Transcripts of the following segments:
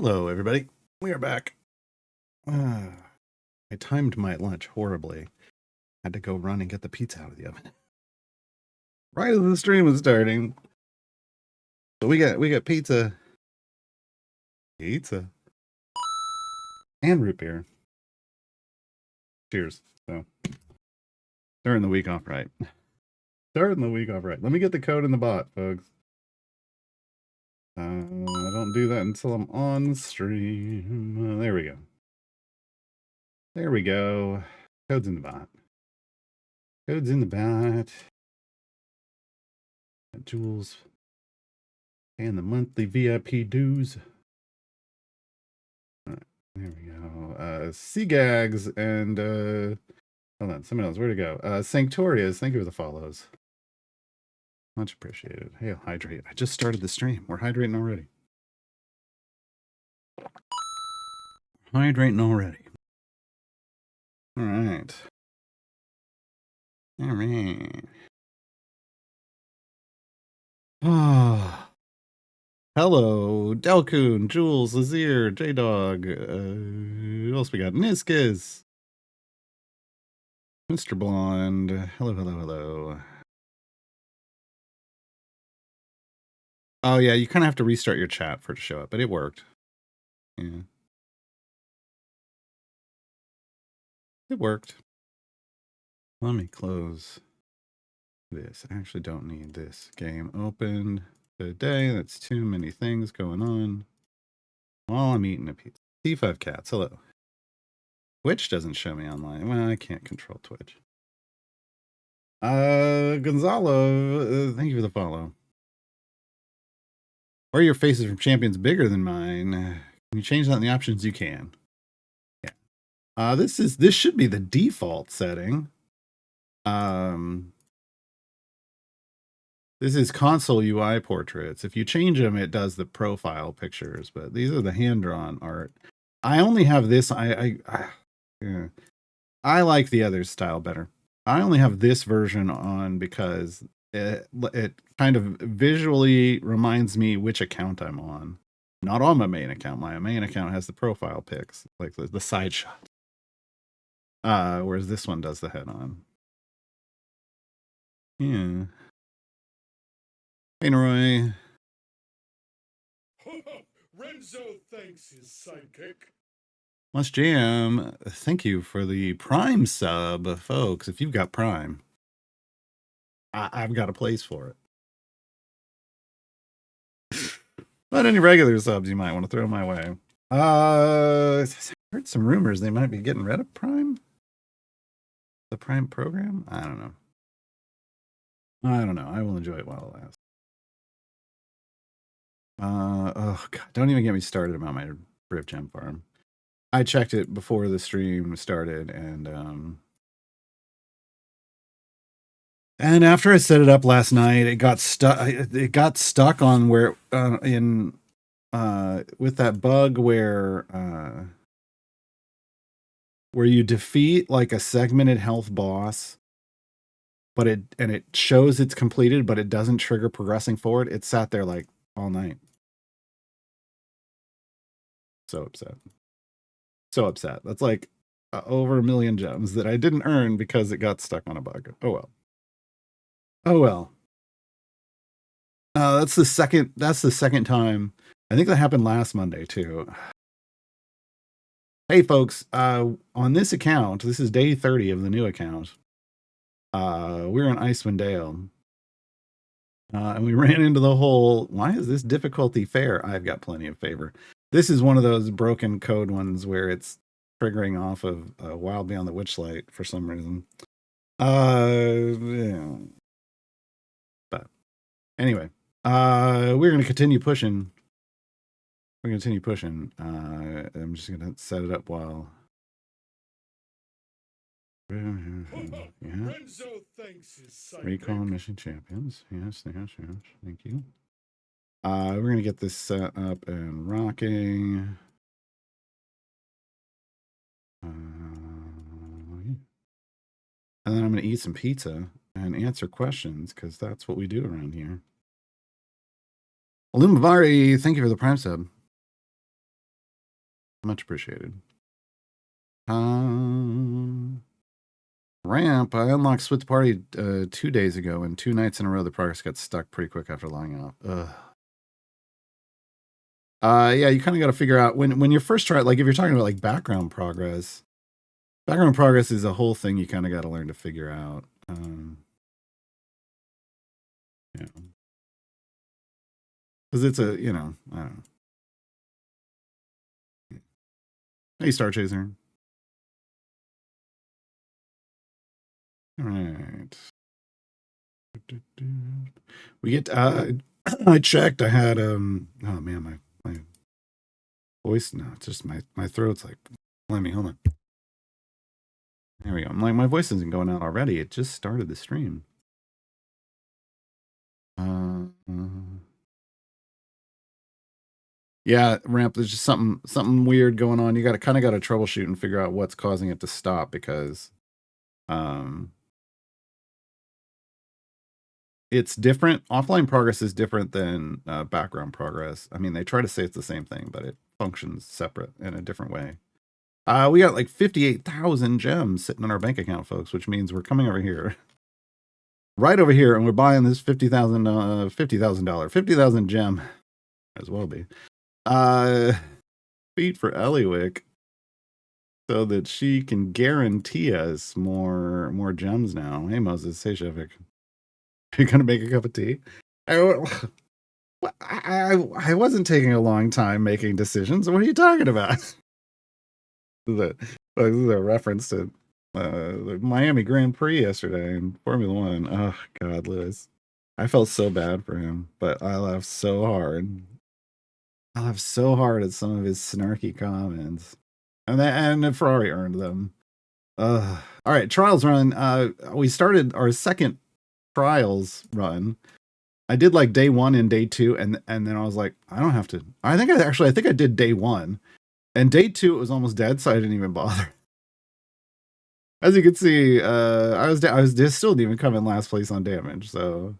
Hello, everybody. We are back. I timed my lunch horribly. Had to go run and get the pizza out of the oven right as the stream was starting. So we got pizza, and root beer. Cheers. So starting the week off right. Let me get the code in the bot, folks. I don't do that until I'm on the stream. There we go. There we go. Code's in the bot. Jules. And the monthly VIP dues. All right, there we go. Seagags and hold on, someone else. Where'd it go? Sanctorias, thank you for the follows. Much appreciated. Hey, I'll hydrate. I just started the stream. We're hydrating already. All right. Ah. Hello, Delcoon, Jules, Lazier, J-Dog. Who else we got? Niskis. Mr. Blonde. Hello. Oh, yeah, you kind of have to restart your chat for it to show up, but it worked. Yeah. It worked. Let me close this. I actually don't need this game open today. That's too many things going on while I'm eating a pizza. T5 Cats, hello. Twitch doesn't show me online. Well, I can't control Twitch. Gonzalo, thank you for the follow. Or your faces from champions bigger than mine. Can you change that in the options? You can. Yeah. This should be the default setting. This is console UI portraits. If you change them, it does the profile pictures, but these are the hand-drawn art. I only have this. Yeah. I like the other style better. I only have this version on because it kind of visually reminds me which account I'm on. Not on my main account. My main account has the profile pics, like the side shot. Whereas this one does the head-on. Yeah. Hey, Roy. Renzo thanks his sidekick. Let's jam. Thank you for the Prime sub, folks. If you've got Prime, I've got a place for it. But any regular subs you might want to throw my way. I heard some rumors they might be getting rid of Prime. The Prime program? I don't know. I will enjoy it while it lasts. Oh God, don't even get me started about my Rift Gem farm. I checked it before the stream started, and after I set it up last night, it got stuck. It got stuck on where with that bug where you defeat like a segmented health boss, but it shows it's completed, but it doesn't trigger progressing forward. It sat there like all night. So upset. That's like over 1 million gems that I didn't earn because it got stuck on a bug. Oh well. That's the second time. I think that happened last Monday too. Hey folks, on this account, this is day 30 of the new account. We're in Icewind Dale. And we ran into the whole, why is this difficulty fair? I've got plenty of favor. This is one of those broken code ones where it's triggering off of Wild Beyond the Witchlight for some reason. Yeah. But anyway, we're going to continue pushing. I'm just going to set it up while. Yeah. Recall mission champions. Yes. Thank you. We're going to get this set up and rocking. And then I'm going to eat some pizza and answer questions because that's what we do around here. Lumavari, thank you for the Prime sub. Much appreciated. Ramp. I unlocked Split the Party 2 days ago, and 2 nights in a row the progress got stuck pretty quick after logging off. Ugh. Yeah, you kind of got to figure out when you're first trying, like if you're talking about like background progress is a whole thing you kind of got to learn to figure out. Yeah. Because it's a, I don't know. Hey, Star Chaser. All right. We get, I checked, I had, oh man, my voice, no, it's just my throat's like, let me, hold on. There we go. I'm like, my voice isn't going out already. It just started the stream. Yeah, Ramp, there's just something weird going on. You got to kind of got to troubleshoot and figure out what's causing it to stop, because it's different. Offline progress is different than background progress. I mean, they try to say it's the same thing, but it functions separate in a different way. We got like 58,000 gems sitting in our bank account, folks, which means we're coming over here. Right over here, and we're buying this $50,000 gem. As well be. Feet for Eliwick, so that she can guarantee us more gems now. Hey Moses, hey Shevik. Are you gonna make a cup of tea? I wasn't taking a long time making decisions. What are you talking about? This is a reference to the Miami Grand Prix yesterday in Formula One. Oh God, Lewis. I felt so bad for him, but I laughed so hard. I laughed so hard at some of his snarky comments. And Ferrari earned them. All right, trials run. We started our second trials run. I did like day 1 and day 2, and then I was like, I don't have to. I think I did day 1, and day 2 it was almost dead, so I didn't even bother. As you can see, I was just still didn't even come in last place on damage, so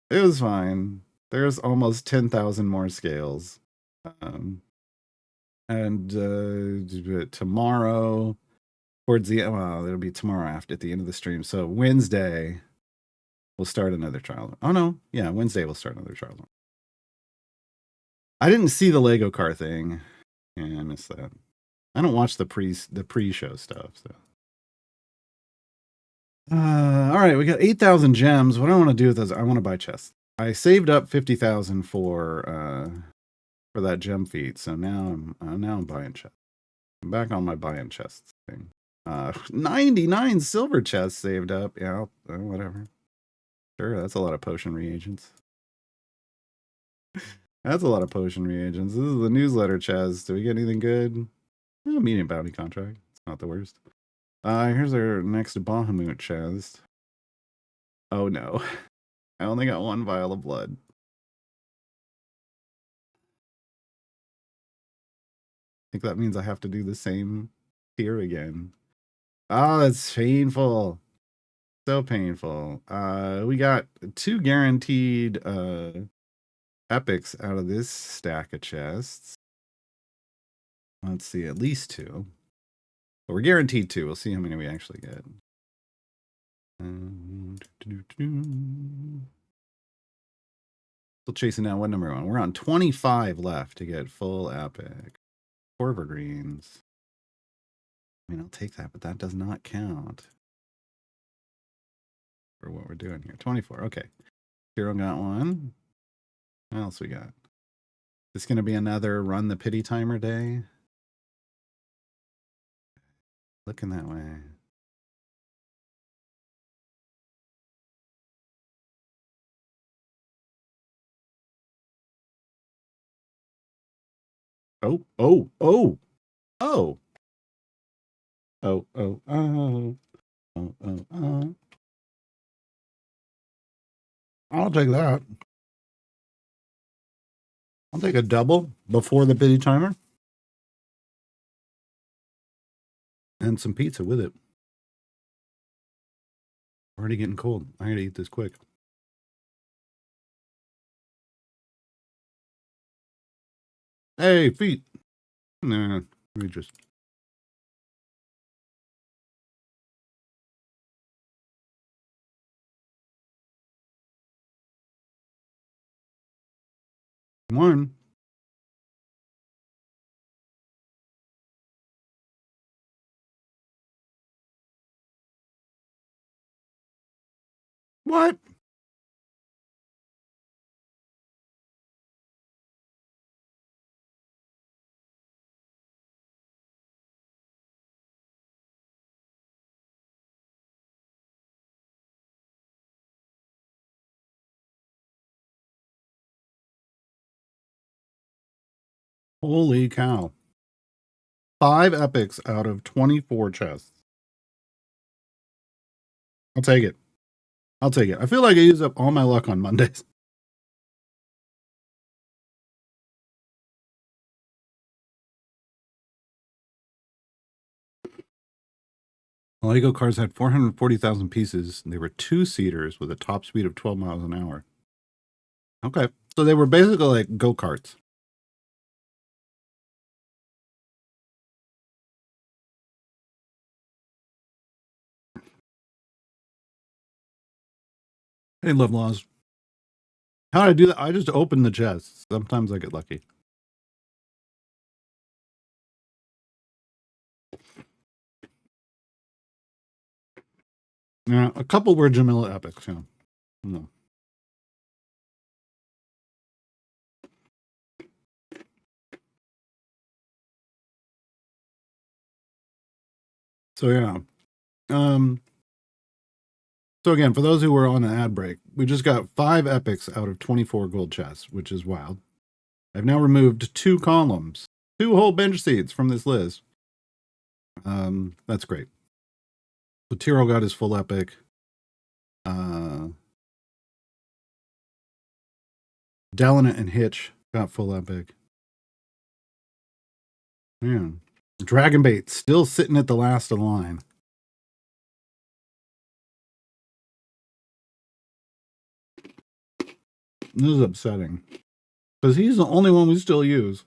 it was fine. There's almost 10,000 more scales, and tomorrow, towards the it'll be tomorrow after at the end of the stream. So Wednesday, we'll start another trial. Oh no, yeah, Wednesday we'll start another trial. I didn't see the Lego car thing. Yeah, I missed that. I don't watch the pre-show stuff. So, all right, we got 8,000 gems. What do I want to do with those? I want to buy chests. I saved up 50,000 for that gem feat. So now I'm buying chests. I'm back on my buying chests thing. 99 silver chests saved up. Yeah, whatever. Sure, that's a lot of potion reagents. That's a lot of potion reagents. This is the newsletter chest. Do we get anything good? Medium bounty contract. It's not the worst. Here's our next Bahamut chest. Oh no. I only got 1 vial of blood. I think that means I have to do the same tier again. Oh, it's painful. So painful. We got 2 guaranteed epics out of this stack of chests. Let's see, at least 2. But we're guaranteed 2. We'll see how many we actually get. Still chasing down what number one? We're on 25 left to get full epic. Corver greens. I mean, I'll take that, but that does not count for what we're doing here. 24. Okay. Hero got 1. What else we got? It's going to be another run the pity timer day. Looking that way. Oh, oh, oh, oh. Oh, oh, oh. Oh, oh, oh. I'll take that. I'll take a double before the pity timer. And some pizza with it. Already getting cold. I gotta eat this quick. Hey, feet. Nah, we just. One. What? Holy cow. 5 epics out of 24 chests. I'll take it. I'll take it. I feel like I use up all my luck on Mondays. Lego cars had 440,000 pieces. They were 2-seaters with a top speed of 12 miles an hour. Okay. So they were basically like go-karts. Hey, love laws. How did I do that? I just opened the chest. Sometimes I get lucky. Yeah, a couple were Jamila epics. Yeah. No. So yeah. So again, for those who were on the ad break, we just got 5 epics out of 24 gold chests, which is wild. I've now removed 2 columns, 2 whole bench seats from this list. That's great. So Tyrell got his full epic. Delana and Hitch got full epic. Yeah. Dragonbait still sitting at the last of the line. This is upsetting. Because he's the only one we still use.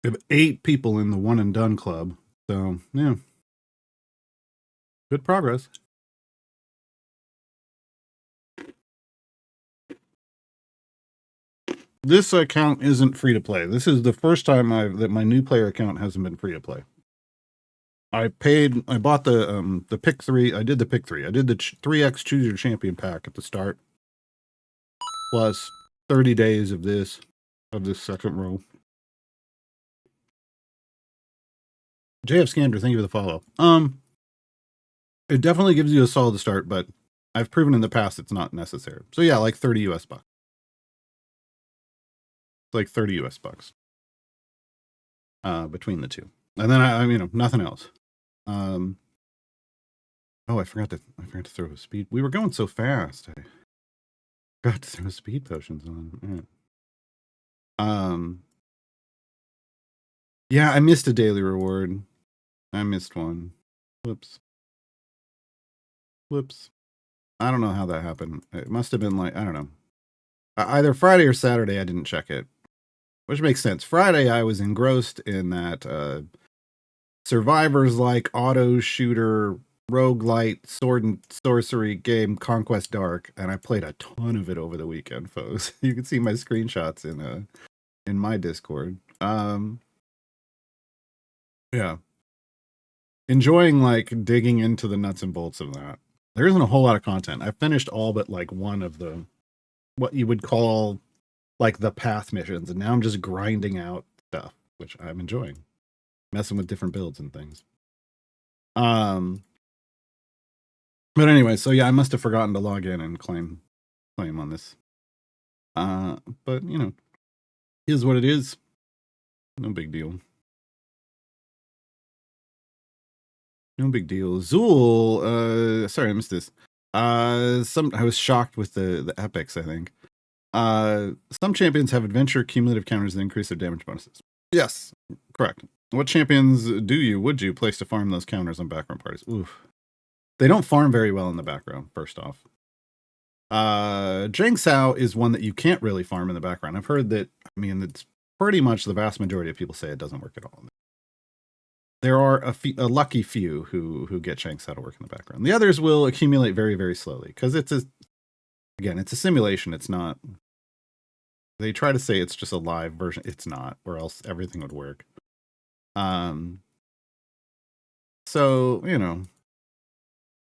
We have 8 people in the one and done club. So, yeah. Good progress. This account isn't free to play. This is the first time that my new player account hasn't been free to play. I bought the Pick3. I did the Pick3. I did the 3x choose your champion pack at the start. Plus 30 days of this second row. JF Scander, thank you for the follow. It definitely gives you a solid start, but I've proven in the past it's not necessary. So yeah, like 30 US bucks. Like 30 US bucks. Between the two. And then I nothing else. Oh, I forgot to throw a speed. We were going so fast. I forgot to throw speed potions on. Yeah, I missed a daily reward. I missed one. Whoops. I don't know how that happened. It must have been like, I don't know. Either Friday or Saturday I didn't check it. Which makes sense. Friday I was engrossed in that survivors like auto shooter roguelite sword and sorcery game Conquest Dark, and I played a ton of it over the weekend, folks. You can see my screenshots in my Discord. Yeah. Enjoying like digging into the nuts and bolts of that. There isn't a whole lot of content. I finished all but like one of the what you would call like the path missions, and now I'm just grinding out stuff, which I'm enjoying. Messing with different builds and things. But anyway, so yeah, I must have forgotten to log in and claim on this. But is what it is. No big deal. No big deal. Zool, sorry, I missed this. I was shocked with the epics, I think. Some champions have adventure cumulative counters that increase their damage bonuses. Yes, correct. What champions would you place to farm those counters on background parties? Oof. They don't farm very well in the background, first off. Jang Sao is one that you can't really farm in the background. I've heard that, I mean, it's pretty much the vast majority of people say it doesn't work at all. There are a lucky few who get Jang Sao to work in the background. The others will accumulate very, very slowly because it's a simulation. It's not. They try to say it's just a live version. It's not, or else everything would work. So,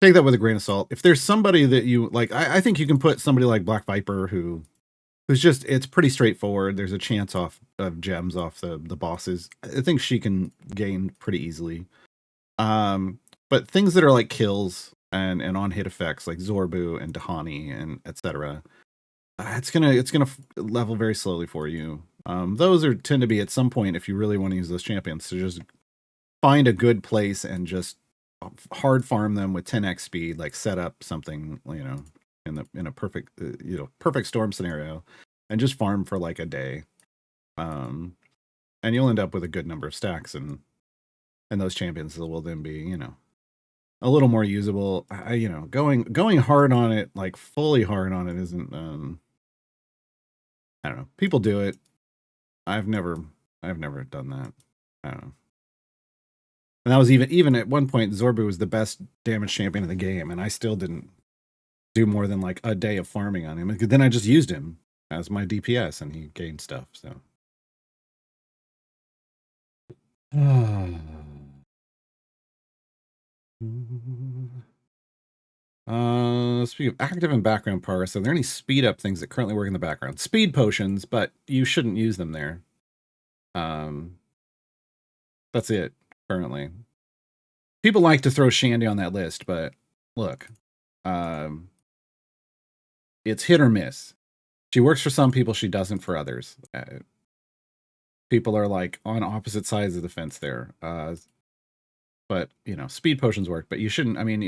take that with a grain of salt. If there's somebody that you like, I think you can put somebody like Black Viper who's just, it's pretty straightforward. There's a chance of gems off the bosses. I think she can gain pretty easily. But things that are like kills and on hit effects like Zorbu and Dahani and etc. It's gonna level very slowly for you. Those tend to be at some point, if you really want to use those champions, to just find a good place and just hard farm them with 10x speed, like set up something, in a perfect perfect storm scenario, and just farm for like a day. And you'll end up with a good number of stacks, and those champions will then be, a little more usable. Going hard on it, like fully hard on it, isn't. I don't know. People do it. I've never done that. I don't know. And that was even at one point, Zorbu was the best damage champion in the game, and I still didn't do more than like a day of farming on him. Then I just used him as my DPS, and he gained stuff. So. Speaking of active and background progress, are there any speed up things that currently work in the background? Speed potions, but you shouldn't use them there. That's it currently. People like to throw Shandy on that list, but look, it's hit or miss. She works for some people, she doesn't for others. People are like on opposite sides of the fence there. But speed potions work, but you shouldn't. I mean,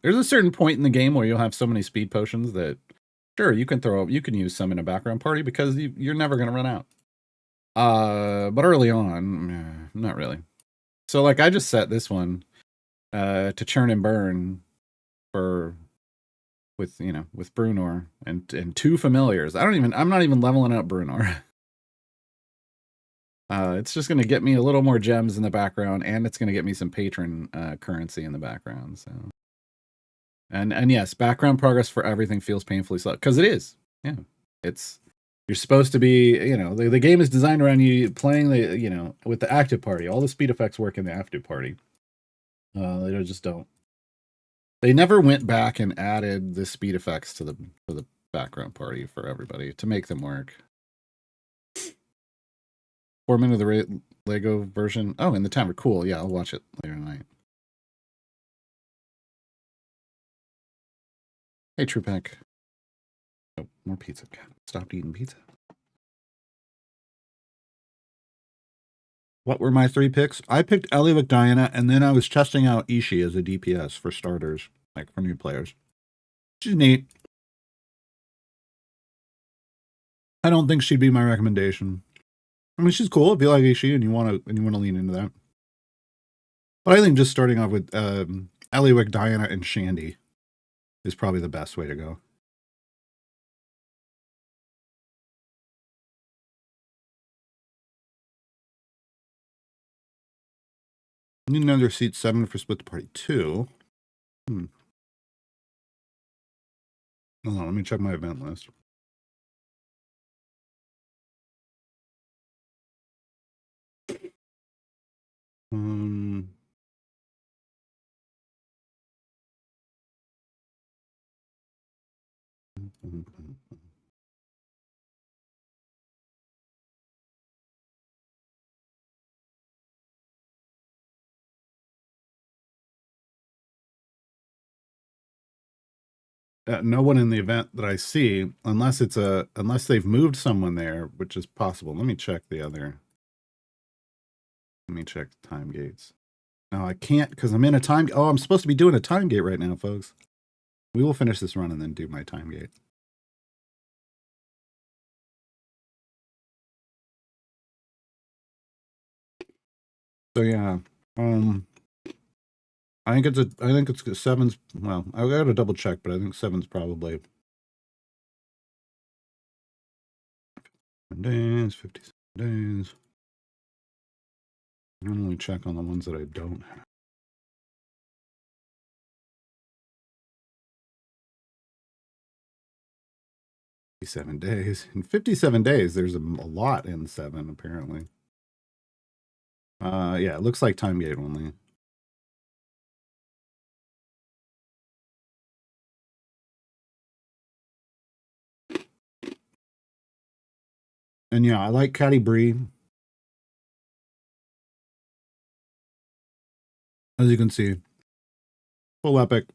there's a certain point in the game where you'll have so many speed potions that sure you can use some in a background party because you're never going to run out. But early on, not really. So like I just set this one to churn and burn with Brunor and 2 familiars. I'm not even leveling up Brunor. It's just going to get me a little more gems in the background, and it's going to get me some patron currency in the background. So, and yes, background progress for everything feels painfully slow because it is. Yeah, you're supposed to be. The game is designed around you playing with the active party. All the speed effects work in the active party. They just don't. They never went back and added the speed effects for the background party for everybody to make them work. 4 minutes of the Lego version. Oh, in the timer. Cool. Yeah, I'll watch it later tonight. Hey, Truepack. Oh, more pizza. God, stopped eating pizza. What were my 3 picks? I picked Ellie with Diana, and then I was testing out Ishii as a DPS for starters, like for new players. She's neat. I don't think she'd be my recommendation. I mean, she's cool if you like Ishii and you want to lean into that. But I think just starting off with Eliwick, Diana, and Shandy is probably the best way to go. Need another seat 7 for Split the Party 2. Hold on, let me check my event list. No one in the event that I see, unless they've moved someone there, which is possible. Let me check the time gates. No, I can't because I'm in a time. Oh, I'm supposed to be doing a time gate right now, folks. We will finish this run and then do my time gate. So yeah, I think it's seven's. Well, I got to double check, but I think seven's probably days, 57 days. I only check on the ones that I don't have. 57 days. In 57 days, there's a lot in 7, apparently. Yeah, it looks like time gate only. And yeah, I like Caddy Bree. As you can see, full epic,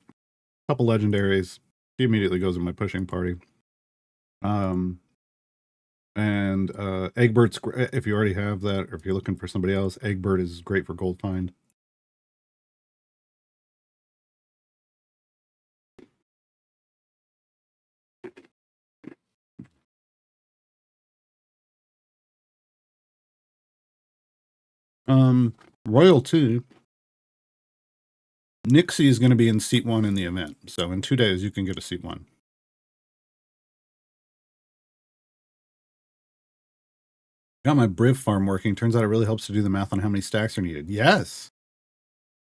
couple legendaries. He immediately goes in my pushing party. And Egbert's, if you already have that, or if you're looking for somebody else, Egbert is great for gold find. Royal 2. Nixie is going to be in seat 1 in the event. So in 2 days, you can get a seat 1. Got my Briv farm working. Turns out it really helps to do the math on how many stacks are needed. Yes.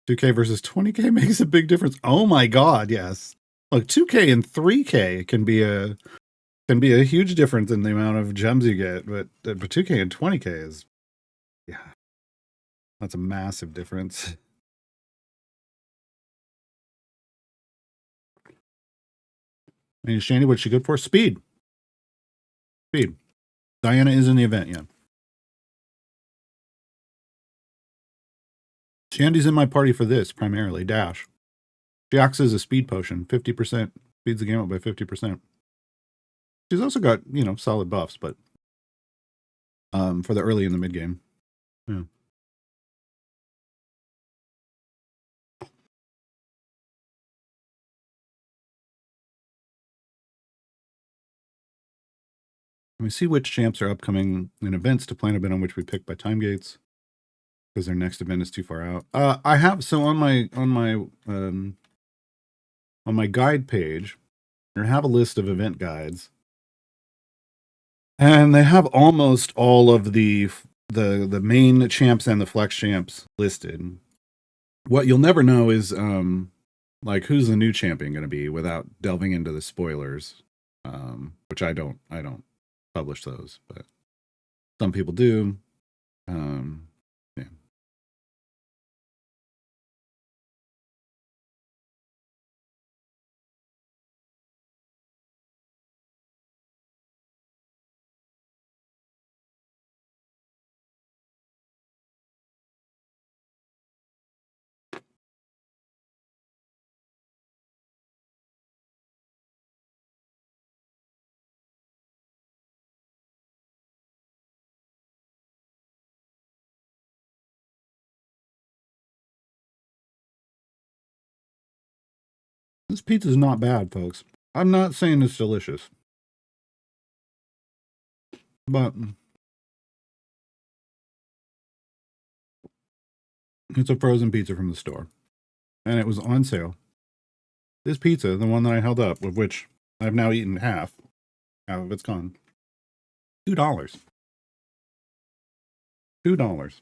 2K versus 20K makes a big difference. Oh my God, yes. Look, 2K and 3K can be a huge difference in the amount of gems you get, but 2K and 20K is, yeah, that's a massive difference. And Shandy, what's she good for? Speed. Speed. Diana is in the event, yeah. Shandy's in my party for this, primarily, Dash. She acts as a speed potion, 50%, speeds the game up by 50%. She's also got, solid buffs, but for the early and the mid game. Yeah. Let me see which champs are upcoming in events to plan a bit on which we pick by time gates, because their next event is too far out. I have, so on my guide page, I have a list of event guides, and they have almost all of the main champs and the flex champs listed. What you'll never know is like who's the new champion going to be without delving into the spoilers, which I don't publish those, but some people do. Yeah. This pizza's not bad, folks. I'm not saying it's delicious, but it's a frozen pizza from the store, and it was on sale. This pizza, the one that I held up, of which I've now eaten half of it's gone. $2. $2.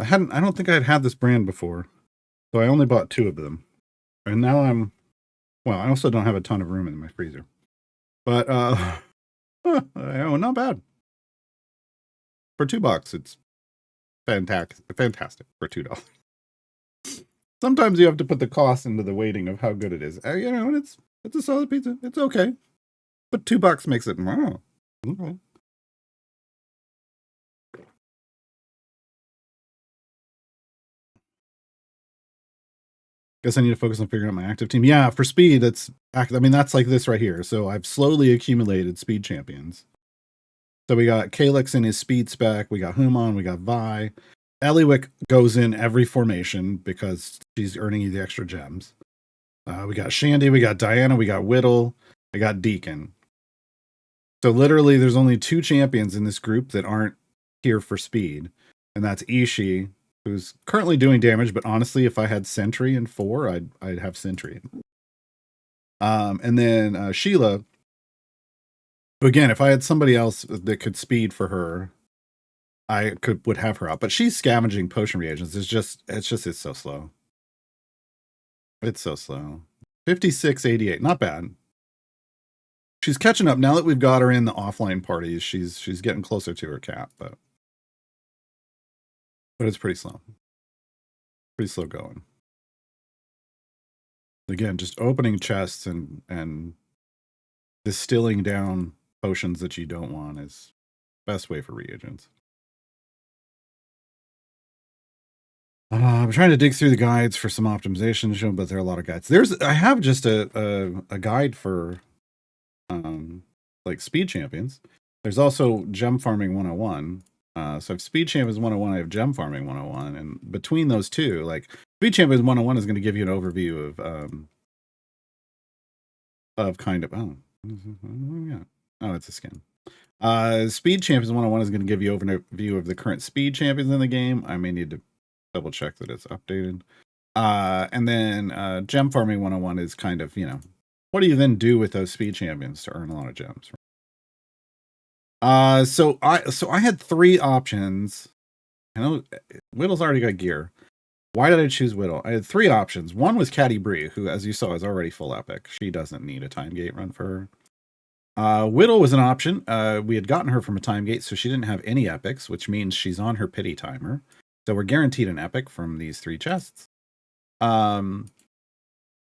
I don't think I'd had this brand before, so I only bought 2 of them, and now I also don't have a ton of room in my freezer, but oh, not bad for $2. It's fantastic for $2. Sometimes you have to put the cost into the weighting of how good it is. And it's a solid pizza. It's okay, but $2 makes it wow. Okay. Guess I need to focus on figuring out my active team. Yeah, for speed, that's like this right here. So I've slowly accumulated speed champions. So we got Calyx in his speed spec. We got Human. We got Vi. Eliwick goes in every formation because she's earning you the extra gems. We got Shandy. We got Diana. We got Whittle. I got Deacon. So literally, there's only 2 champions in this group that aren't here for speed, and that's Ishii who's currently doing damage, but honestly, if I had Sentry and 4, I'd have Sentry. And then Sheila, who again, if I had somebody else that could speed for her, I would have her out. But she's scavenging potion reagents. It's so slow. It's so slow. 5688, not bad. She's catching up now that we've got her in the offline parties. She's getting closer to her cap, but it's pretty slow. Pretty slow going. Again, just opening chests and distilling down potions that you don't want is best way for reagents. I'm trying to dig through the guides for some optimization, but there are a lot of guides. I have just a guide for like speed champions. There's also gem farming 101. So I have speed champions 101, I have gem farming 101, and between those two, like speed champions 101 is going to give you an overview of kind of it's a skin. Speed Champions 101 is going to give you an overview of the current speed champions in the game. I may need to double check that it's updated. And then gem farming 101 is kind of, what do you then do with those speed champions to earn a lot of gems? So I had 3 options. I know Whittle's already got gear. Why did I choose Whittle? I had 3 options. One was Caddy Bree, who, as you saw, is already full epic. She doesn't need a time gate run for her. Whittle was an option. We had gotten her from a time gate, so she didn't have any epics, which means she's on her pity timer. So we're guaranteed an epic from these 3 chests. And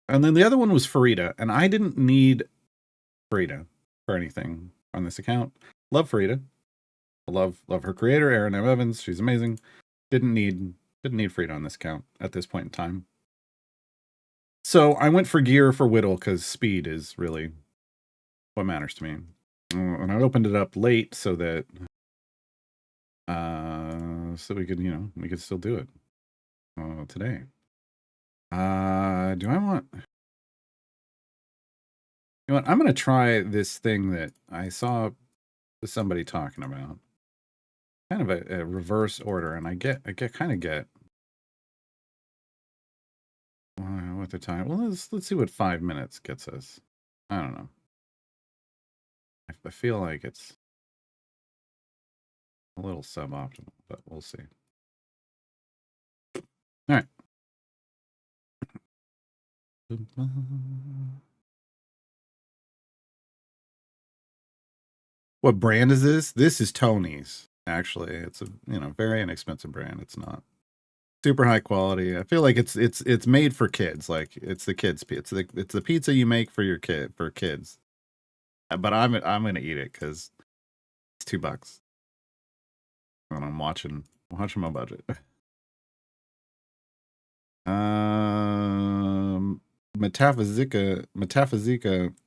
then the other one was Farida, and I didn't need Farida for anything on this account. Love Farida. I love her creator, Erin M. Evans. She's amazing. Didn't need Farida on this account at this point in time. So I went for gear for Whittle because speed is really what matters to me. And I opened it up late so that so we could, we could still do it today. Do I want... You know what? I'm going to try this thing that I saw somebody talking about. Kind of a reverse order, and I kind of get what the time. Well, let's see what 5 minutes gets us. I don't know. I feel like it's a little suboptimal, but we'll see. All right. What brand is this? This is Tony's. Actually, it's a very inexpensive brand. It's not super high quality. I feel like it's made for kids. Like it's the kids. It's the pizza you make for your kid for kids. But I'm gonna eat it because it's $2, and I'm watching my budget. Metaphysica.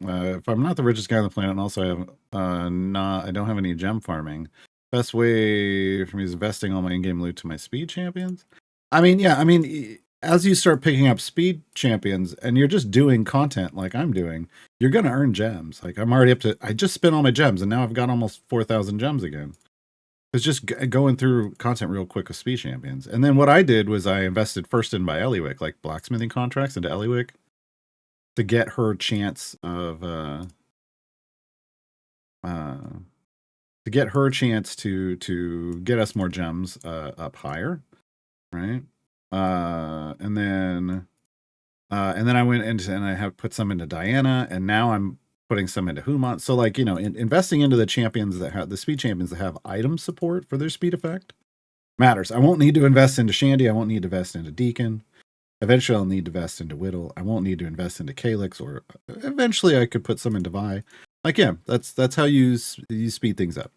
If I'm not the richest guy on the planet, and also I have I don't have any gem farming. Best way for me is investing all my in-game loot to my speed champions. I mean, as you start picking up speed champions and you're just doing content like I'm doing, you're gonna earn gems. Like I'm already up to. I just spent all my gems, and now I've got almost 4,000 gems again. It's just going through content real quick with speed champions. And then what I did was I invested first in by Eliwick, like blacksmithing contracts into Eliwick to get her chance of to get us more gems up higher, right? And then I went into and I have put some into Diana, and now I'm putting some into Humont. So like, investing into the champions that have the speed champions that have item support for their speed effect matters. I won't need to invest into Shandy. I won't need to invest into Deacon. Eventually I'll need to invest into Whittle. I won't need to invest into Calyx, or eventually I could put some into Vi. Like, yeah, that's how you speed things up.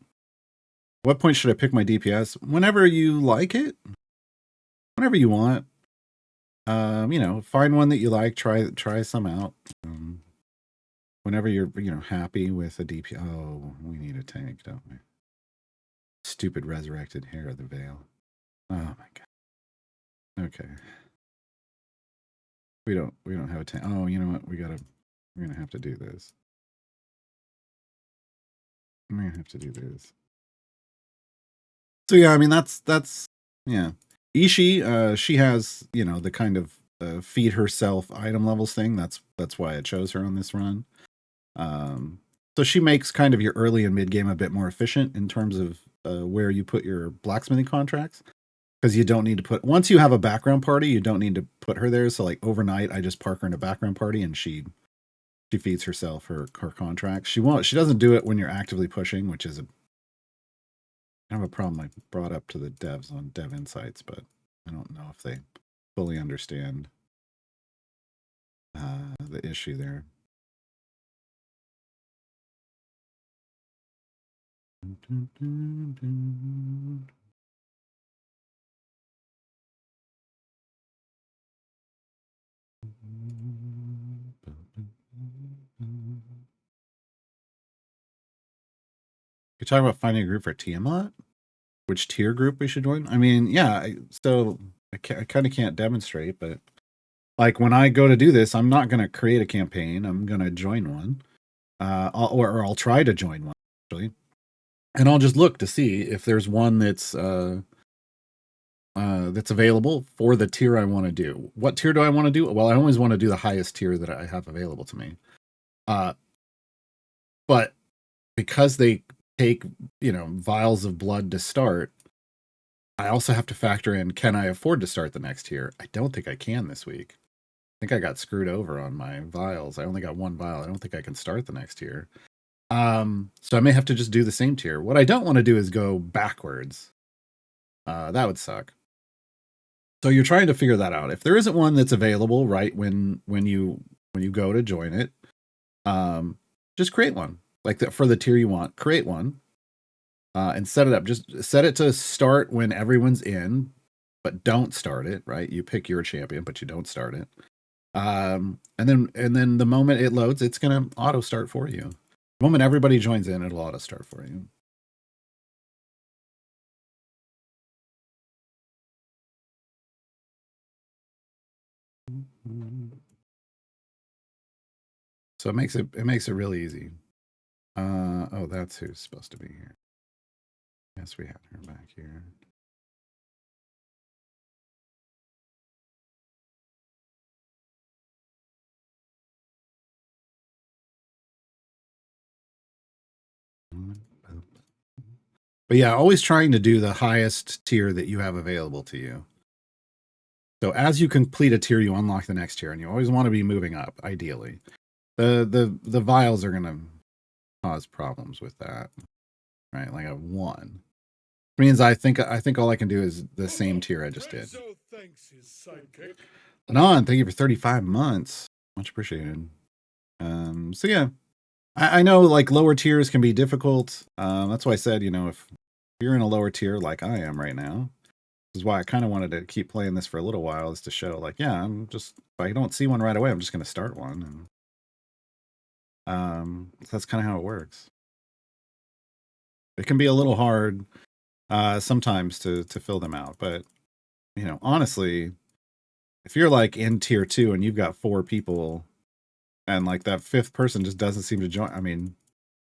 What point should I pick my DPS? Whenever you like it. Whenever you want. Find one that you like, try some out. Whenever you're, happy with a DP. Oh, we need a tank, don't we? Stupid resurrected hair of the veil. Oh my god. Okay. We don't have a tank. Oh, you know what? We're gonna have to do this. We're gonna have to do this. So yeah, I mean that's yeah. Ishii, she has, you know, the kind of feed herself item levels thing. That's why I chose her on this run. Um, so she makes kind of your early and mid game a bit more efficient in terms of where you put your blacksmithing contracts, because you don't need to put, once you have a background party, you don't need to put her there. So like overnight, I just park her in a background party and she feeds herself her contracts. She doesn't do it when you're actively pushing, which is a kind of a problem I brought up to the devs on Dev Insights, but I don't know if they fully understand the issue there. You're talking about finding a group for Tiamat? Which tier group we should join? I mean, yeah, so I kind of can't demonstrate, but like when I go to do this, I'm not going to create a campaign. I'm going to join one, or I'll try to join one actually, and I'll just look to see if there's one that's available for the tier I want to do. What tier do I want to do? Well, I always want to do the highest tier that I have available to me. But because they take, you know, vials of blood to start, I also have to factor in, can I afford to start the next tier? I don't think I can this week. I think I got screwed over on my vials. I only got one vial. I don't think I can start the next tier. So I may have to just do the same tier. What I don't want to do is go backwards. That would suck. So you're trying to figure that out. If there isn't one that's available right when you go to join it, just create one. Like for the tier you want, create one. And set it up. Just set it to start when everyone's in, but don't start it, right? You pick your champion, but you don't start it. And then the moment it loads, it's gonna auto start for you. The moment everybody joins in, it'll auto start for you. So it makes it really easy. Oh, that's who's supposed to be here. Yes, we have her back here. But yeah, always trying to do the highest tier that you have available to you. So as you complete a tier, you unlock the next tier, and you always want to be moving up, ideally. The vials are gonna cause problems with that, right? Like a 1 means I think all I can do is the same tier I just did. Anon, thank you for 35 months. Much appreciated. So yeah, I know like lower tiers can be difficult. That's why I said, you know, if you're in a lower tier like I am right now, this is why I kind of wanted to keep playing this for a little while, is to show like, yeah, I'm just, if I don't see one right away, I'm just going to start one. And so that's kind of how it works. It can be a little hard sometimes to fill them out, but you know, honestly, if you're like in tier 2 and you've got 4 people and like that 5th person just doesn't seem to join, I mean,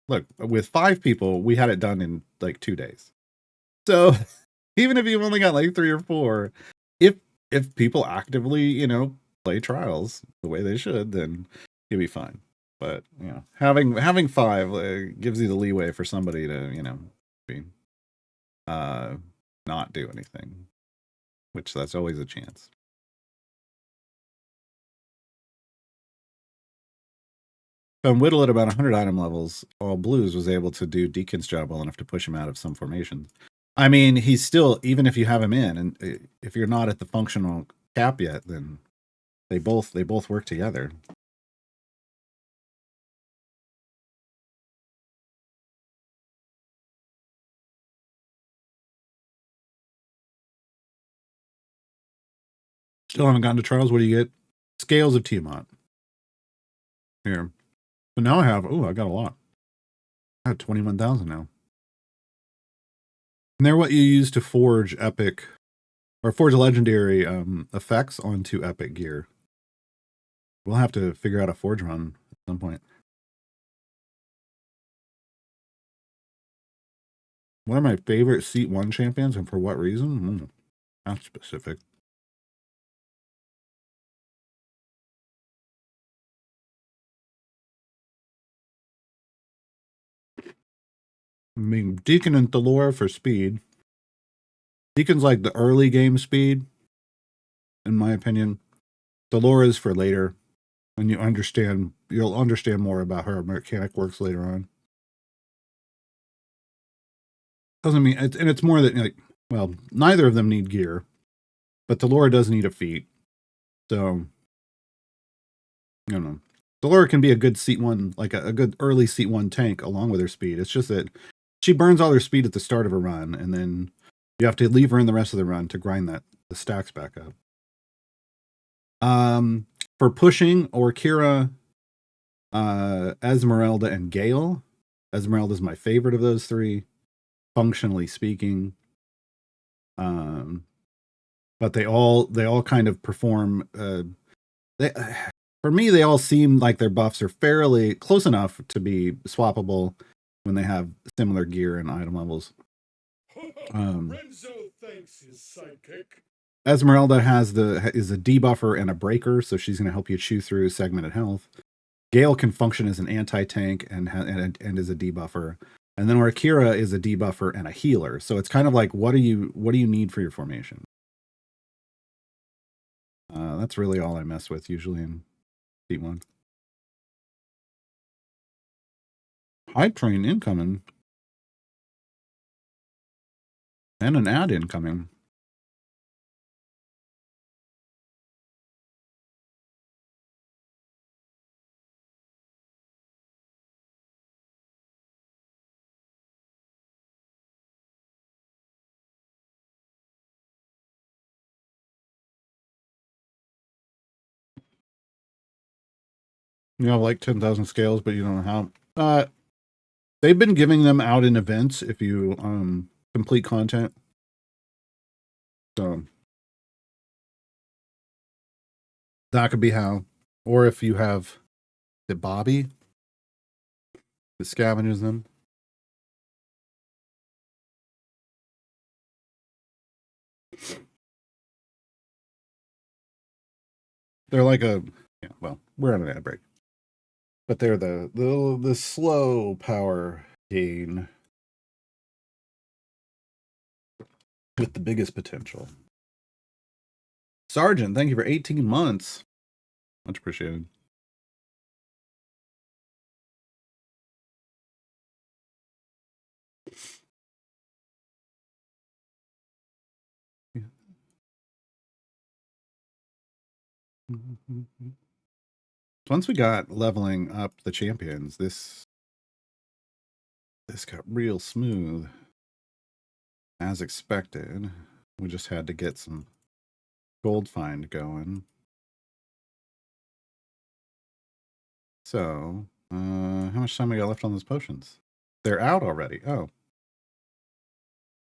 look, with 5 people, we had it done in like 2 days. So even if you've only got like 3 or 4, if people actively, you know, play trials the way they should, then you'll be fine. But you know, having 5 gives you the leeway for somebody to, you know, be, not do anything, which that's always a chance. If Whittle at about 100 item levels, all blues was able to do Deacon's job well enough to push him out of some formations. I mean, he's still, even if you have him in, and if you're not at the functional cap yet, then they both work together. Still haven't gotten to trials. What do you get? Scales of Tiamat. Here. So now I have, I got a lot. I have 21,000 now. And they're what you use to forge epic, or forge legendary effects onto epic gear. We'll have to figure out a forge run at some point. One of my favorite Seat 1 champions, and for what reason? Not specific. I mean, Deacon and Thalora for speed. Deacon's like the early game speed, in my opinion. Thallora's for later. When you'll understand more about how her mechanic works later on. Doesn't mean, it's more that, like, well, neither of them need gear, but Thalora does need a feat. So, I don't know. Thalora can be a good seat one, like a good early seat one tank along with her speed. It's just that she burns all her speed at the start of a run, and then you have to leave her in the rest of the run to grind the stacks back up. For pushing, Orkira, Esmeralda, and Gale. Esmeralda is my favorite of those three, functionally speaking. But they all kind of perform. For me, they all seem like their buffs are fairly close enough to be swappable when they have similar gear and item levels. Renzo thanks his sidekick. Esmeralda is a debuffer and a breaker, so she's going to help you chew through segmented health. Gale can function as an anti-tank and is a debuffer. And then Orkira is a debuffer and a healer. So it's kind of like, what do you need for your formation? That's really all I mess with usually in Seat 1. Hype train incoming. And an ad incoming. You have like 10,000 scales, but you don't know how. They've been giving them out in events if you complete content. So that could be how. Or if you have the Bobby that scavenges them. They're like well, we're on an ad break. But they're the slow power gain with the biggest potential. Sergeant, thank you for 18 months. Much appreciated. Once we got leveling up the champions, this got real smooth. As expected. We just had to get some gold find going. So, how much time we got left on those potions? They're out already. Oh.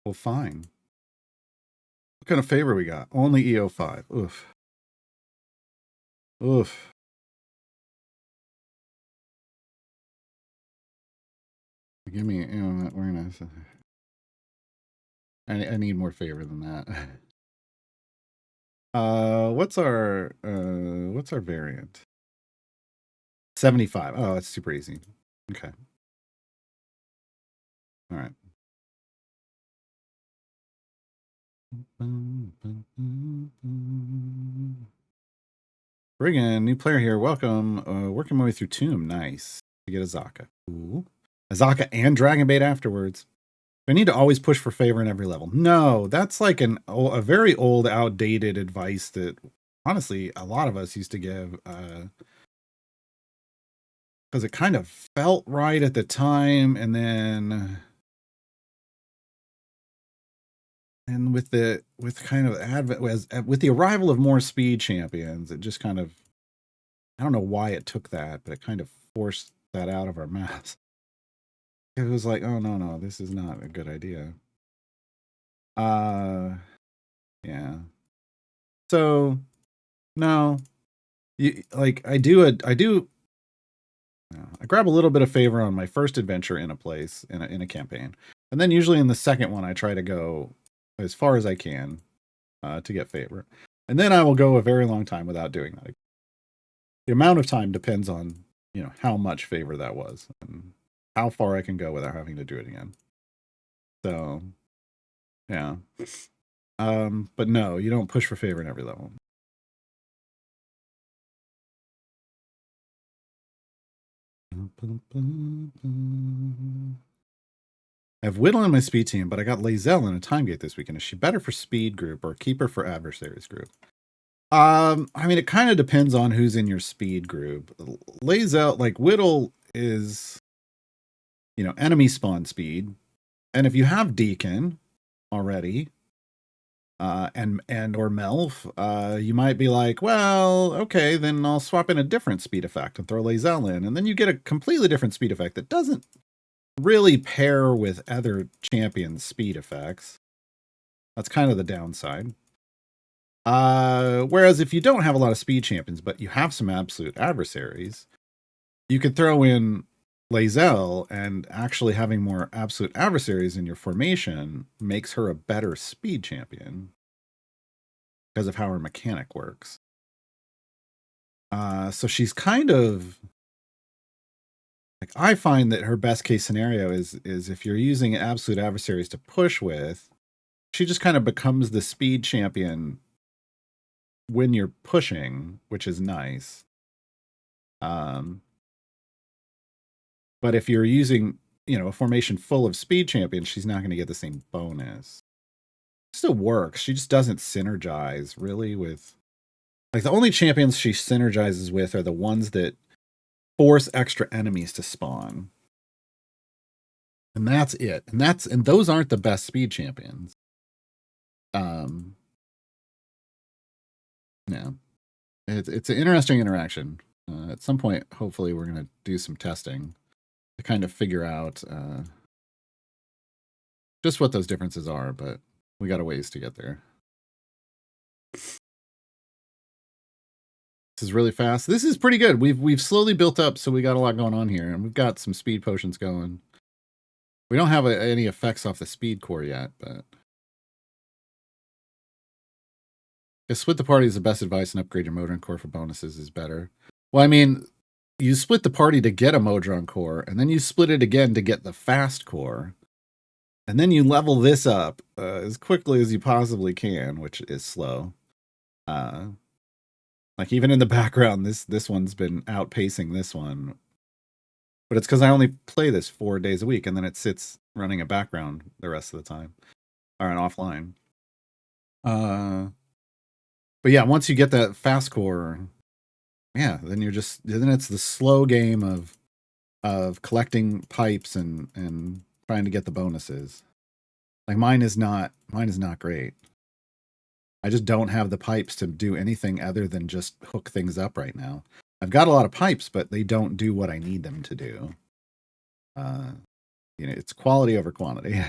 Well, fine. What kind of favor we got? Only EO5. Oof. Oof. Give me, we're gonna. I need more favor than that. What's our variant? 75. Oh, that's super easy. Okay. All right. Brigan, new player here. Welcome. Working my way through Tomb. Nice. To get Azaka. Ooh. Azaka and Dragon Bait afterwards. I need to always push for favor in every level. No, that's like a very old, outdated advice that honestly a lot of us used to give because it kind of felt right at the time, and then with the arrival of more speed champions, it just kind of, I don't know why it took that, but it kind of forced that out of our mouths. It was like, oh no, this is not a good idea. Yeah. So no, I grab a little bit of favor on my first adventure in a place in a campaign, and then usually in the second one I try to go as far as I can to get favor. And then I will go a very long time without doing that. The amount of time depends on, how much favor that was and how far I can go without having to do it again. So, yeah. But no, you don't push for favor in every level. I have Whittle in my speed team, but I got Lazelle in a time gate this weekend. Is she better for speed group or keeper for adversaries group? I mean, it kind of depends on who's in your speed group. Lazelle, like Whittle is, enemy spawn speed. And if you have Deacon already, and or Melf, you might be like, well, okay, then I'll swap in a different speed effect and throw Lazelle in. And then you get a completely different speed effect that doesn't really pair with other champions' speed effects. That's kind of the downside. Whereas if you don't have a lot of speed champions, but you have some absolute adversaries, you could throw in Lazelle, and actually having more absolute adversaries in your formation makes her a better speed champion because of how her mechanic works. So she's kind of like, I find that her best case scenario is if you're using absolute adversaries to push with, she just kind of becomes the speed champion when you're pushing, which is nice. But if you're using, a formation full of speed champions, she's not going to get the same bonus. It still works. She just doesn't synergize really with, like, the only champions she synergizes with are the ones that force extra enemies to spawn. And that's it. And those aren't the best speed champions. Yeah. It's an interesting interaction. At some point, hopefully, we're going to do some testing to kind of figure out just what those differences are, but we got a ways to get there. This is really fast. This is pretty good. We've slowly built up, so we got a lot going on here, and we've got some speed potions going. We don't have any effects off the speed core yet, but if split the party is the best advice, and upgrade your Modron core for bonuses is better. Well, I mean, you split the party to get a Modron core, and then you split it again to get the fast core. And then you level this up as quickly as you possibly can, which is slow. Like, even in the background, this one's been outpacing this one. But it's because I only play this 4 days a week, and then it sits running a background the rest of the time. Or an offline. But yeah, once you get that fast core, yeah, then it's the slow game of collecting pipes and trying to get the bonuses. Like, mine is not great. I just don't have the pipes to do anything other than just hook things up right now. I've got a lot of pipes, but they don't do what I need them to do. It's quality over quantity.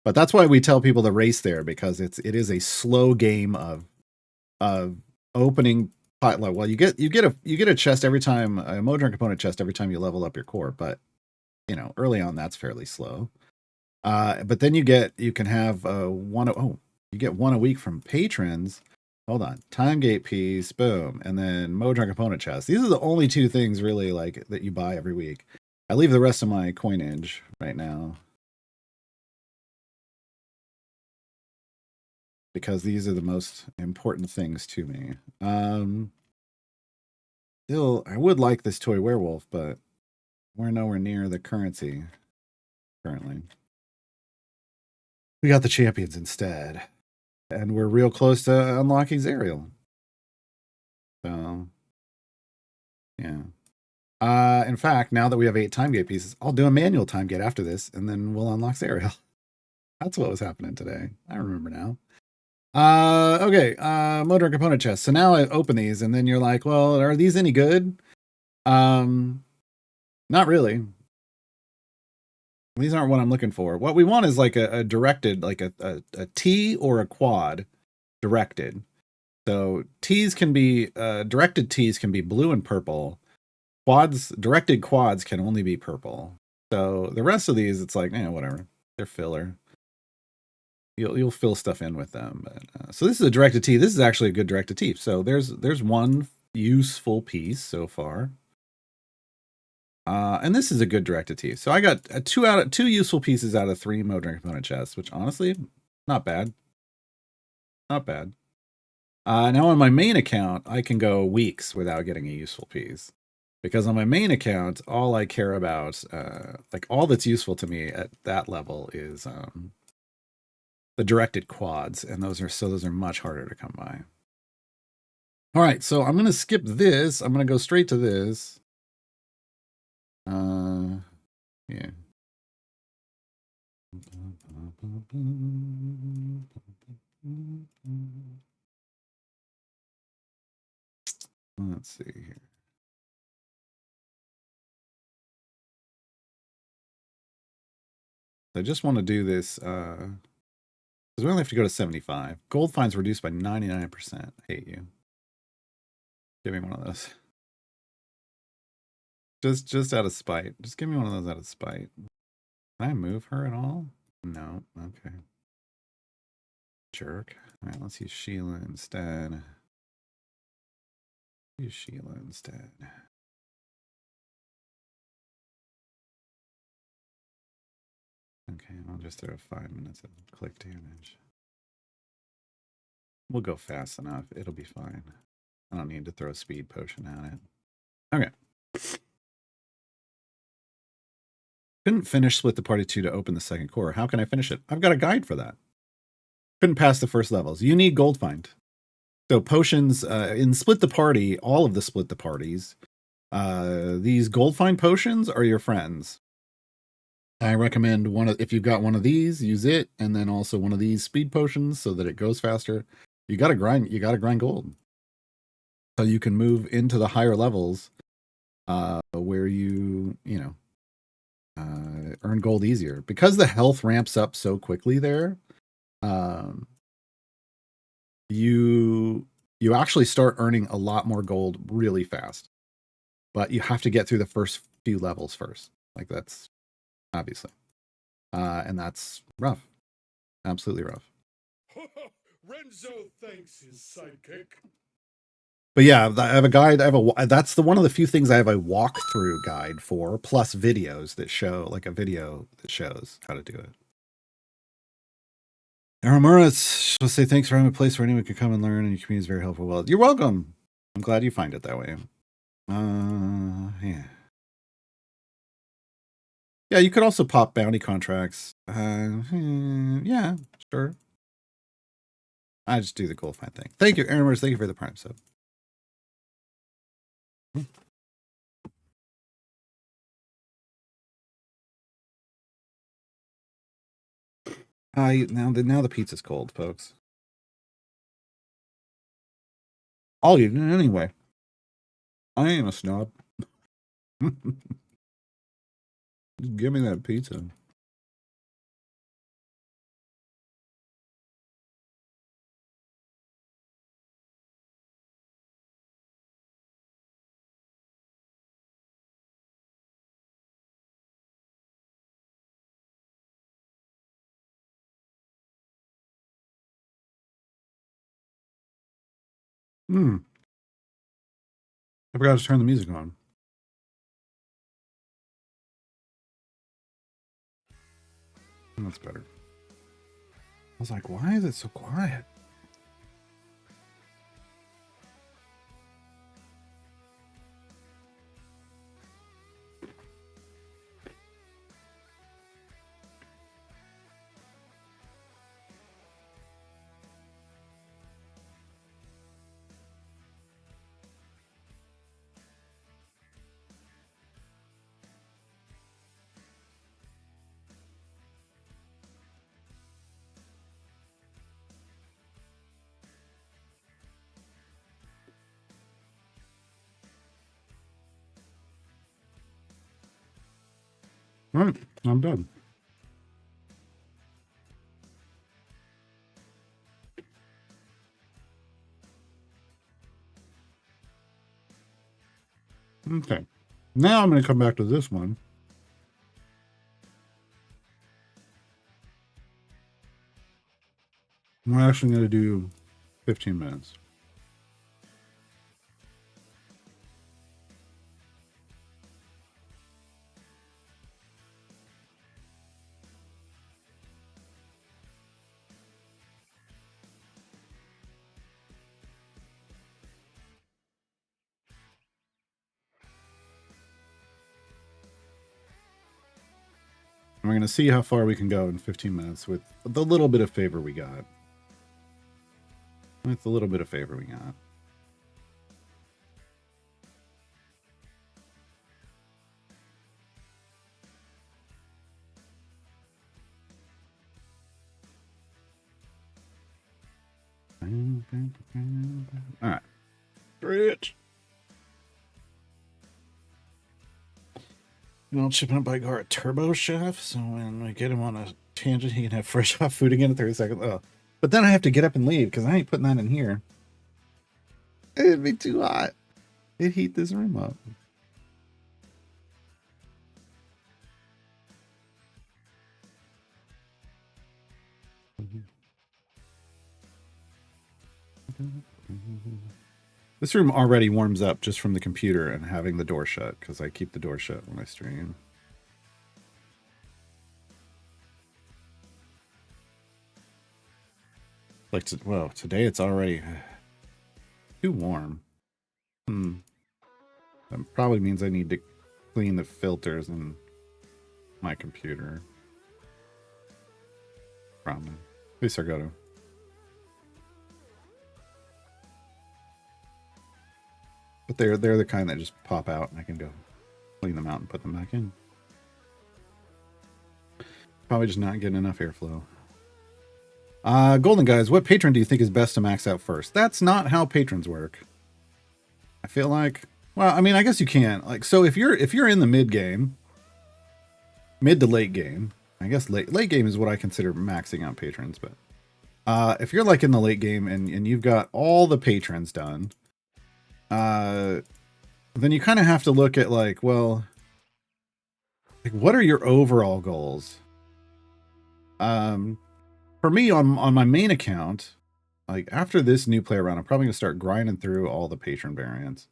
But that's why we tell people to race there, because it is a slow game of opening. Well, you get a chest every time, a Modron component chest every time you level up your core, but early on that's fairly slow. But then you can have you get one a week from patrons. Hold on, time gate piece, boom, and then Modron component chest. These are the only two things really like that you buy every week. I leave the rest of my coinage right now because these are the most important things to me. Still, I would like this toy werewolf, but we're nowhere near the currency currently. We got the champions instead, and we're real close to unlocking Zariel. So, yeah. In fact, now that we have 8 time gate pieces, I'll do a manual time gate after this, and then we'll unlock Zariel. That's what was happening today. I remember now. Okay. Motor component chest. So now I open these, and then you're like, well, are these any good? Not really. These aren't what I'm looking for. What we want is like a directed, like a T or a quad directed. So T's can be directed T's can be blue and purple. Directed quads can only be purple. So the rest of these, it's like, whatever. They're filler. you'll fill stuff in with them. But, so this is a direct-to-T. This is actually a good direct-to-T. So there's one useful piece so far. And this is a good direct-to-T. So I got two useful pieces out of 3 motoring component chests, which honestly, not bad. Not bad. Now on my main account, I can go weeks without getting a useful piece. Because on my main account, all I care about, like all that's useful to me at that level is the directed quads, and those are much harder to come by. All right, so I'm gonna skip this. I'm gonna go straight to this. Yeah. Let's see here. I just want to do this because we only have to go to 75. Gold finds reduced by 99%. I hate you. Give me one of those. Just out of spite. Just give me one of those out of spite. Can I move her at all? No. Okay. Jerk. All right, let's use Sheila instead. Use Sheila instead. Okay, I'll just throw 5 minutes of click damage. We'll go fast enough. It'll be fine. I don't need to throw a speed potion at it. Okay. Couldn't finish Split the Party 2 to open the second core. How can I finish it? I've got a guide for that. Couldn't pass the first levels. You need gold find. So potions in Split the Party, all of the Split the Parties, these gold find potions are your friends. I recommend if you've got one of these, use it, and then also one of these speed potions so that it goes faster. You gotta grind gold. So you can move into the higher levels where you earn gold easier. Because the health ramps up so quickly there, you actually start earning a lot more gold really fast. But you have to get through the first few levels first. Like that's obviously. And that's rough. Absolutely rough. Renzo thanks his sidekick. But yeah, I have a guide. That's one of the few things I have a walkthrough guide for, plus videos that show, like a video that shows how to do it. Aramura, will say thanks for having a place where anyone can come and learn, and your community is very helpful. Well, you're welcome. I'm glad you find it that way. Yeah. Yeah, you could also pop bounty contracts. Yeah, sure. I just do the gold find thing. Thank you, Aaron. Thank you for the prime sub. Now the pizza's cold, folks. I'll eat it anyway. I ain't a snob. Just give me that pizza. I forgot to turn the music on. That's better. I was like, why is it so quiet? All right, I'm done. Okay. Now I'm going to come back to this one. We're actually going to do 15 minutes. And we're going to see how far we can go in 15 minutes with the little bit of favor we got. With the little bit of favor we got. All right. Rich. I'll chipping up by Gar a Turbo Chef, so when we get him on a tangent, he can have fresh hot food again in 30 seconds. Oh. But then I have to get up and leave because I ain't putting that in here. It'd be too hot. It'd heat this room up. This room already warms up just from the computer and having the door shut because I keep the door shut when I stream. Like, well, today it's already too warm. That probably means I need to clean the filters in my computer. Probably. At least I go to. But they're the kind that just pop out and I can go clean them out and put them back in. Probably just not getting enough airflow. Golden Guys, what patron do you think is best to max out first? That's not how patrons work. I feel like, well, I mean, I guess you can. Like, so if you're in the mid game, mid to late game, I guess late game is what I consider maxing out patrons, but if you're like in the late game and you've got all the patrons done, then you kind of have to look at like, well, like what are your overall goals? For me on my main account, like after this new play around, I'm probably gonna start grinding through all the patron variants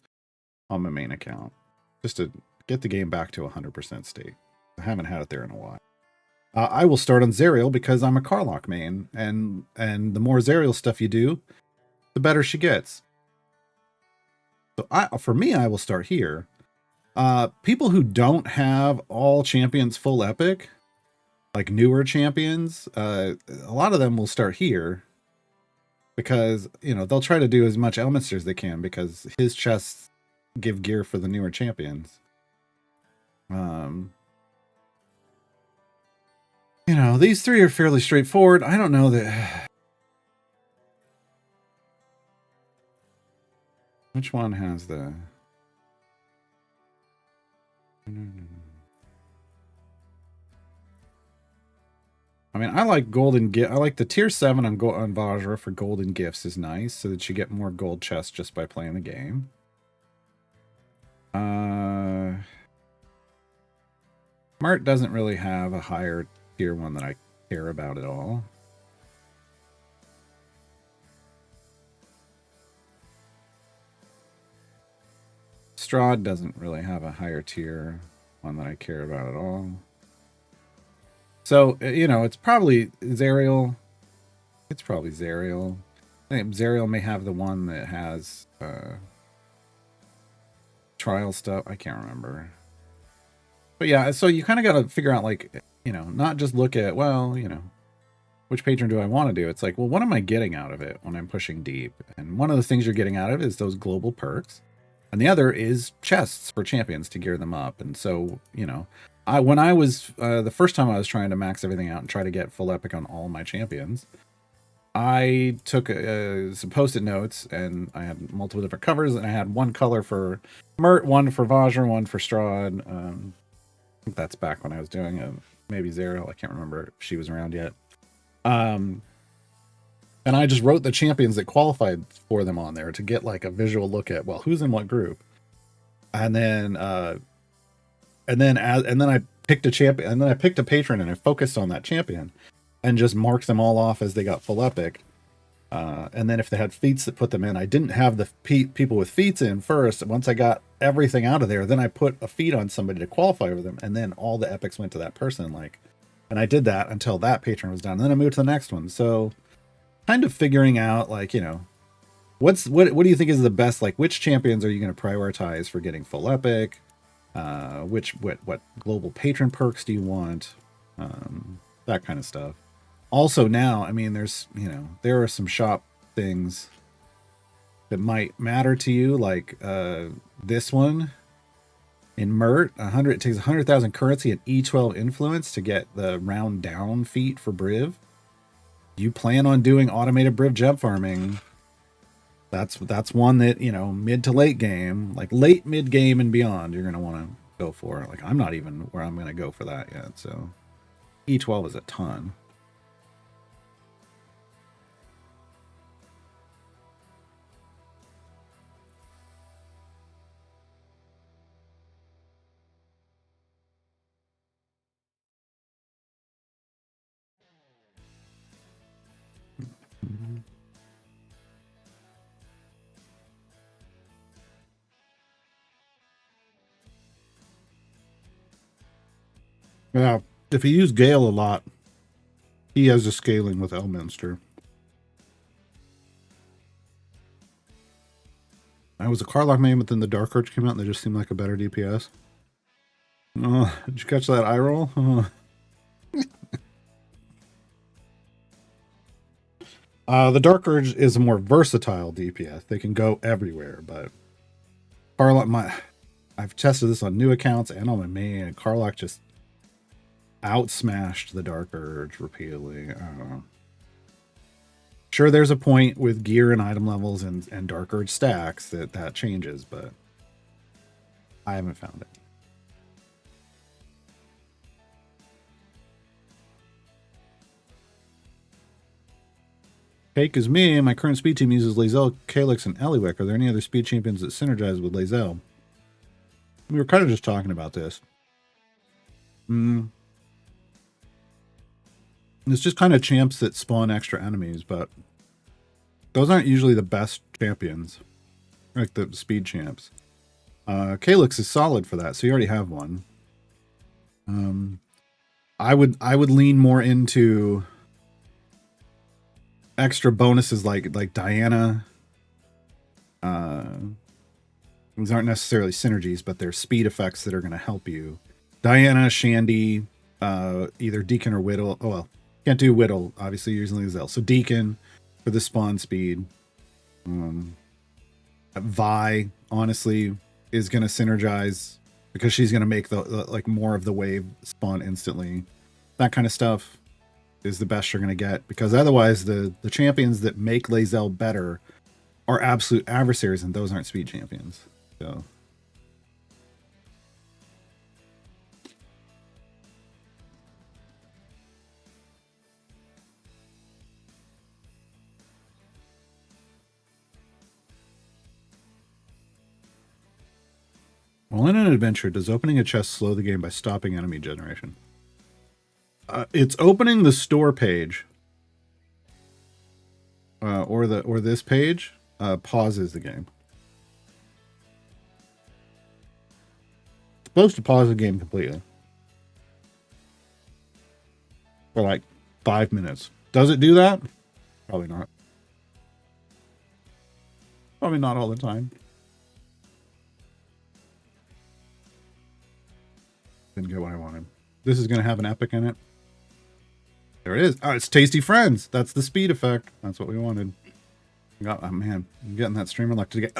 on my main account just to get the game back to 100% state. I haven't had it there in a while. I will start on Zariel because I'm a Carlock main, and the more Zariel stuff you do, the better she gets. So for me, I will start here. People who don't have all champions full epic, like newer champions, a lot of them will start here because, you know, they'll try to do as much Elminster as they can because his chests give gear for the newer champions. You know, these three are fairly straightforward. I don't know that. Which one has the? I mean, I like golden gift. I like the tier 7 on Vajra for golden gifts is nice, so that you get more gold chests just by playing the game. Mart doesn't really have a higher tier one that I care about at all. Strahd doesn't really have a higher tier one that I care about at all. So, you know, it's probably Zariel. It's probably Zariel. I think Zariel may have the one that has trial stuff. I can't remember. But yeah, so you kind of got to figure out, like, you know, not just look at, well, you know, which patron do I want to do? It's like, well, what am I getting out of it when I'm pushing deep? And one of the things you're getting out of it is those global perks. And the other is chests for champions to gear them up. And so, you know, when I was, the first time I was trying to max everything out and try to get full epic on all my champions, I took some post-it notes and I had multiple different covers and I had one color for Mert, one for Vajra, one for Strahd. I think that's back when I was doing maybe Zariel. I can't remember if she was around yet. And I just wrote the champions that qualified for them on there to get like a visual look at, well, who's in what group. And then I picked a champion, and then I picked a patron and I focused on that champion and just marked them all off as they got full epic. And then if they had feats that put them in, I didn't have the people with feats in first. Once I got everything out of there, then I put a feat on somebody to qualify over them, and then all the epics went to that person. Like, and I did that until that patron was done. And then I moved to the next one. So, kind of figuring out, like, what do you think is the best? Like, which champions are you going to prioritize for getting full epic? What global patron perks do you want? That kind of stuff. Also now, I mean, there's, there are some shop things that might matter to you, like this one in Mert. It takes 100,000 currency and E12 influence to get the round down feat for Briv. You plan on doing automated Briv jump farming? That's one that, mid to late game, like late mid game and beyond, you're gonna want to go for. Like, I'm not even where I'm gonna go for that yet. So E12 is a ton. Yeah, if you use Gale a lot, he has a scaling with Elminster. I was a Karlach main, but then the Dark Arch came out and they just seemed like a better DPS. Oh, did you catch that eye roll? Oh. The Dark Urge is a more versatile DPS. They can go everywhere, but I've tested this on new accounts and on my main, and Karlach just outsmashed the Dark Urge repeatedly. I don't know. Sure, there's a point with gear and item levels and Dark Urge stacks that changes, but I haven't found it. Cake is me. My current speed team uses Lae'zel, Calyx, and Eliwick. Are there any other speed champions that synergize with Lae'zel? We were kind of just talking about this. It's just kind of champs that spawn extra enemies, but those aren't usually the best champions, like the speed champs. Calyx is solid for that, so you already have one. I would lean more into extra bonuses like Diana. These aren't necessarily synergies, but they're speed effects that are going to help you. Diana, Shandy, either Deacon or Whittle. Oh well, can't do Whittle, obviously, using Lae'zel. So Deacon for the spawn speed. Vi, honestly, is going to synergize because she's going to make the like more of the wave spawn instantly. That kind of stuff is the best you're going to get, because otherwise the champions that make Lae'zel better are absolute adversaries, and those aren't speed champions. So while in an adventure, does opening a chest slow the game by stopping enemy generation? It's opening the store page, or this page pauses the game. It's supposed to pause the game completely for like 5 minutes. Does it do that? Probably not. Probably not all the time. Didn't get what I wanted. This is going to have an epic in it. There it is. Oh, it's Tasty Friends. That's the speed effect. That's what we wanted. Oh man, I'm getting that streamer luck to get.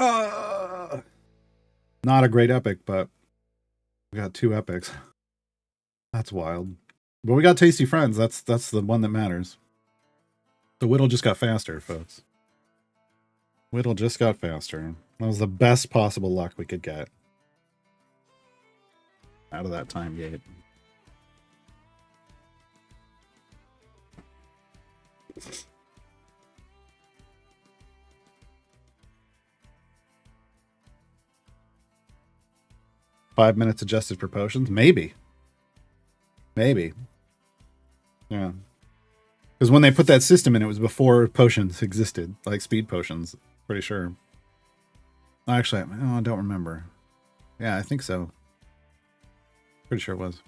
Not a great epic, but we got 2 epics. That's wild. But we got Tasty Friends. That's the one that matters. The Whittle just got faster, folks. Whittle just got faster. That was the best possible luck we could get out of that time gate. Five minutes adjusted for potions? Maybe. Yeah. Because when they put that system in, it was before potions existed, like speed potions. Pretty sure. Actually, I don't remember. Yeah, I think so. Pretty sure it was.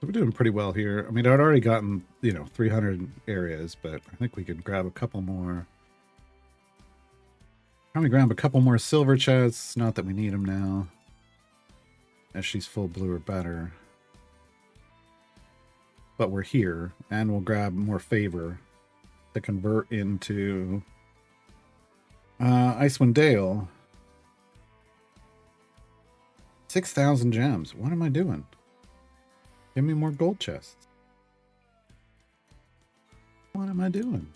We're doing pretty well here. I mean, I'd already gotten, 300 areas, but I think we could grab a couple more. Probably grab a couple more silver chests. Not that we need them now. As she's full blue or better. But we're here, and we'll grab more favor to convert into Icewind Dale. 6,000 gems. What am I doing? Give me more gold chests. What am I doing?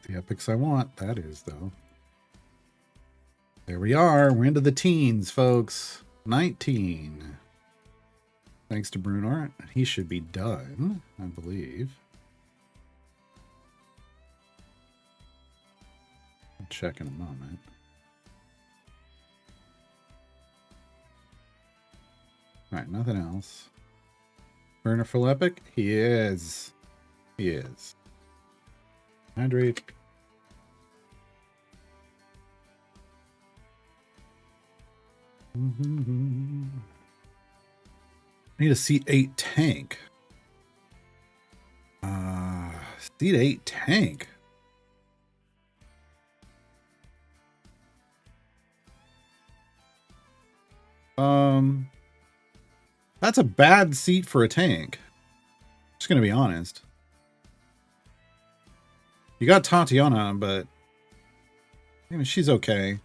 The epics I want. That is, though. There we are. We're into the teens, folks. 19. Thanks to Brunor. He should be done, I believe. I'll check in a moment. All right, nothing else. Burner full epic? He is. He is. Hydrate. Need a seat 8 tank. Seat 8 tank. That's a bad seat for a tank. Just gonna be honest. You got Tatiana, but I mean, she's okay.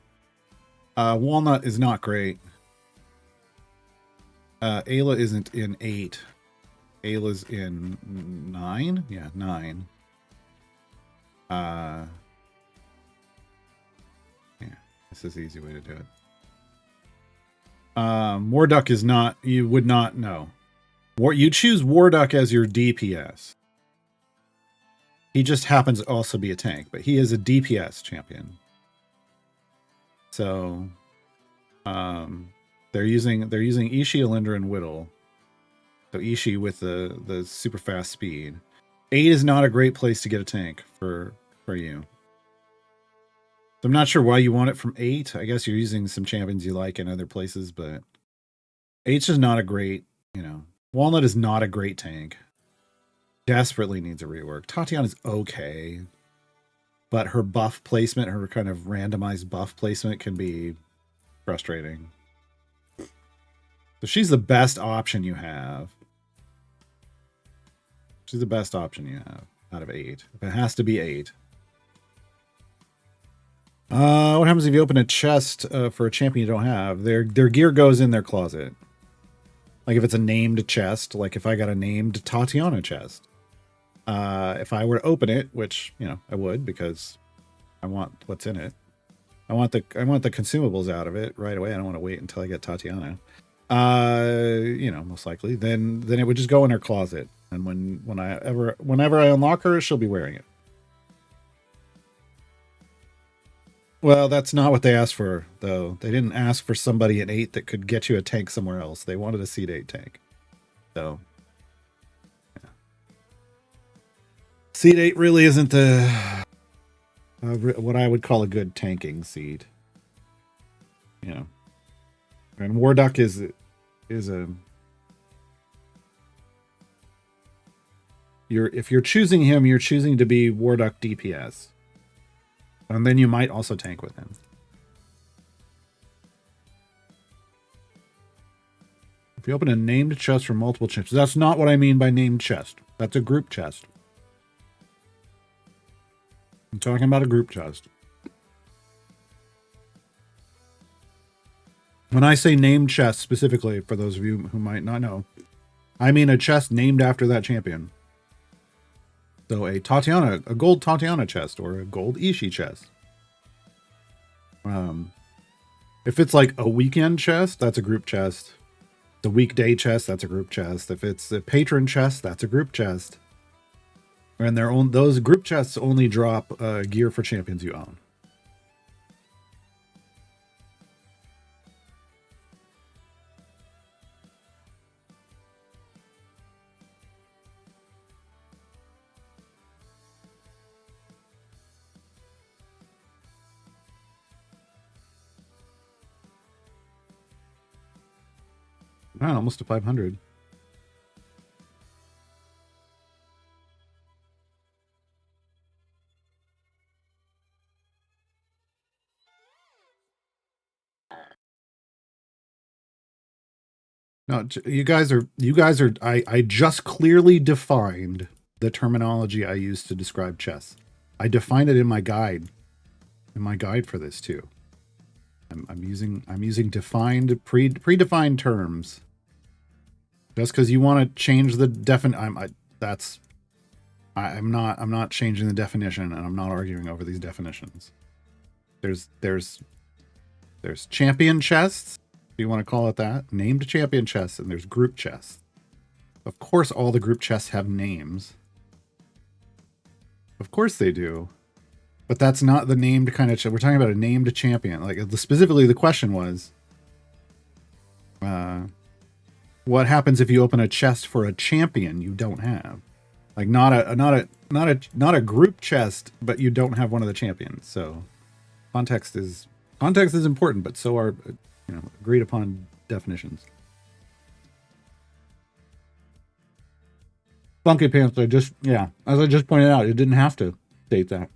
Walnut is not great. Ayla isn't in 8. Ayla's in 9? Yeah, 9. Yeah, this is the easy way to do it. Warduck is not, you would not know. You choose Warduck as your DPS. He just happens to also be a tank, but he is a DPS champion. So, they're using Ishi, Alindra, and Whittle. So Ishi with the super fast speed. 8 is not a great place to get a tank for you. So I'm not sure why you want it from 8. I guess you're using some champions you like in other places, but 8's is not a great, Walnut is not a great tank. Desperately needs a rework. Tatiana's okay, but her buff placement, her kind of randomized buff placement can be frustrating. So she's the best option you have. She's the best option you have out of 8. If it has to be 8. What happens if you open a chest for a champion you don't have? Their gear goes in their closet. Like if it's a named chest, like if I got a named Tatiana chest. If I were to open it, which, I would because I want what's in it. I want the consumables out of it right away. I don't want to wait until I get Tatiana. Most likely. Then it would just go in her closet. And whenever I unlock her, she'll be wearing it. Well, that's not what they asked for, though. They didn't ask for somebody at 8 that could get you a tank somewhere else. They wanted a seat 8 tank. So, yeah. Seat 8 really isn't the what I would call a good tanking seat. And Warduck is a... if you're choosing him, you're choosing to be Warduck DPS. And then you might also tank with him. If you open a named chest from multiple chests, that's not what I mean by named chest. That's a group chest. I'm talking about a group chest. When I say named chest specifically, for those of you who might not know, I mean a chest named after that champion. So a gold Tatiana chest or a gold Ishii chest. If it's like a weekend chest, that's a group chest. The weekday chest, that's a group chest. If it's a patron chest, that's a group chest. And those group chests only drop gear for champions you own. Almost to 500. No, you guys are. I just clearly defined the terminology I use to describe chess. I defined it in my guide. In my guide for this too. I'm using predefined terms. Just because you want to change the I'm not changing the definition, and I'm not arguing over these definitions. There's champion chests, if you want to call it that, named champion chests, and there's group chests. Of course, all the group chests have names. Of course they do. But that's not the named kind of we're talking about a named champion. Like specifically, the question was, what happens if you open a chest for a champion you don't have? Like not a group chest, but you don't have one of the champions. So context is important, but so are agreed upon definitions. Funky Pants, as I just pointed out, it didn't have to state that.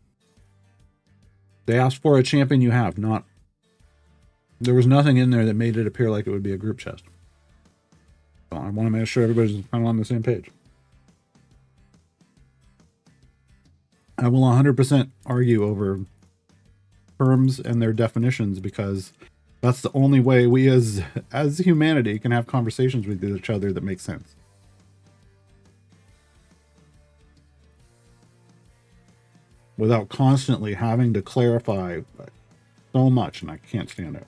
They asked for a champion you have, there was nothing in there that made it appear like it would be a group chest. So I want to make sure everybody's kind of on the same page. I will 100% argue over terms and their definitions, because that's the only way we as humanity can have conversations with each other that make sense. Without constantly having to clarify so much, and I can't stand it.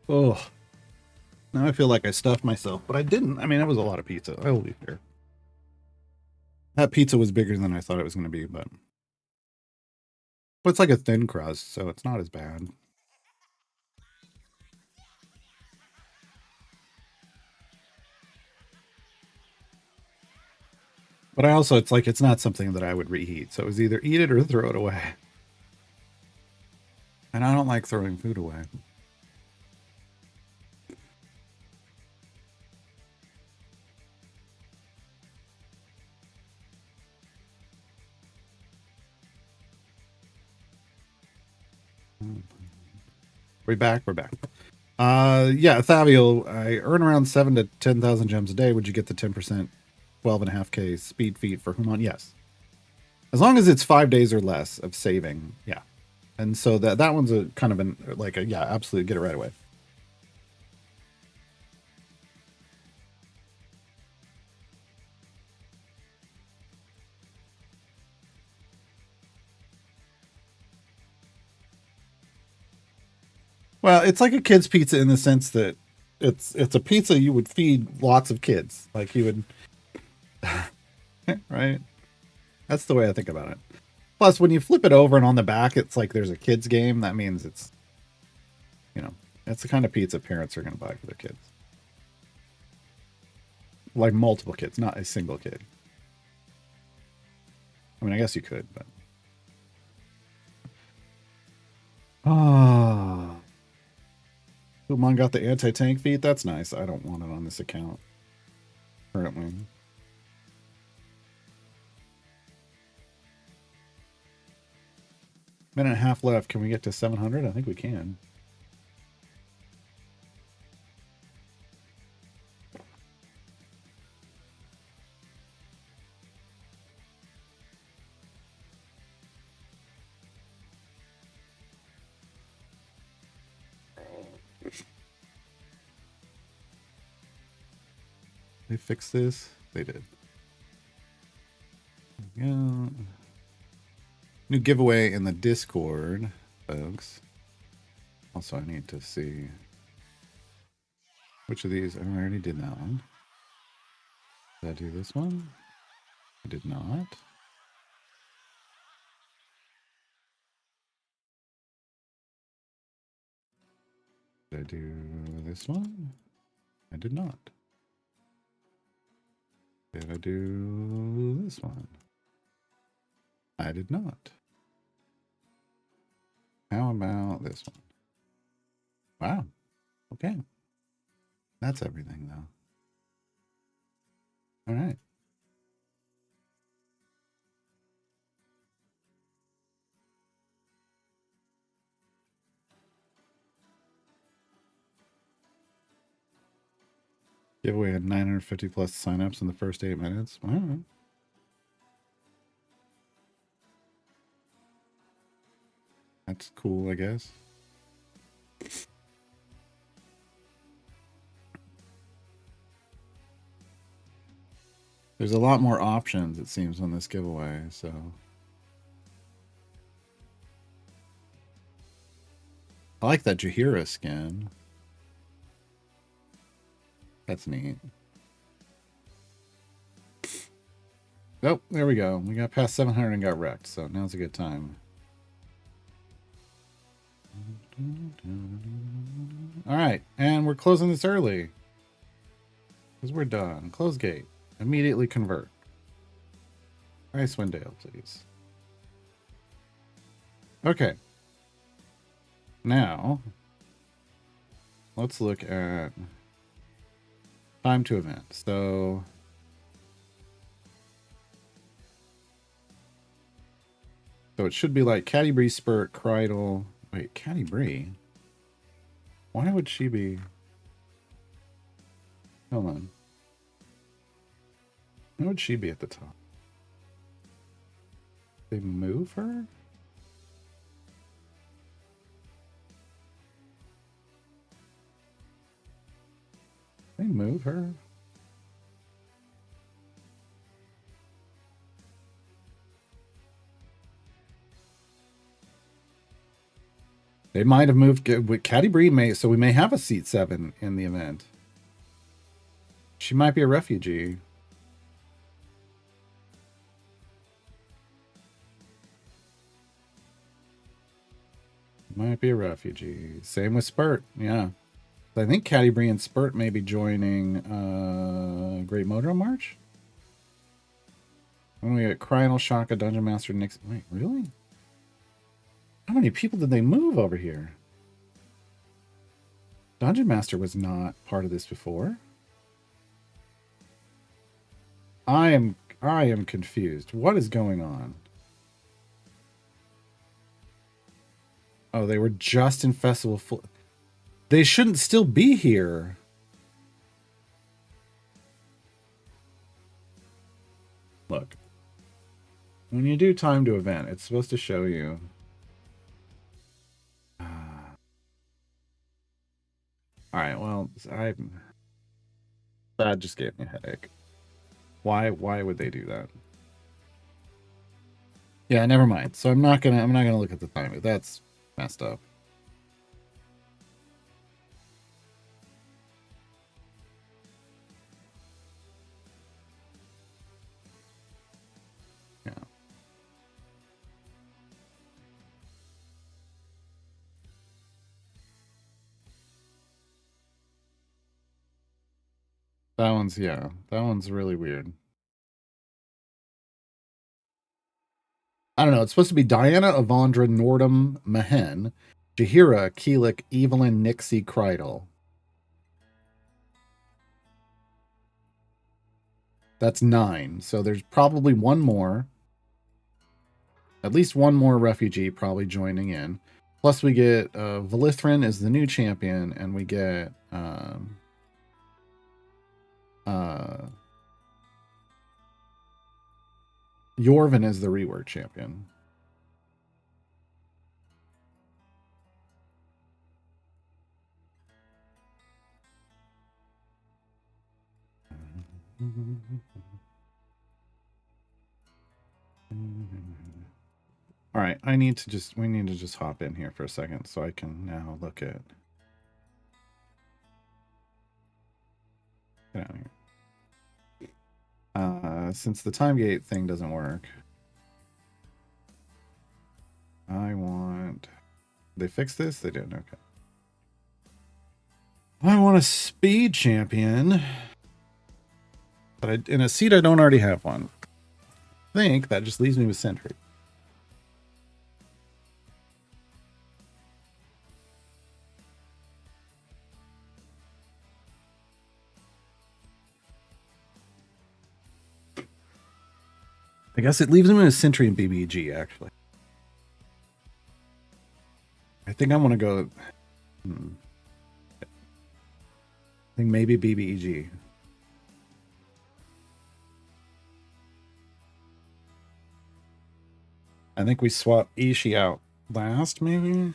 Oh, now I feel like I stuffed myself, but I didn't. I mean, it was a lot of pizza. I will be fair. That pizza was bigger than I thought it was going to be, but it's like a thin crust, so it's not as bad. But it's not something that I would reheat, so it was either eat it or throw it away. And I don't like throwing food away. We're back. Yeah, Thavio, I earn around 7 to 10,000 gems a day. Would you get the 10%, 12.5k speed feat for Humon? Yes. As long as it's 5 days or less of saving, yeah. And so that one's a kind of yeah, absolutely, get it right away. Well, it's like a kid's pizza in the sense that it's a pizza you would feed lots of kids. Like you would, right? That's the way I think about it. Plus, when you flip it over and on the back, it's like there's a kid's game. That means it's the kind of pizza parents are going to buy for their kids. Like multiple kids, not a single kid. I mean, I guess you could, but... Ah. Pokemon got the anti-tank feat? That's nice. I don't want it on this account currently. Minute and a half left. Can we get to 700? I think we can. They fixed this? They did. Yeah. New giveaway in the Discord, folks. Also, I need to see which of these. I already did that one. Did I do this one? I did not. Did I do this one? I did not. Did I do this one? I did not. How about this one? Wow. Okay. That's everything, though. All right. Giveaway had 950 plus signups in the first 8 minutes. All right. That's cool, I guess. There's a lot more options, it seems, on this giveaway, so. I like that Jaheira skin. That's neat. Oh, there we go. We got past 700 and got wrecked, so now's a good time. All right, and we're closing this early because we're done. Close gate. Immediately convert. Icewind Dale, please. Okay. Now, let's look at time to event. So it should be like Catti Spurt, Cridle. Wait, Catti? Why would she be? Hold on. Why would she be at the top? They move her? They move her? They might have moved with Catti may, so we may have a seat 7 in the event. She might be a refugee. Might be a refugee. Same with Spurt, yeah. I think Catti and Spurt may be joining Great Mojo March. When we get Crynal, Shaka, Dungeon Master, Nix. Wait, really? How many people did they move over here? Dungeon Master was not part of this before. I am confused. What is going on? Oh, they were just in Festival full. They shouldn't still be here. Look. When you do time to event, it's supposed to show you. All right, well, that just gave me a headache. Why would they do that? Yeah, never mind. So I'm not gonna look at the time. That's messed up. Yeah. That one's really weird. I don't know. It's supposed to be Diana, Avandra, Nordum, Mahen, Jahira, Keelik, Evelyn, Nixie, Kreidel. That's 9. So there's probably one more. At least one more refugee probably joining in. Plus we get Velithrin is the new champion, and we get Yorvin is the rework champion. All right, we need to just hop in here for a second so I can now look at. Get out of here. Since the time gate thing doesn't work, I want. They fixed this? They did. Okay. I want a speed champion, but in a seat I don't already have one. I think that just leaves me with Sentry. I guess it leaves him in a Sentry and BBG, actually. I think I want to go. I think maybe BBEG. I think we swap Ishii out last, maybe?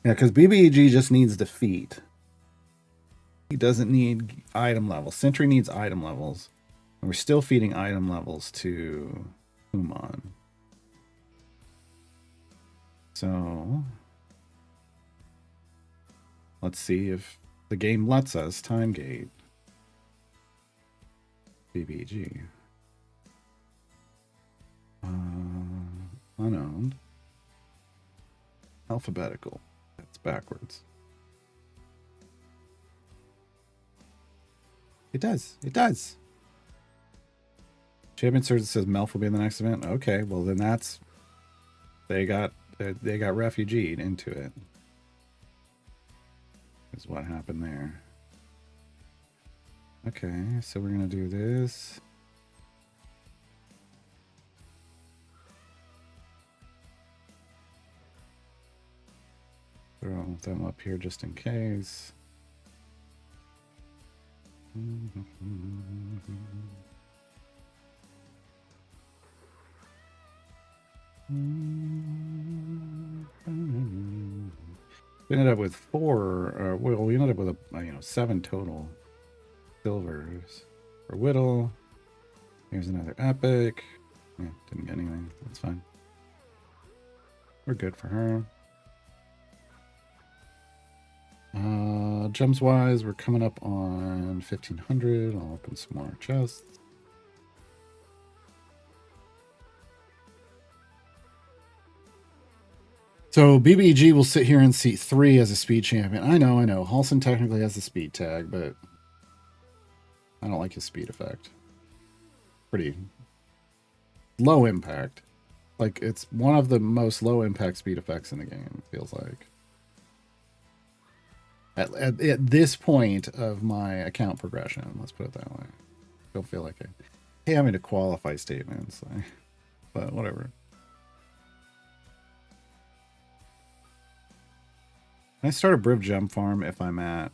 Yeah, because BBEG just needs defeat. He doesn't need item levels. Sentry needs item levels. And we're still feeding item levels to Human. So let's see if the game lets us time gate BBG. Unowned. Alphabetical. That's backwards. It does. It does. Champion Surge says Melf will be in the next event. Okay, well then that's they got refugeed into it. Is what happened there. Okay, so we're gonna do this. Throw them up here just in case. We ended up with 4. Well, we ended up with 7 total silvers for Whittle. Here's another epic. Yeah, didn't get anything. That's fine. We're good for her. Gems wise, we're coming up on 1500. I'll open some more chests. So BBG will sit here in seat 3 as a speed champion. I know. Halson technically has the speed tag, but I don't like his speed effect. Pretty low impact. Like, it's one of the most low impact speed effects in the game, it feels like. At this point of my account progression, let's put it that way. Don't feel like I having to qualify statements, but whatever. Can I start a Briv Gem farm if I'm at...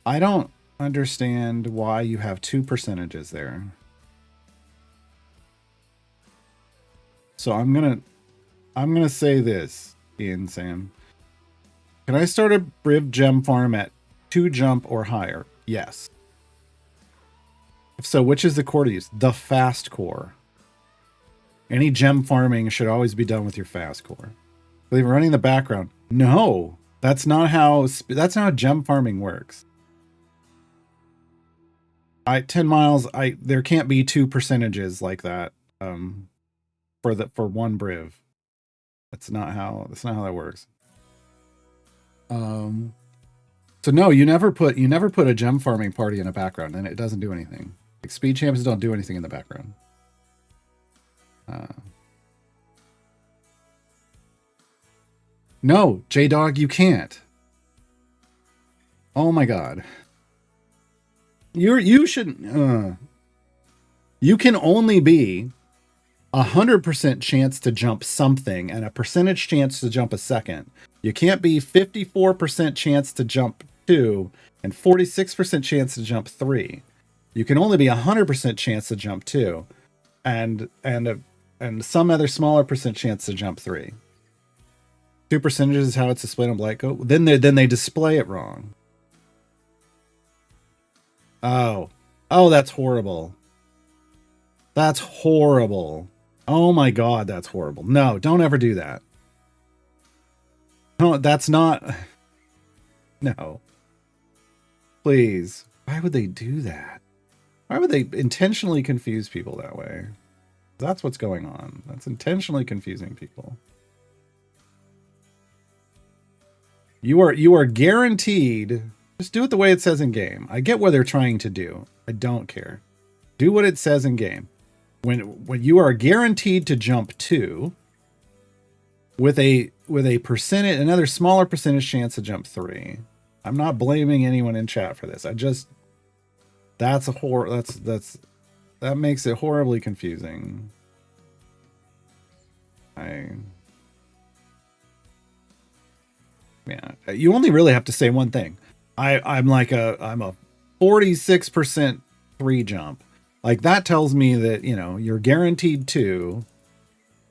I don't understand why you have 2 percentages there. So I'm gonna say this, Ian Sam. Can I start a Briv Gem farm at 2 jump or higher? Yes. If so, which is the core to use? The fast core. Any gem farming should always be done with your fast core. Leave it running in the background. No, that's not how gem farming works. 10 miles. There can't be 2 percentages like that. For one Briv. That's not how that works. So no, you never put a gem farming party in a background, and it doesn't do anything. Like, speed champions don't do anything in the background. No, J-Dog, you can't. Oh my god. You shouldn't. You can only be 100% chance to jump something and a percentage chance to jump a second. You can't be 54% chance to jump 2 and 46% chance to jump 3. You can only be 100% chance to jump 2 and some other smaller percent chance to jump 3. 2 percentages is how it's displayed on Blackcode. Then they display it wrong. Oh, that's horrible. That's horrible. Oh my god, that's horrible. No, don't ever do that. No, that's not. No. Please. Why would they do that? Why would they intentionally confuse people that way? That's what's going on. That's intentionally confusing people. You are guaranteed. Just do it the way it says in game. I get what they're trying to do. I don't care. Do what it says in game. When you are guaranteed to jump 2 with a percentage, another smaller percentage chance to jump 3. I'm not blaming anyone in chat for this. That makes it horribly confusing. Yeah, you only really have to say one thing. I'm a 46% 3 jump. Like that tells me that, you know, you're guaranteed 2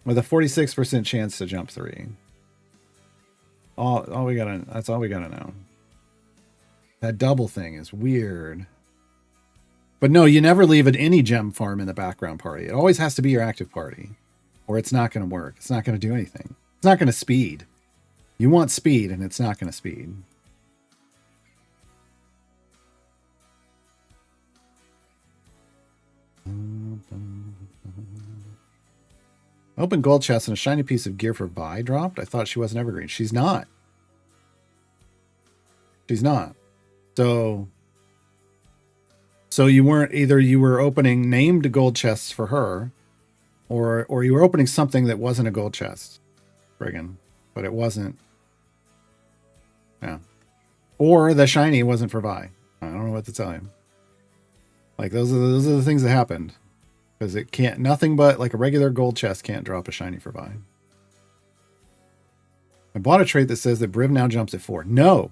with a 46% chance to jump 3. That's all we gotta know. That double thing is weird. But no, you never leave any gem farm in the background party. It always has to be your active party, or it's not going to work. It's not going to do anything. It's not going to speed. You want speed, and it's not going to speed. Open gold chest and a shiny piece of gear for Vi dropped. I thought she was an evergreen. She's not. She's not. So you weren't, either you were opening named gold chests for her, or you were opening something that wasn't a gold chest. Friggin'. But it wasn't. Yeah. Or the shiny wasn't for Vi. I don't know what to tell you. Like those are the things that happened. Because it can't, nothing but like a regular gold chest can't drop a shiny for Vi. I bought a trait that says that Briv now jumps at 4. No.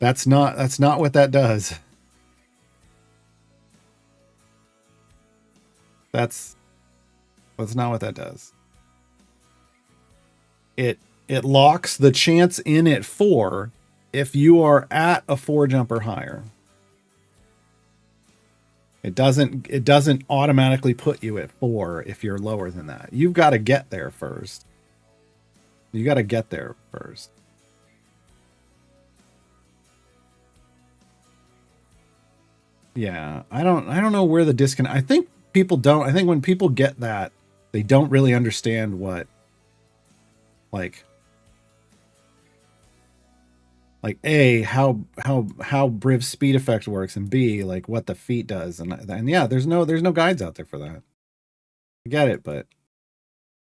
That's not what that does. That's not what that does. It locks the chance in at 4 if you are at a 4 jump or higher. It doesn't automatically put you at 4 if you're lower than that. You've got to get there first. You got to get there first. Yeah, I don't know where the disconnect. I think people don't. I think when people get that, they don't really understand what, like A, how Briv's speed effect works, and B, like what the feat does, and yeah, there's no guides out there for that. I get it, but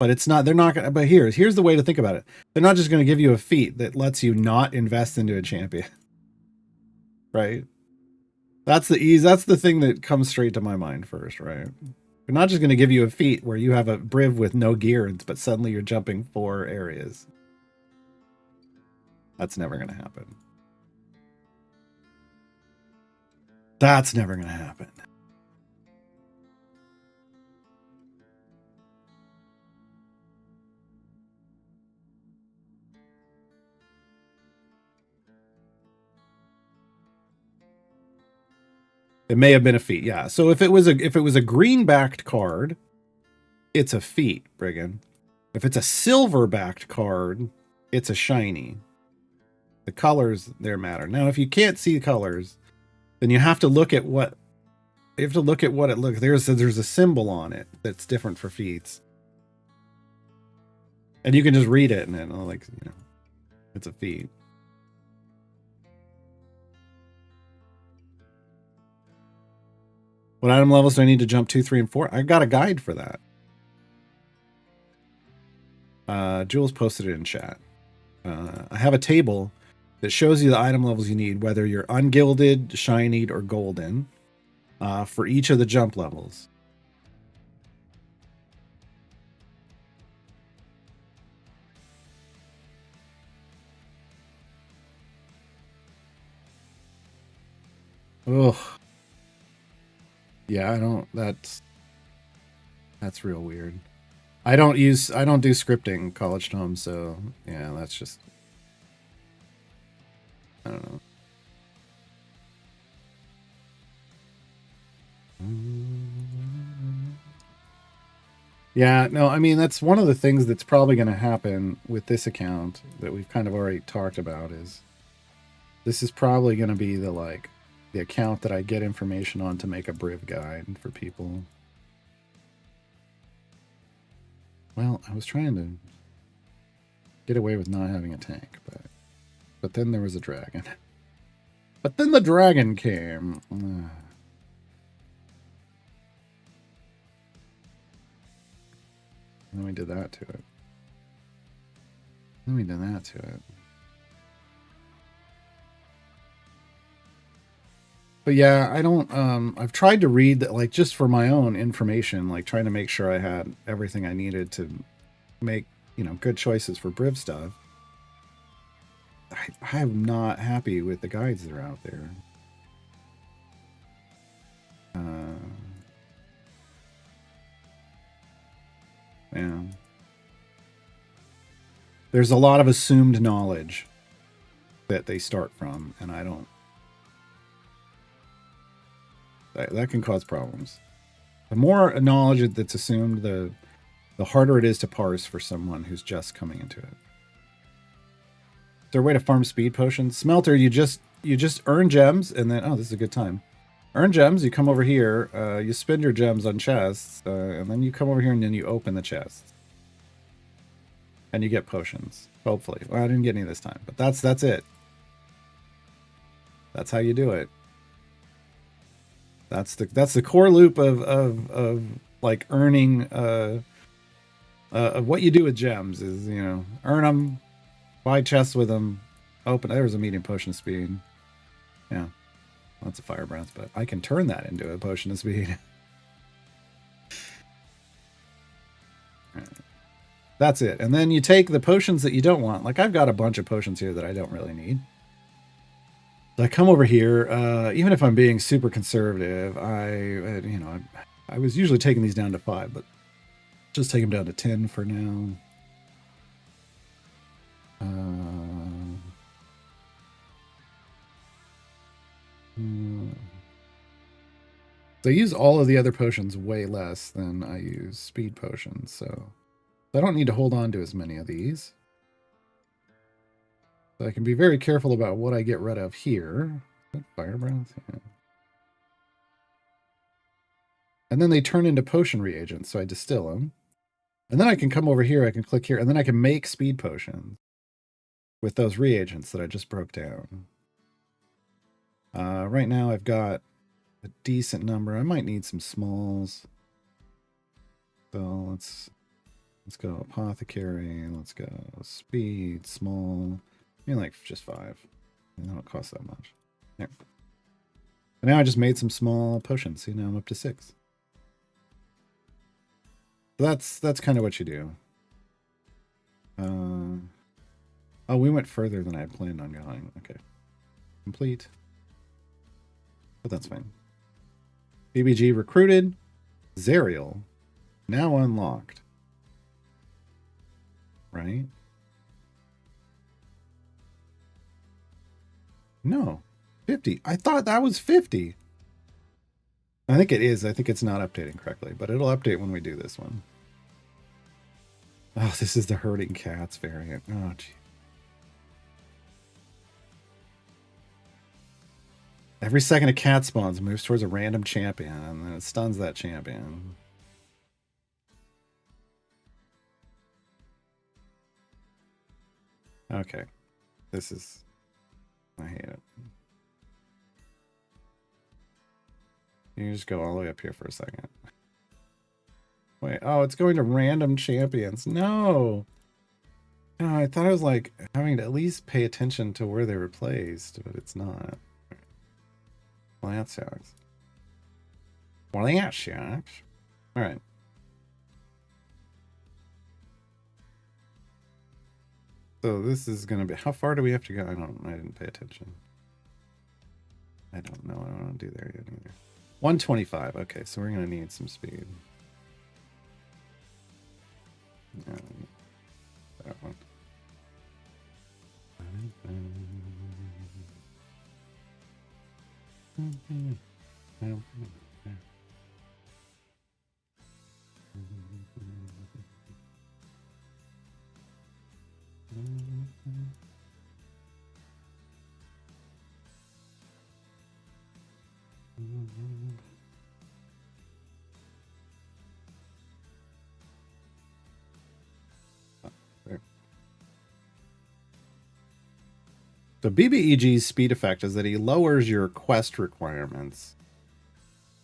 it's not. They're not gonna. But here's the way to think about it. They're not just going to give you a feat that lets you not invest into a champion, right? That's the thing that comes straight to my mind first, right? They're not just going to give you a feat where you have a Briv with no gear, but suddenly you're jumping 4 areas. That's never going to happen. That's never going to happen. It may have been a feat, yeah. So if it was a green backed card, it's a feat, Brigand. If it's a silver backed card, it's a shiny. The colors there matter. Now, if you can't see colors, then you have to look at what it looks. There's a symbol on it that's different for feats, and you can just read it and then it's a feat. What item levels do I need to jump 2, 3, and 4? I got a guide for that. Jules posted it in chat. I have a table that shows you the item levels you need, whether you're ungilded, shinied, or golden, for each of the jump levels. Oh, yeah, I don't. That's real weird. I don't do scripting, College Tom, so yeah, that's just, I don't know. Yeah, no, I mean, that's one of the things that's probably going to happen with this account that we've kind of already talked about is this is probably going to be the account that I get information on to make a Briv guide for people. Well, I was trying to get away with not having a tank, but then there was a dragon. But then the dragon came. Then we did that to it. Then we did that to it. But yeah, I don't, I've tried to read that, like, just for my own information, like trying to make sure I had everything I needed to make, good choices for Briv stuff. I'm not happy with the guides that are out there. Yeah. There's a lot of assumed knowledge that they start from, and I don't. That can cause problems. The more knowledge that's assumed, the harder it is to parse for someone who's just coming into it. Is there a way to farm speed potions? Smelter, you just earn gems, and then, oh, this is a good time. Earn gems, you come over here, you spend your gems on chests, and then you come over here and then you open the chests. And you get potions, hopefully. Well, I didn't get any this time, but that's it. That's how you do it. That's the core loop of like earning of what you do with gems is, earn them, buy chests with them, open. There was a medium potion of speed. Yeah. That's a fire breath, but I can turn that into a potion of speed. Right. That's it. And then you take the potions that you don't want. Like, I've got a bunch of potions here that I don't really need. So I come over here, even if I'm being super conservative, I was usually taking these down to 5, but just take them down to 10 for now. So I use all of the other potions way less than I use speed potions, so I don't need to hold on to as many of these. So I can be very careful about what I get rid of here. Fire breath? Yeah. And then they turn into potion reagents, so I distill them. And then I can come over here, I can click here, and then I can make speed potions with those reagents that I just broke down. Right now I've got a decent number. I might need some smalls. So let's go apothecary. Let's go speed, small. Like just 5. They don't cost that much. There. And now I just made some small potions. See, now I'm up to 6. So that's kind of what you do. Oh, we went further than I had planned on going. Okay. Complete. But that's fine. BBG recruited. Zerial. Now unlocked. Right? No. 50. I thought that was 50. I think it is. I think it's not updating correctly, but it'll update when we do this one. Oh, this is the herding cats variant. Oh, gee. Every second a cat spawns, moves towards a random champion, and then it stuns that champion. Okay. This is... I hate it. You just go all the way up here for a second. Wait, oh, it's going to random champions. No! I thought I was like having to at least pay attention to where they were placed, but it's not. Well, that sucks. Well, that sucks. All right. So this is going to be, how far do we have to go? I didn't pay attention. I don't know. I don't want to do there yet either. 125. Okay, so we're going to need some speed. Yeah, that one. So BBEG's speed effect is that he lowers your quest requirements.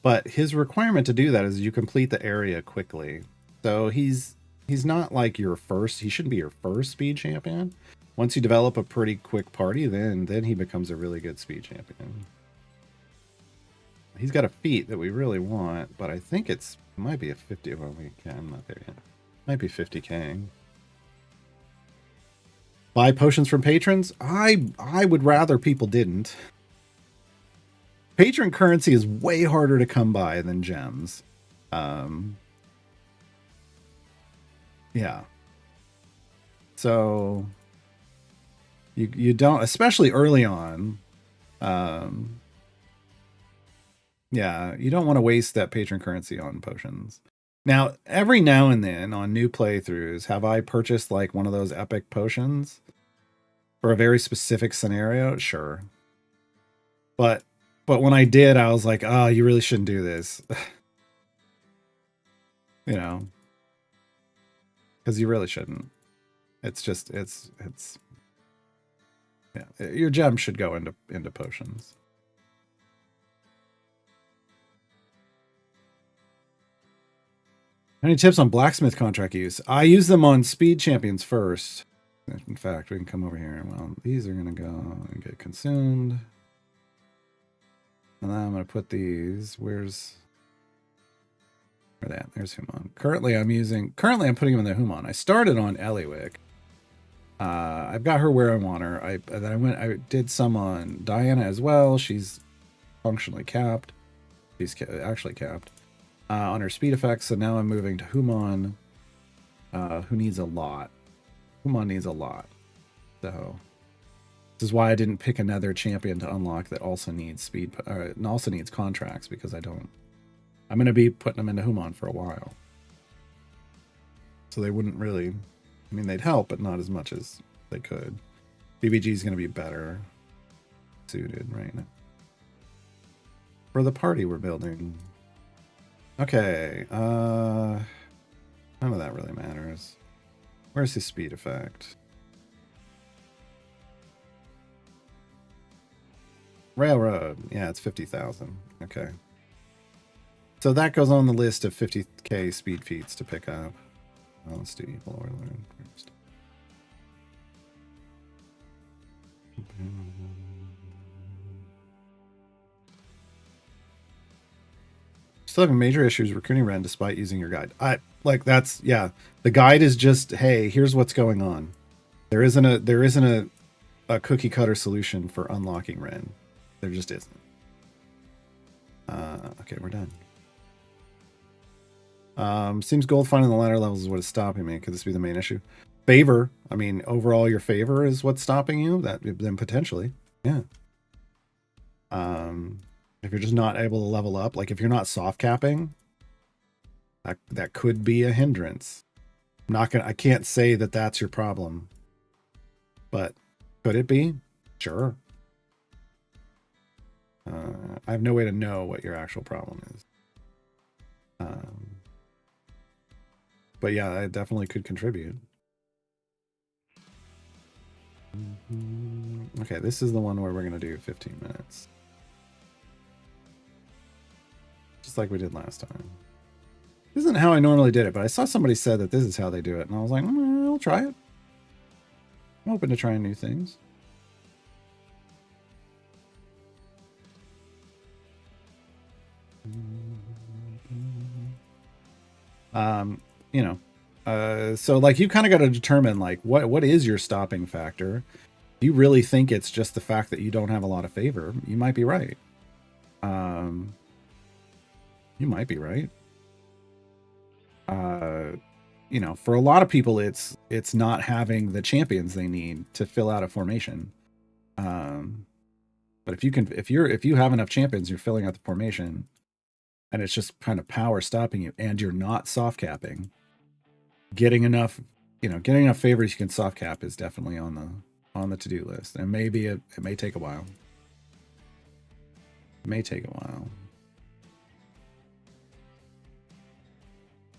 But his requirement to do that is you complete the area quickly. So he's not like your first, he shouldn't be your first speed champion. Once you develop a pretty quick party, then he becomes a really good speed champion. He's got a feat that we really want, but I think it might be a 50. Well, I'm not there yet. Might be 50k. Buy potions from patrons? I would rather people didn't. Patron currency is way harder to come by than gems. Yeah. So you don't, especially early on. Yeah, you don't want to waste that patron currency on potions. Now, every now and then on new playthroughs, have I purchased like one of those epic potions for a very specific scenario? Sure. But when I did, I was like, oh, you really shouldn't do this. You know, because you really shouldn't. It's just, it's, yeah, your gem should go into potions. Any tips on blacksmith contract use? I use them on speed champions first. In fact, we can come over here. Well, these are going to go and get consumed. And then I'm going to put these. Where's that? There's Human. Currently, I'm putting them in the Human. I started on Eliwick. I've got her where I want her. I did some on Diana as well. She's functionally capped. She's actually capped. On her speed effects, so now I'm moving to Human, who needs a lot. Human needs a lot. So this is why I didn't pick another champion to unlock that also needs speed, and also needs contracts, because I'm going to be putting them into Human for a while. So they wouldn't really, I mean, they'd help, but not as much as they could. BBG is going to be better suited right now for the party we're building. Okay, none of that really matters. Where's his speed effect? Railroad, yeah, it's 50,000. Okay. So that goes on the list of 50k speed feats to pick up. Well, let's do Evil Overlord first. Still having major issues recruiting Ren despite using your guide. The guide is just, hey, here's what's going on. There isn't a cookie cutter solution for unlocking Ren. There just isn't. Okay, we're done. Seems gold finding the ladder levels is what is stopping me. Could this be the main issue? Favor. I mean, overall, your favor is what's stopping you. That then potentially, yeah. If you're just not able to level up, like if you're not soft capping, that could be a hindrance. I can't say that that's your problem, but could it be? Sure. I have no way to know what your actual problem is. But yeah, it definitely could contribute. Okay, this is the one where we're going to do 15 minutes. Just like we did last time. This isn't how I normally did it, but I saw somebody said that this is how they do it, and I was like, I'll try it. I'm open to trying new things. You know, so like you kind of got to determine like what is your stopping factor. If you really think it's just the fact that you don't have a lot of favor, you might be right. You might be right. You know, for a lot of people, it's not having the champions they need to fill out a formation. But if you have enough champions, you're filling out the formation, and it's just kind of power stopping you, and you're not soft capping. Getting enough favors you can soft cap is definitely on the to-do list, and maybe it may take a while. It may take a while,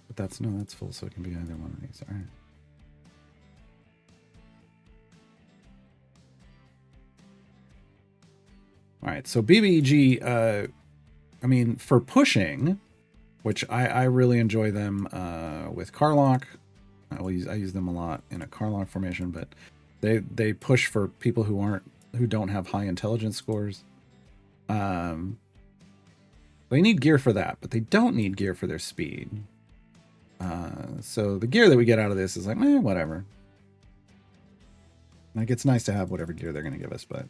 but that's full, so it can be either one of these. All right. All right, so BBEG, I mean, for pushing, which I really enjoy them with Carlock. I use them a lot in a Carlock formation, but they push for people who don't have high intelligence scores. They need gear for that, but they don't need gear for their speed. So the gear that we get out of this is like, whatever. Like, it's nice to have whatever gear they're going to give us, but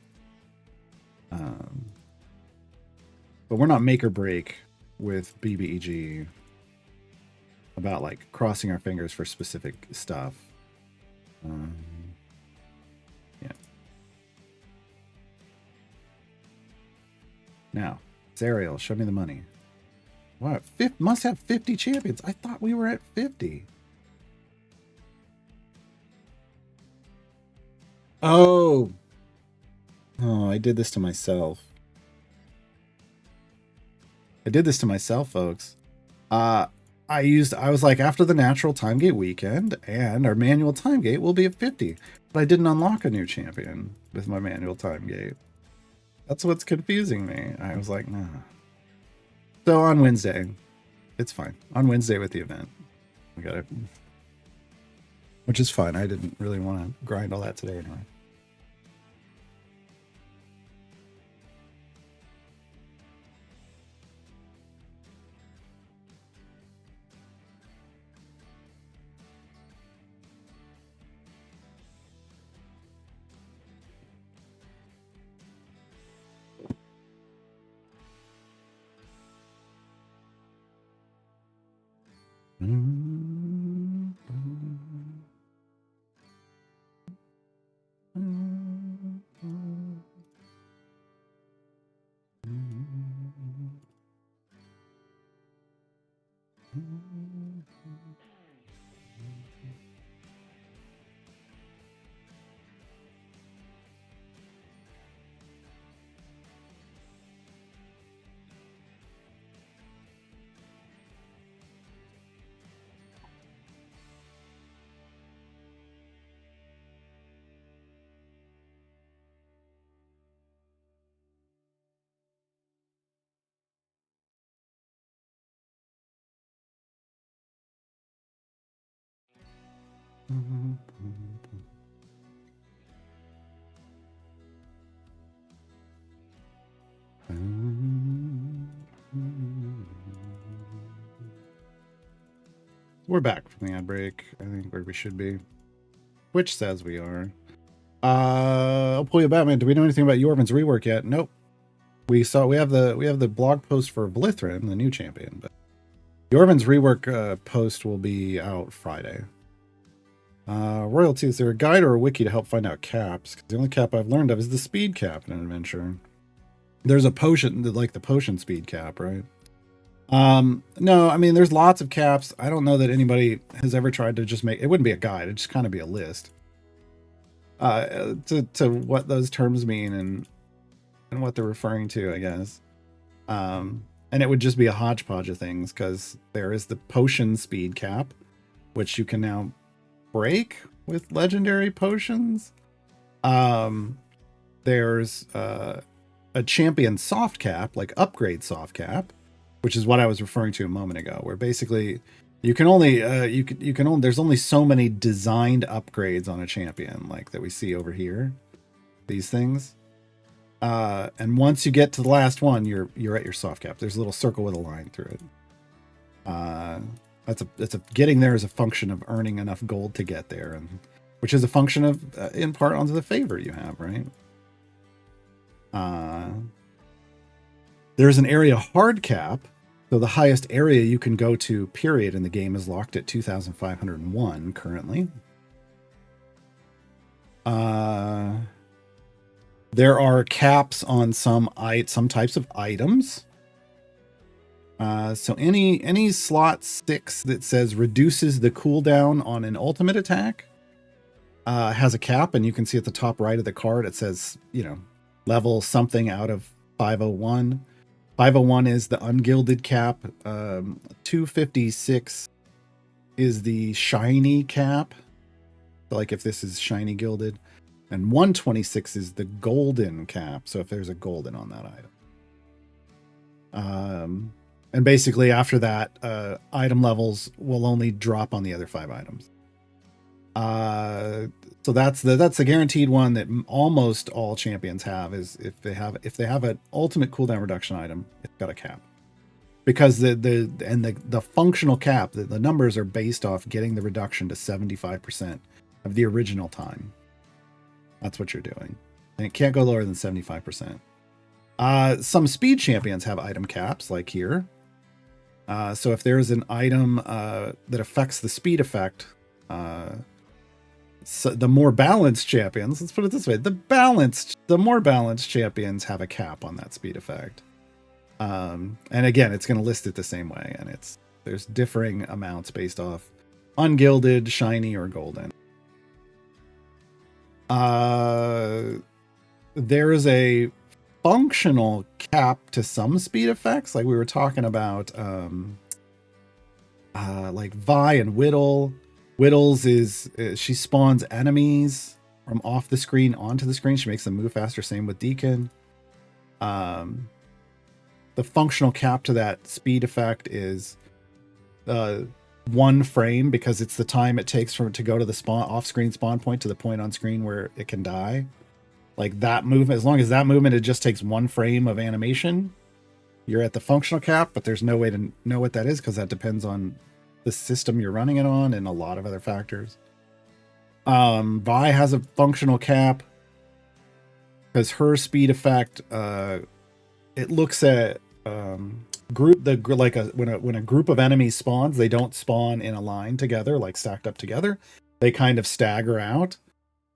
we're not make or break with BBEG about like crossing our fingers for specific stuff. Yeah. Now, Zariel, show me the money. What? Must have 50 champions. I thought we were at 50. Oh, I did this to myself. Folks. I was like, after the natural time gate weekend, and our manual time gate will be at 50. But I didn't unlock a new champion with my manual time gate. That's what's confusing me. I was like, nah. So on Wednesday, it's fine. On Wednesday with the event, we got it. Which is fine. I didn't really want to grind all that today anyway. We're back from the ad break. I think where we should be. Which says we are. I'll pull you Batman. Do we know anything about Yorvin's rework yet? Nope. We have the blog post for Blithrin, the new champion, but Yorvin's rework post will be out Friday. Royalty, is there a guide or a wiki to help find out caps? Because the only cap I've learned of is the speed cap in an adventure. There's a potion, like the potion speed cap, right? No, I mean, there's lots of caps. I don't know that anybody has ever tried to just it wouldn't be a guide. It'd just kind of be a list. To what those terms mean and what they're referring to, I guess. And it would just be a hodgepodge of things, because there is the potion speed cap, which you can now break with legendary potions. There's a champion soft cap, like upgrade soft cap, which is what I was referring to a moment ago, where basically You can only you can only there's only so many designed upgrades on a champion like that we see over here. These things. And once you get to the last one, you're at your soft cap. There's a little circle with a line through it. That's a getting there is a function of earning enough gold to get there, and which is a function of in part onto the favor you have, right? There's an area hard cap, so the highest area you can go to period in the game is locked at 2,501 currently. There are caps on some types of items. So any slot 6 that says reduces the cooldown on an ultimate attack has a cap, and you can see at the top right of the card it says, you know, level something out of 501. 501 is the ungilded cap. 256 is the shiny cap. So like if this is shiny gilded. And 126 is the golden cap. So if there's a golden on that item. And basically after that, item levels will only drop on the other 5 items. So that's the guaranteed one that almost all champions have, is if they have an ultimate cooldown reduction item, it's got a cap. Because the functional cap, the numbers are based off getting the reduction to 75% of the original time. That's what you're doing. And it can't go lower than 75%. Some speed champions have item caps, like here. So if there's an item that affects the speed effect, so the more balanced champions, let's put it this way, the more balanced champions have a cap on that speed effect. And again, it's going to list it the same way, and there's differing amounts based off ungilded, shiny, or golden. There is a functional cap to some speed effects, like we were talking about, like Vi and Whittle. Whittle's is she spawns enemies from off the screen onto the screen. She makes them move faster. Same with Deacon. The functional cap to that speed effect is 1 frame, because it's the time it takes for it to go to the off-screen spawn point to the point on screen where it can die. Like that movement, as long as that movement, it just takes 1 frame of animation, you're at the functional cap, but there's no way to know what that is because that depends on the system you're running it on and a lot of other factors. Vi has a functional cap because her speed effect, it looks at when a group of enemies spawns, they don't spawn in a line together, like stacked up together. They kind of stagger out.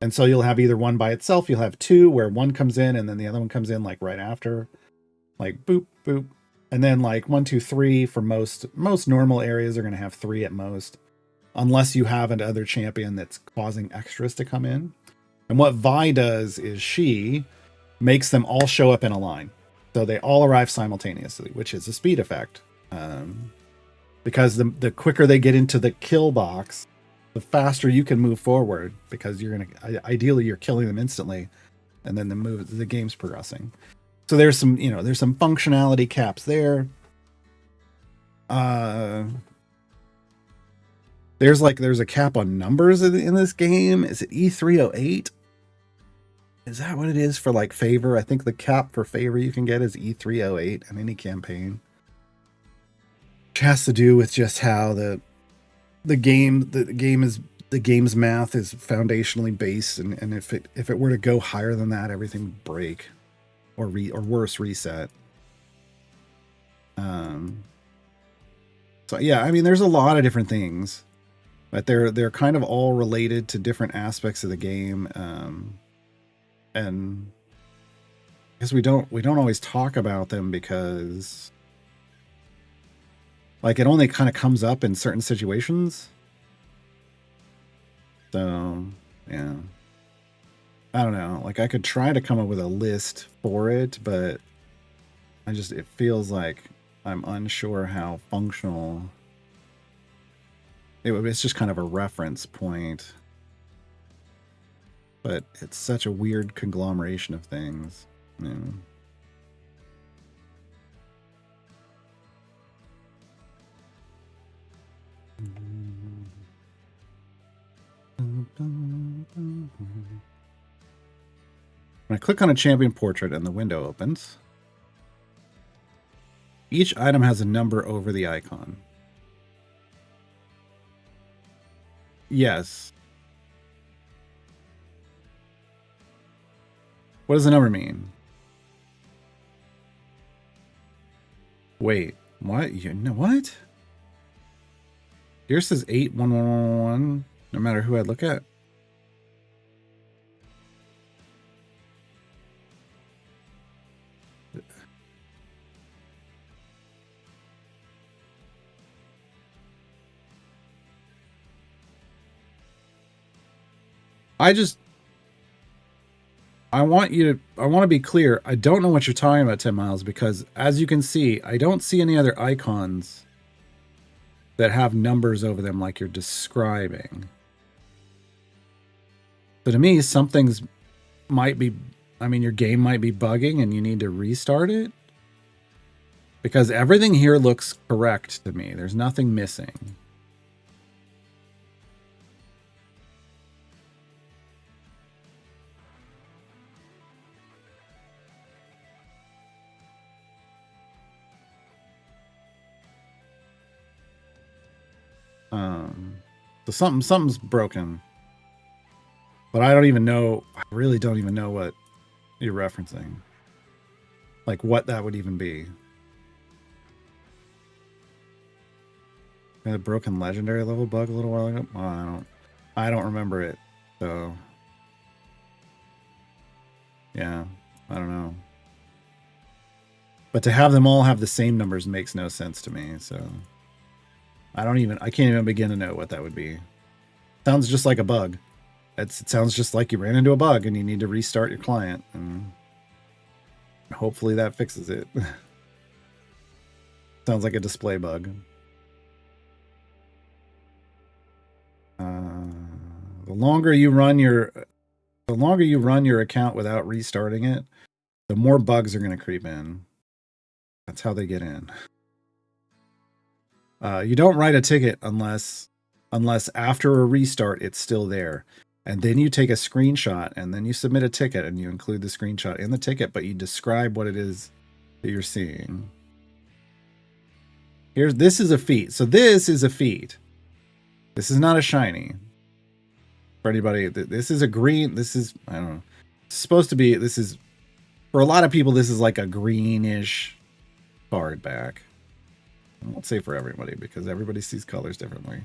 And so you'll have either one by itself, you'll have 2 where one comes in and then the other one comes in like right after, like boop, boop. And then like 1, 2, 3 for most normal areas are going to have 3 at most, unless you have another champion that's causing extras to come in. And what Vi does is she makes them all show up in a line. So they all arrive simultaneously, which is a speed effect. Because the quicker they get into the kill box, the faster you can move forward, because ideally you're killing them instantly, and then the game's progressing. So there's some functionality caps there. There's a cap on numbers in this game. Is it E308? Is that what it is for like favor? I think the cap for favor you can get is E308 in any campaign. Which has to do with just how the game's math is foundationally based, and if it were to go higher than that, everything would break, or worse, reset. So yeah, I mean, there's a lot of different things, but they're kind of all related to different aspects of the game. And I guess we don't always talk about them because like it only kind of comes up in certain situations. So yeah, I don't know. Like I could try to come up with a list for it, but it feels like I'm unsure how functional. It's just kind of a reference point. But it's such a weird conglomeration of things. Yeah. When I click on a champion portrait and the window opens, each item has a number over the icon. Yes. What does the number mean? Wait, what? You know what? Yours says 81111, no matter who I look at. I want to be clear. I don't know what you're talking about, 10 Miles, because as you can see, I don't see any other icons that have numbers over them like you're describing. So to me, something's might be, I mean, your game might be bugging and you need to restart it. Because everything here looks correct to me. There's nothing missing. So something's broken. But I don't even know, I really don't even know what you're referencing. Like what that would even be. A broken legendary level bug a little while ago? Well, I don't remember it. So yeah, I don't know. But to have them all have the same numbers makes no sense to me, so I can't even begin to know what that would be. Sounds just like a bug. It sounds just like you ran into a bug and you need to restart your client, and hopefully that fixes it. Sounds like a display bug. The longer you run your account without restarting it, the more bugs are going to creep in. That's how they get in. You don't write a ticket unless after a restart it's still there. And then you take a screenshot and then you submit a ticket and you include the screenshot in the ticket, but you describe what it is that you're seeing. This is a feat. So this is a feat. This is not a shiny. For anybody, this is a green. This is, I don't know. It's supposed to be, this is, for a lot of people, this is like a greenish card back. I won't say for everybody because everybody sees colors differently.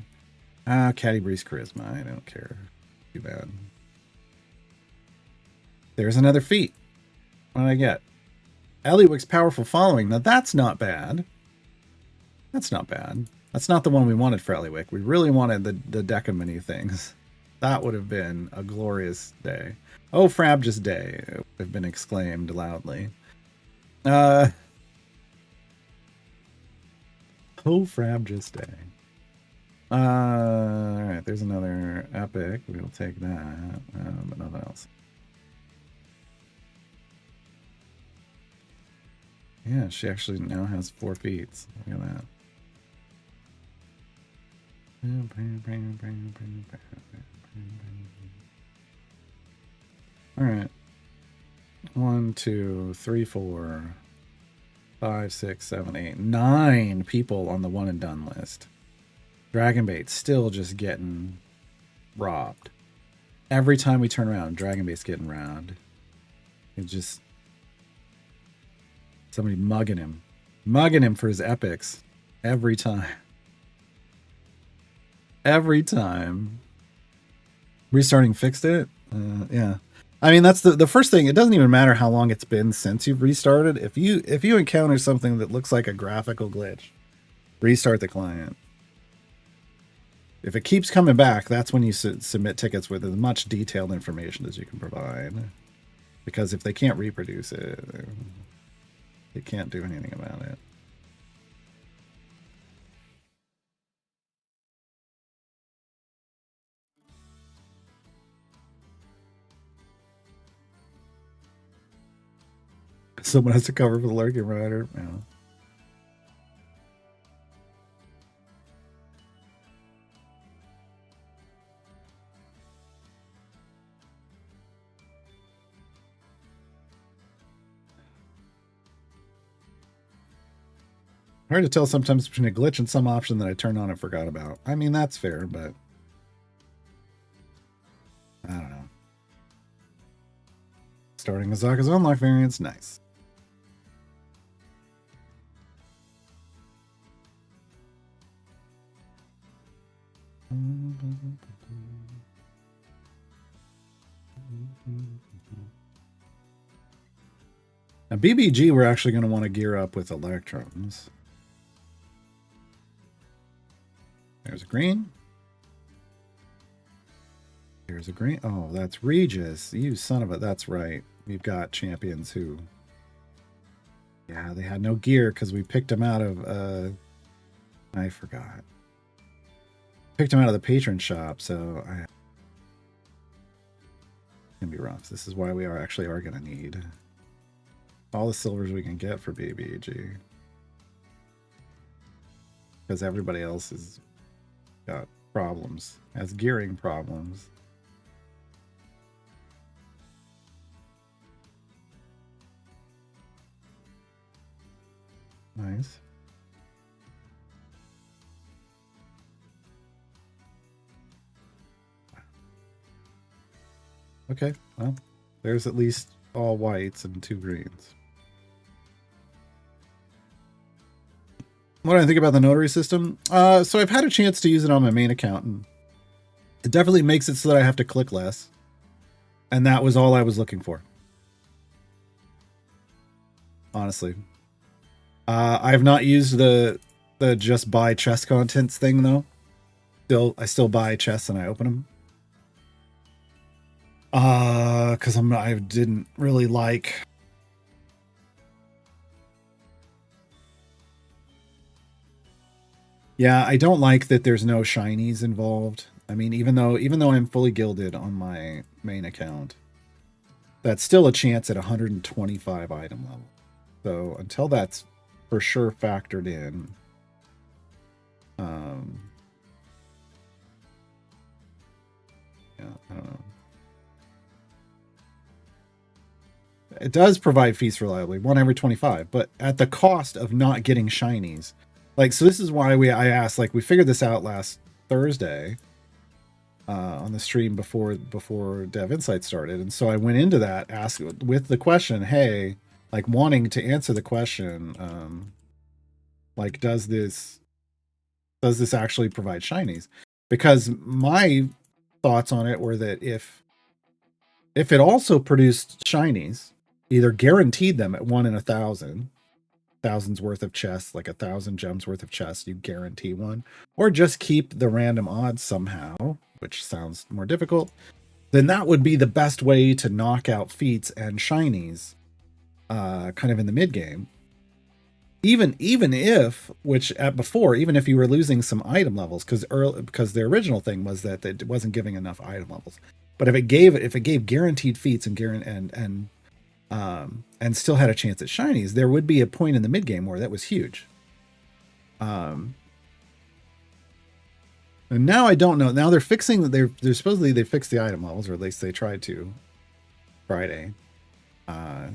Caddy Breeze Charisma. I don't care. Too bad. There's another feat. What did I get? Eliwick's Powerful Following. Now that's not bad. That's not bad. That's not the one we wanted for Eliwick. We really wanted the Decamini things. That would have been a glorious day. Oh, Frabjous Day would have been exclaimed loudly. Oh, Frabjous Day. Alright, there's another epic. We'll take that, but nothing else. Yeah, she actually now has 4 feet. Look at that. Alright. 1, 2, 3, 4, 5, 6, 7, 8, 9 people on the one and done list. Dragonbait's still just getting robbed. Every time we turn around, Dragonbait's getting robbed. It's just somebody mugging him for his epics every time. Every time. Restarting fixed it? Yeah. I mean, that's the first thing. It doesn't even matter how long it's been since you've restarted. If you encounter something that looks like a graphical glitch, restart the client. If it keeps coming back, that's when you submit tickets with as much detailed information as you can provide. Because if they can't reproduce it, they can't do anything about it. Someone has to cover for the Lurking Rider. Yeah. Hard to tell sometimes between a glitch and some option that I turned on and forgot about. I mean, that's fair, but I don't know. Starting Azaka's unlock variants, nice. Now, BBG, we're actually going to want to gear up with electrons. There's a green. There's a green. Oh, that's Regis. You son of a... That's right. We've got champions who... Yeah, they had no gear because we picked them out of... I forgot. Picked them out of the patron shop, so... It's going to be rough. This is why we are going to need all the silvers we can get for BBG. Because everybody else has got problems. Has gearing problems. Nice. Okay, well, there's at least all whites and 2 greens. What do I think about the notary system? So I've had a chance to use it on my main account, and it definitely makes it so that I have to click less. And that was all I was looking for. Honestly. I have not used the just buy chest contents thing though. I still buy chests and I open them. Because I didn't really like. Yeah, I don't like that there's no shinies involved. I mean, even though I'm fully gilded on my main account, that's still a chance at 125 item level. So until that's for sure factored in, yeah, I don't know. It does provide feast reliably, 1 every 25, but at the cost of not getting shinies. Like, so this is why I asked, like, we figured this out last Thursday on the stream before Dev Insight started. And so I went into that with the question, hey, like wanting to answer the question, like, does this actually provide shinies? Because my thoughts on it were that if it also produced shinies, either guaranteed them at 1 in 1,000, thousands worth of chests, like 1,000 gems worth of chests, you guarantee one, or just keep the random odds somehow, which sounds more difficult, then that would be the best way to knock out feats and shinies kind of in the mid game. Even if, even if you were losing some item levels, because the original thing was that it wasn't giving enough item levels. But if it gave guaranteed feats and still had a chance at shinies, there would be a point in the mid game where that was huge. And now I don't know. Now they're fixing. They're supposedly they fixed the item levels, or at least they tried to. Friday. I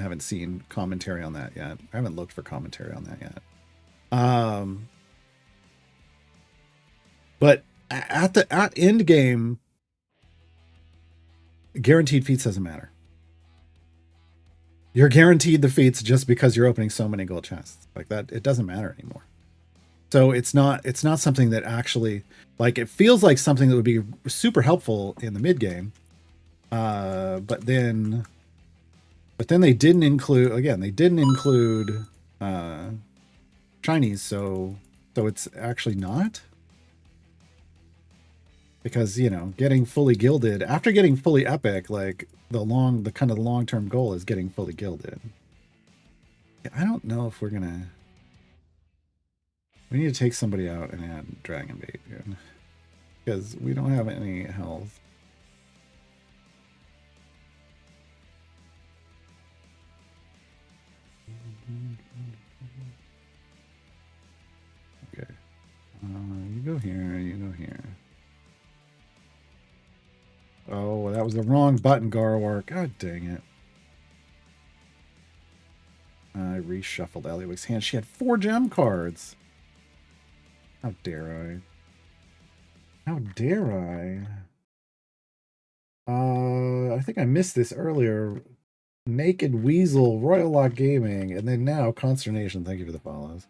haven't seen commentary on that yet. I haven't looked for commentary on that yet. But at end game, guaranteed feats doesn't matter. You're guaranteed the feats just because you're opening so many gold chests. Like that, it doesn't matter anymore. So it's not something that actually, like, it feels like something that would be super helpful in the mid game. But then they didn't include, shinies, so it's actually not. Because, getting fully gilded, after getting fully epic, like the long-term goal is getting fully gilded. I don't know if we're gonna... We need to take somebody out and add Dragon Bait, dude. Because we don't have any health. Okay. You go here, you go here. Oh, that was the wrong button, Garwar. God dang it. I reshuffled Eliwick's hand. She had 4 gem cards. How dare I? How dare I? I think I missed this earlier. Naked Weasel, Royal Lock Gaming, and then now Consternation. Thank you for the follows.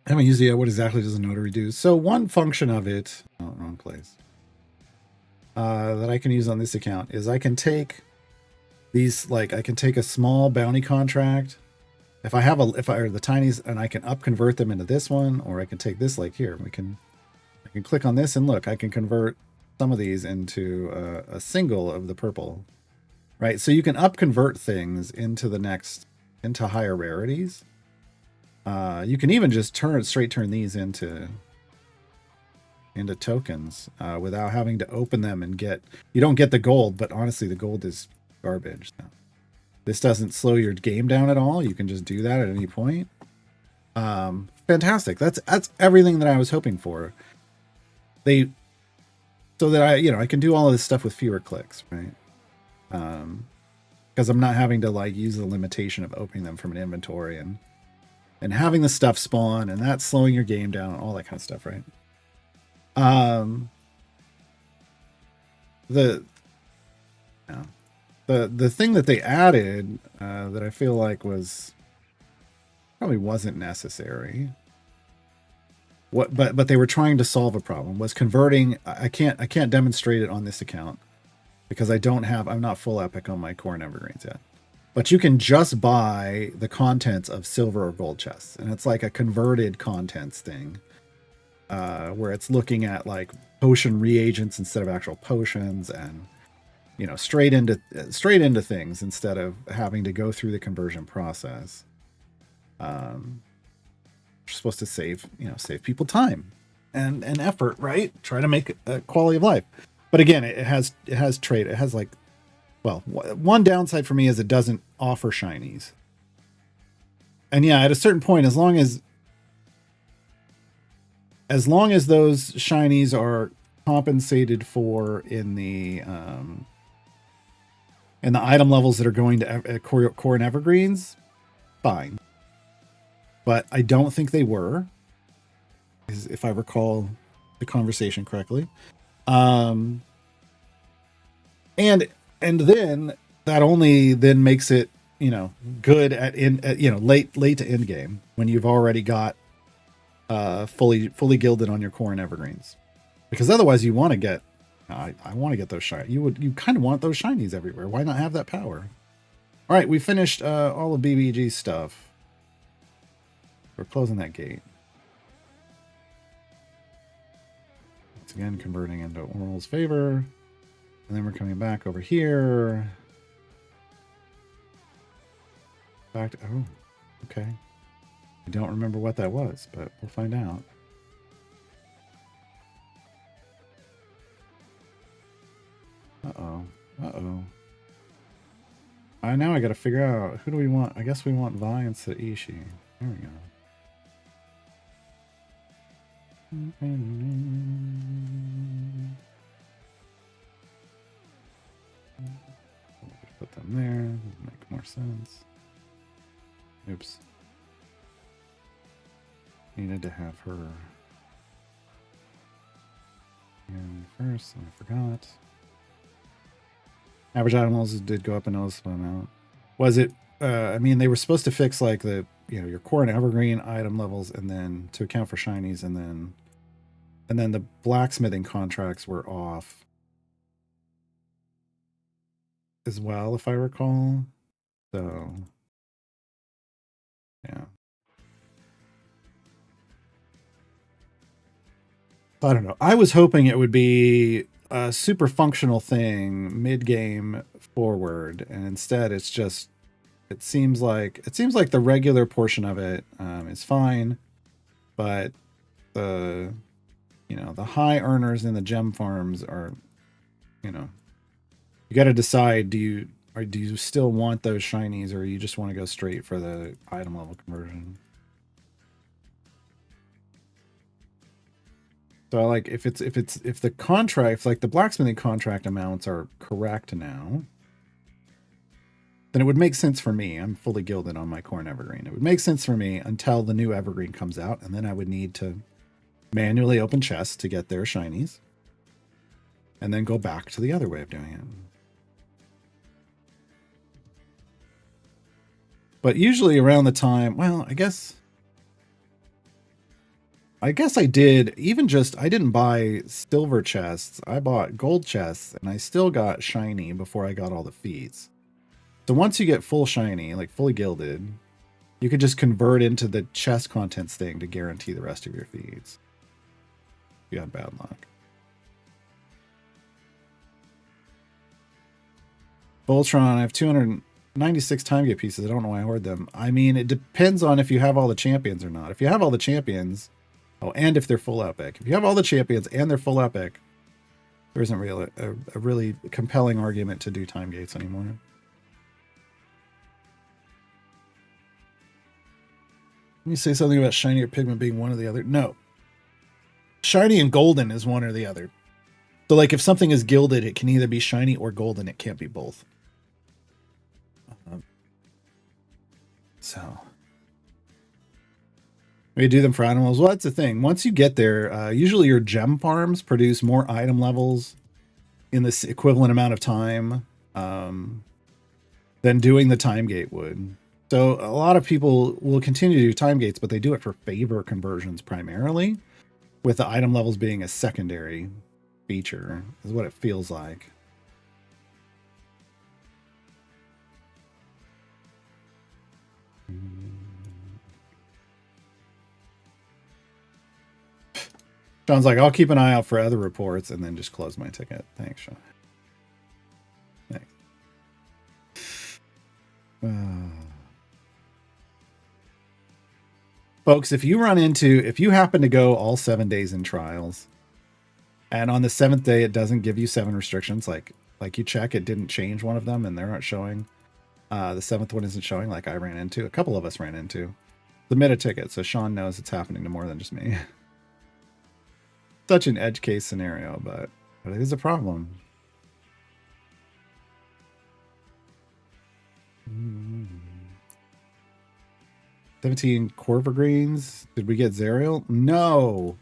I haven't used it yet. What exactly does a notary do? So one function of it, oh, wrong place, that I can use on this account is I can take these, like I can take a small bounty contract. If I have or the tinies, and I can up convert them into this one, or I can take this, like here, I can click on this and look, I can convert some of these into a single of the purple, right? So you can up convert things into into higher rarities. You can even just straight turn these into tokens without having to open them and you don't get the gold, but honestly the gold is garbage. So this doesn't slow your game down at all. You can just do that at any point. Fantastic. That's everything that I was hoping for. So that I can do all of this stuff with fewer clicks, right? Because I'm not having to like use the limitation of opening them from an inventory and having the stuff spawn, and that's slowing your game down, all that kind of stuff, right? The thing that they added that I feel like probably wasn't necessary. But they were trying to solve a problem, was converting. I can't demonstrate it on this account because I'm not full epic on my core and evergreens yet. But you can just buy the contents of silver or gold chests, and it's like a converted contents thing, where it's looking at like potion reagents instead of actual potions, and straight into things instead of having to go through the conversion process. You're supposed to save people time and effort, right? Try to make a quality of life. But again, it has like, well, one downside for me is it doesn't offer shinies. And yeah, at a certain point, as long as those shinies are compensated for in the item levels that are going to core and evergreens, fine. But I don't think they were, if I recall the conversation correctly. And then that only then makes it, good at late to end game when you've already got fully gilded on your core and evergreens. Because otherwise you want to get, I want to get those shinies. You kind of want those shinies everywhere. Why not have that power? All right, we finished all of BBG stuff. We're closing that gate. Once again, converting into Oral's favor. And then we're coming back over here. Back to, oh, okay. I don't remember what that was, but we'll find out. Uh-oh. Now I gotta figure out, who do we want? I guess we want Vi instead of Ishii. There we go. Put them there. Make more sense. Oops. Needed to have her in first, and I forgot. Average item levels did go up a noticeable amount. Was it? I mean, they were supposed to fix like the your core and evergreen item levels, and then to account for shinies, and then the blacksmithing contracts were off as well, if I recall. So yeah. I don't know. I was hoping it would be a super functional thing mid-game forward, and instead it's just, it seems like the regular portion of it is fine, but the the high earners in the gem farms are, you got to decide, do you still want those shinies, or you just want to go straight for the item level conversion? So like if the contract, like the blacksmithing contract amounts are correct now, then it would make sense for me. I'm fully gilded on my corn evergreen. It would make sense for me until the new evergreen comes out, and then I would need to manually open chests to get their shinies, and then go back to the other way of doing it. But usually around the time, well, I guess I did even just, I didn't buy silver chests. I bought gold chests, and I still got shiny before I got all the feats. So once you get full shiny, like fully gilded, you could just convert into the chest contents thing to guarantee the rest of your feeds. You had bad luck. Voltron, I have 296 time gate pieces. I don't know why I hoard them. I mean, it depends on if you have all the champions or not. If you have all the champions, oh, and if they're full epic. If you have all the champions and they're full epic, there isn't really a really compelling argument to do time gates anymore. Let me say something about shiny or pigment being one or the other. No. Shiny and golden is one or the other. So like if something is gilded, it can either be shiny or golden. It can't be both. So we do them for animals. Well, that's the thing. Once you get there, usually your gem farms produce more item levels in this equivalent amount of time than doing the time gate would. So a lot of people will continue to do time gates, but they do it for favor conversions primarily, with the item levels being a secondary feature, is what it feels like. Sean's like, I'll keep an eye out for other reports and then just close my ticket. Thanks, Sean. Thanks. Folks, if you happen to go all 7 days in trials, and on the 7th day it doesn't give you 7 restrictions, like you check, it didn't change one of them and they're not showing, the 7th one isn't showing, like I ran into, a couple of us ran into, submit a ticket so Sean knows it's happening to more than just me. Such an edge case scenario, but it is a problem. 17 Corver Greens. Did we get Zerial? No.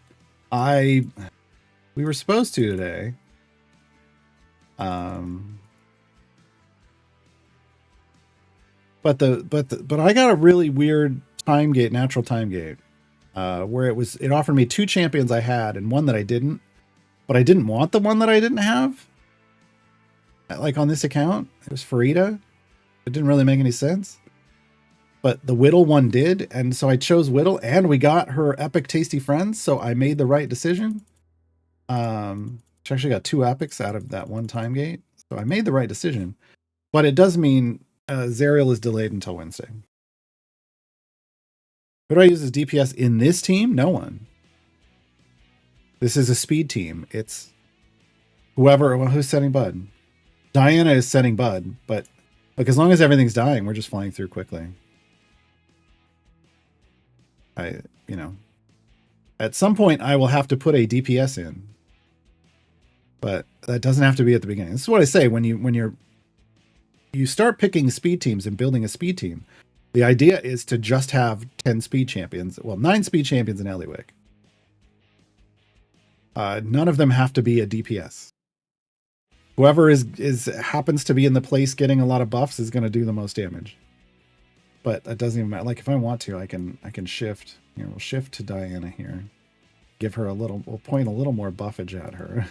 We were supposed to today. But I got a really weird time gate, natural time gate, where it offered me 2 champions I had and one that I didn't, but I didn't want the one that I didn't have. Like on this account, it was Farida. It didn't really make any sense. But the Whittle one did, and so I chose Whittle, and we got her epic tasty friends, so I made the right decision. She actually got 2 epics out of that one time gate, so I made the right decision. But it does mean Zerial is delayed until Wednesday. Who do I use as DPS in this team? No one. This is a speed team. It's whoever, well, who's setting Bud? Diana is setting Bud, but like as long as everything's dying, we're just flying through quickly. At some point I will have to put a DPS in, but that doesn't have to be at the beginning. This is what I say when you start picking speed teams and building a speed team. The idea is to just have 10 speed champions. Well, 9 speed champions in Eliwick. None of them have to be a DPS. Whoever happens to be in the place getting a lot of buffs is going to do the most damage. But that doesn't even matter. Like if I want to, I can shift. Here, we'll shift to Diana here. Give her we'll point a little more buffage at her.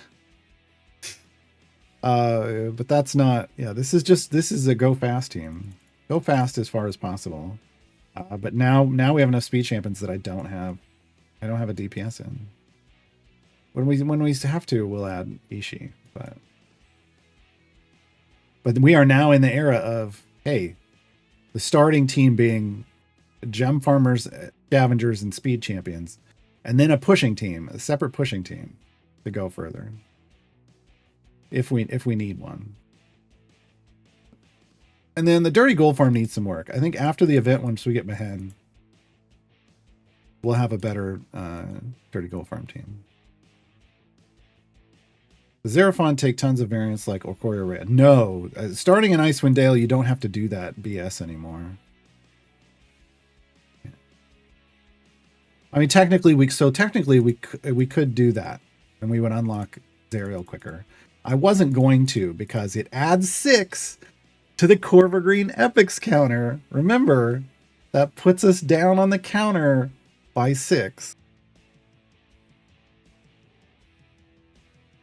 But that's not, this is a go fast team. Go fast as far as possible. But now we have enough speed champions that I don't have a DPS in. When we have to, we'll add Ishii, but we are now in the era of, hey, the starting team being gem farmers, scavengers, and speed champions, and then a separate pushing team to go further. If we need one. And then the dirty gold farm needs some work. I think after the event, once we get Mehen, we'll have a better dirty gold farm team. Xeraphon take tons of variants like Orcoria Red. No, starting in Icewind Dale, you don't have to do that BS anymore. I mean, technically we could do that, and we would unlock Zerial quicker. I wasn't going to because it adds 6 to the Corver Green Epics counter. Remember, that puts us down on the counter by 6.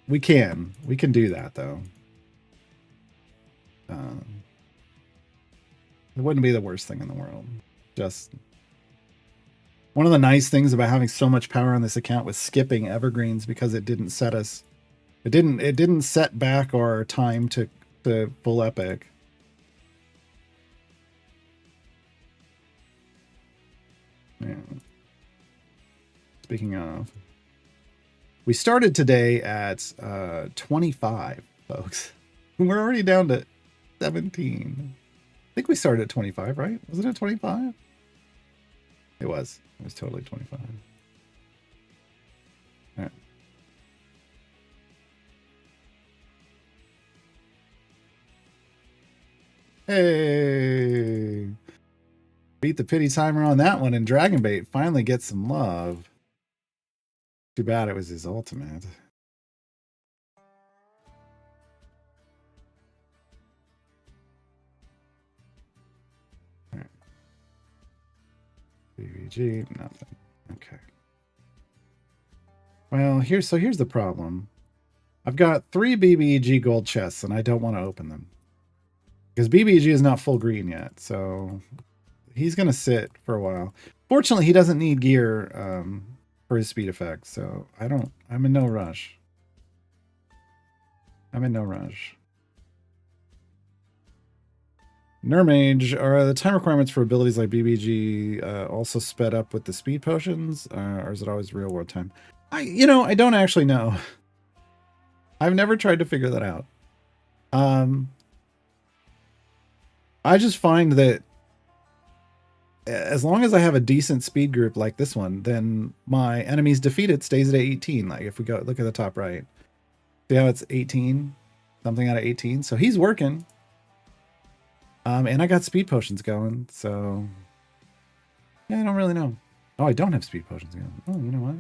We can do that though. It wouldn't be the worst thing in the world. Just one of the nice things about having so much power on this account was skipping evergreens because it didn't set us. It didn't set back our time to full epic. Yeah. Speaking of, we started today at 25, folks. We're already down to 17. I think we started at 25, right? Was it at 25? It was. It was totally 25. All right. Hey! Beat the pity timer on that one, and Dragonbait finally gets some love. Too bad it was his ultimate. BBG, nothing. Okay. Well, here's the problem. I've got 3 BBG gold chests, and I don't want to open them. Because BBG is not full green yet, so he's going to sit for a while. Fortunately, he doesn't need gear for his speed effect, so I'm in no rush. Nermage, are the time requirements for abilities like BBG also sped up with the speed potions? Or is it always real world time? I don't actually know. I've never tried to figure that out. I just find that as long as I have a decent speed group like this one, then my enemies defeated stays at 18. Like if we go look at the top right, see how it's 18, something out of 18. So he's working. And I got speed potions going, so yeah, I don't really know. Oh, I don't have speed potions going. Oh, you know what?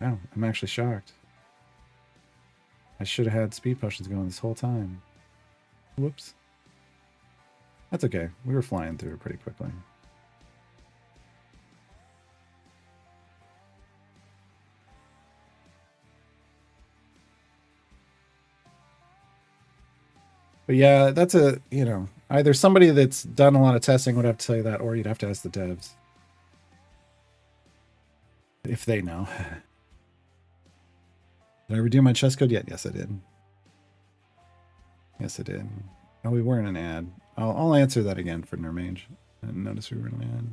Wow, I'm actually shocked. I should have had speed potions going this whole time. Whoops. That's okay. We were flying through it pretty quickly. But yeah, that's either somebody that's done a lot of testing would have to tell you that, or you'd have to ask the devs. If they know. Did I redo my chest code yet? Yes, I did. Yes, I did. Oh, we were in an ad. I'll answer that again for Nermage. I didn't notice we were in an ad.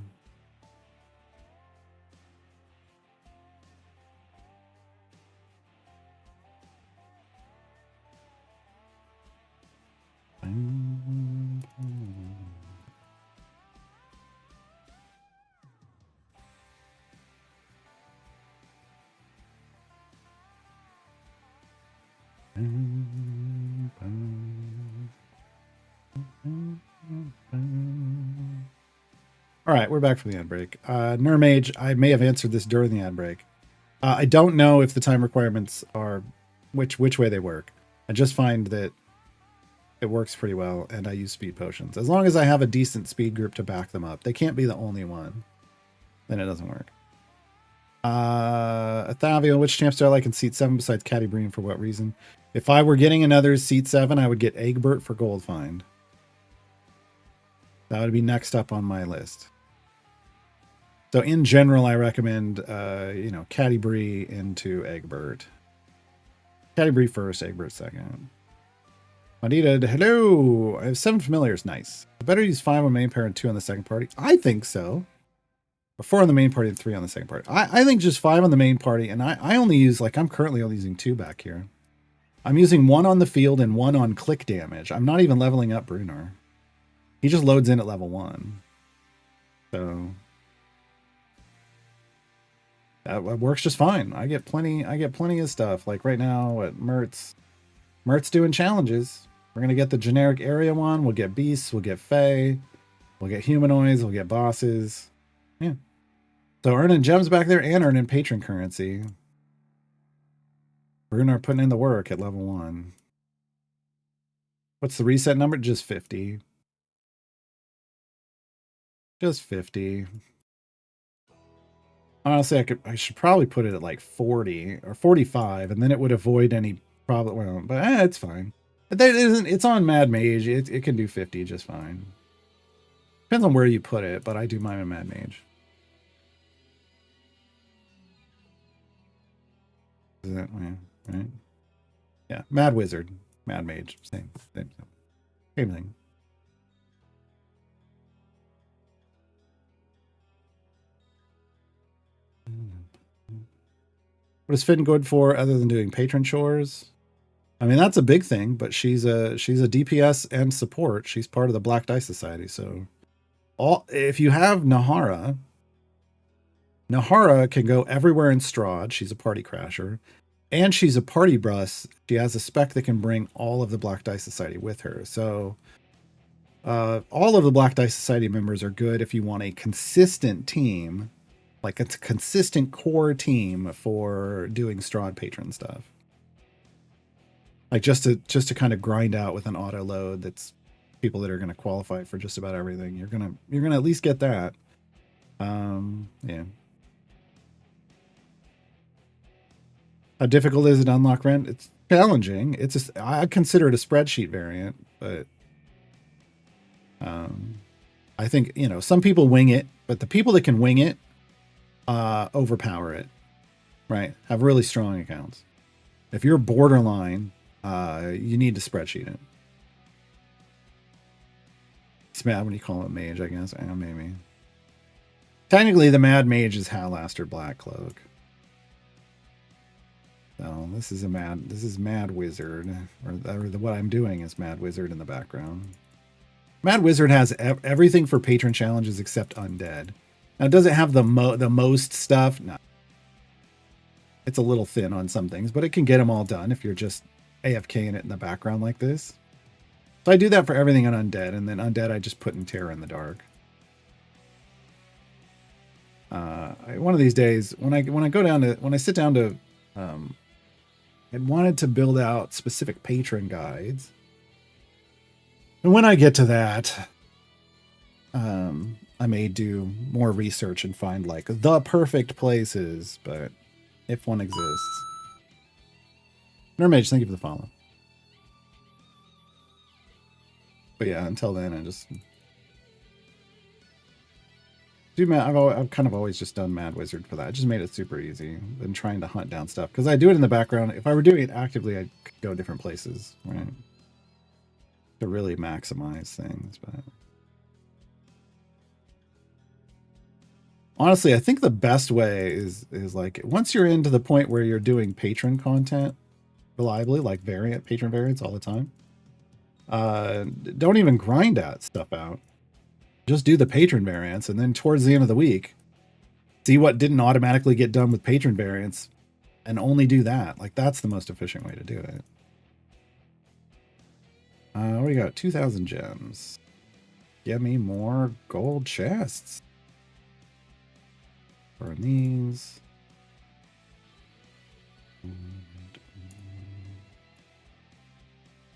All right, we're back from the ad break. Nermage, I may have answered this during the ad break. I don't know if the time requirements are which way they work. I just find that it works pretty well, and I use speed potions. As long as I have a decent speed group to back them up. They can't be the only one. Then it doesn't work. Athavio, which champs do I like in Seat 7 besides Caddy Breen? For what reason? If I were getting another Seat 7, I would get Egbert for Gold Find. That would be next up on my list. So in general, I recommend, Caddy Bree into Egbert. Caddy Bree first, Egbert second. Juanita, hello. I have 7 familiars. Nice. I better use 5 on main pair and 2 on the second party. I think so. Or 4 on the main party and 3 on the second party. I think just 5 on the main party, and I only use, I'm currently only using 2 back here. I'm using 1 on the field and 1 on click damage. I'm not even leveling up Brunar. He just loads in at level 1. So That works just fine. I get plenty of stuff. Like right now at Mert's doing challenges. We're gonna get the generic area one. We'll get beasts. We'll get fae. We'll get humanoids. We'll get bosses. Yeah. So earning gems back there and earning patron currency. We're gonna putting in the work at level 1. What's the reset number? Just 50. Just 50. Honestly, I should probably put it at like 40 or 45, and then it would avoid any problem. Well, but it's fine. But that isn't. It's on Mad Mage. It can do 50 just fine. Depends on where you put it, but I do mine on Mad Mage. Is that right? Yeah, Mad Wizard, Mad Mage, same thing. What is Finn good for other than doing patron chores? I mean, that's a big thing, but she's a DPS and support. She's part of the Black Dice Society, so if you have Nahara can go everywhere in Strahd. She's a party crasher. And she's a party bus. She has a spec that can bring all of the Black Dice Society with her. So all of the Black Dice Society members are good if you want a consistent team, like it's a consistent core team for doing Strahd patron stuff. Like just to kind of grind out with an auto load that's people that are going to qualify for just about everything. You're gonna at least get that. Yeah. How difficult is it to unlock rent? It's challenging. I consider it a spreadsheet variant, but I think, some people wing it, but the people that can wing it overpower it, right? Have really strong accounts. If you're borderline, you need to spreadsheet it. It's mad when you call it mage, I guess. Maybe. Technically, the Mad Mage is Halaster Black Cloak. So this is Mad Wizard, or what I'm doing is Mad Wizard in the background. Mad Wizard has everything for patron challenges except undead. Now, does it have the most stuff? No. It's a little thin on some things, but it can get them all done if you're just AFKing it in the background like this. So I do that for everything on undead, and then undead I just put in Terror in the Dark. One of these days, when I sit down to, I wanted to build out specific patron guides, and when I get to that, I may do more research and find like the perfect places, but if one exists. Mermage, thank you for the follow. But yeah, until then, I just do Mad. I've kind of always just done Mad Wizard for that. I just made it super easy than trying to hunt down stuff, because I do it in the background. If I were doing it actively, I could go different places, right? To really maximize things, but honestly, I think the best way is like once you're into the point where you're doing patron content reliably, like patron variants all the time. Don't even grind that stuff out. Just do the patron variants, and then towards the end of the week, see what didn't automatically get done with patron variants, and only do that. Like that's the most efficient way to do it. What do you got? 2,000 gems. Get me more gold chests. Burn these.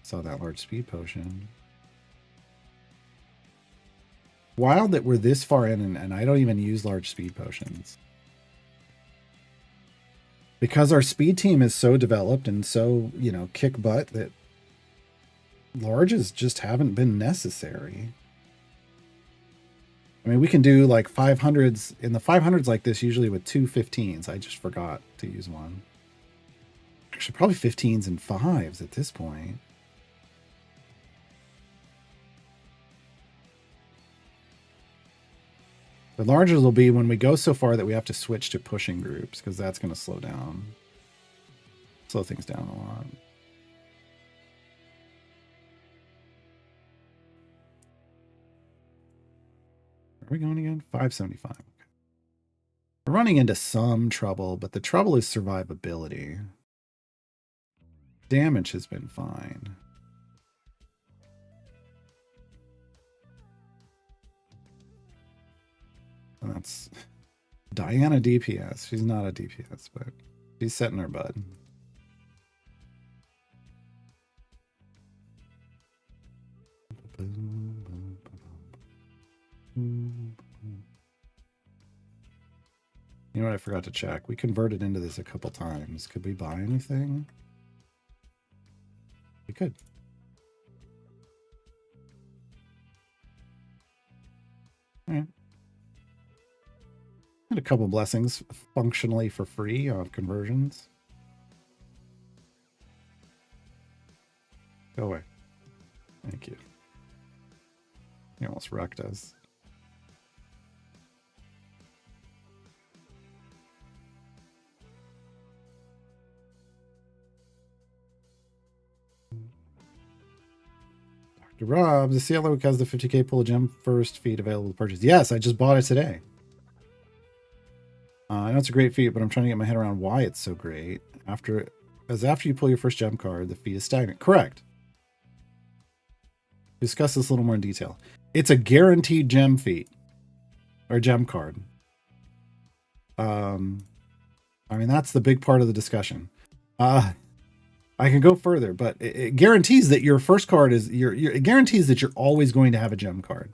Saw that large speed potion. Wild that we're this far in and I don't even use large speed potions. Because our speed team is so developed and so, kick butt that larges just haven't been necessary. I mean, we can do like 500s in the 500s like this, usually with 2 15s. I just forgot to use one. Actually, probably 15s and 5s at this point. The largers will be when we go so far that we have to switch to pushing groups, because that's going to slow things down a lot. Where are we going again? 575. We're running into some trouble, but the trouble is survivability. Damage has been fine. And that's Diana DPS. She's not a DPS, but she's setting her bud. You know what I forgot to check? We converted into this a couple times. Could we buy anything? We could. All right. Had a couple blessings functionally for free on conversions. Go away. Thank you. You almost wrecked us. Dr. Rob, the CLO has the 50k pull a gem first feat available to purchase. Yes, I just bought it today. I know it's a great feat, but I'm trying to get my head around why it's so great. After you pull your first gem card, the feat is stagnant. Correct. Discuss this a little more in detail. It's a guaranteed gem feat or gem card. I mean, that's the big part of the discussion. I can go further, but it guarantees that your first card is it guarantees that you're always going to have a gem card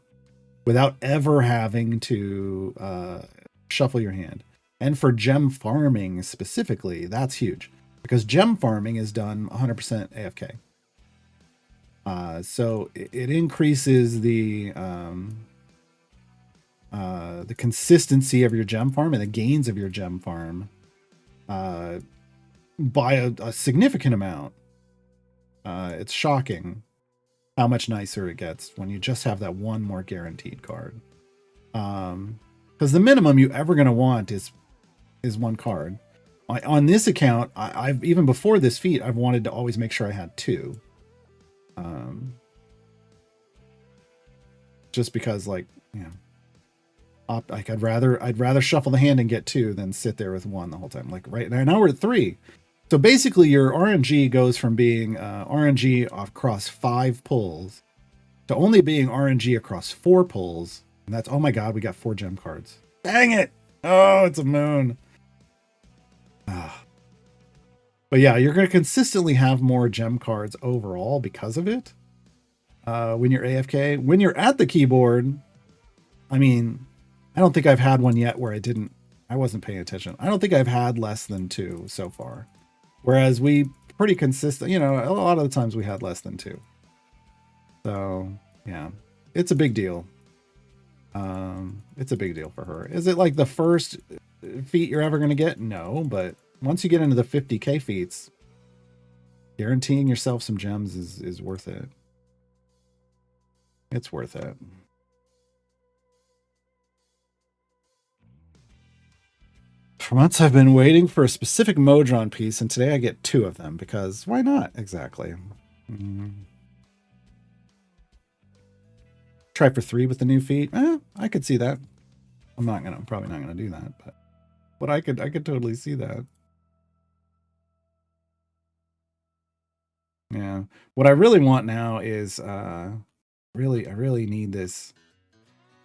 without ever having to shuffle your hand. And for gem farming specifically, that's huge because gem farming is done 100% AFK. So it increases the consistency of your gem farm and the gains of your gem farm by a significant amount. It's shocking how much nicer it gets when you just have that one more guaranteed card. Because the minimum you ever going to want is one card. On this account, I've even before this feat, I've wanted to always make sure I had two. Just because, like, you know, like I'd rather shuffle the hand and get two than sit there with one the whole time. Like right now we're at 3. So basically your RNG goes from being RNG across 5 pulls to only being RNG across 4 pulls. And that's, oh my God, we got 4 gem cards. Dang it. Oh, it's a moon. But yeah, you're going to consistently have more gem cards overall because of it. When you're AFK, when you're at the keyboard, I mean, I don't think I've had one yet where I wasn't paying attention. I don't think I've had less than 2 so far. Whereas we pretty consistent, you know, a lot of the times we had less than 2. So yeah, it's a big deal. It's a big deal for her. Is it like the first feat you're ever going to get? No, but once you get into the 50k feats, guaranteeing yourself some gems is worth it. It's worth it. For months I've been waiting for a specific Modron piece, and today I get 2 of them because why not? Exactly. Try for 3 with the new feat. I could see that. I'm probably not gonna do that, but I could totally see that. Yeah. What I really want now is I really need this.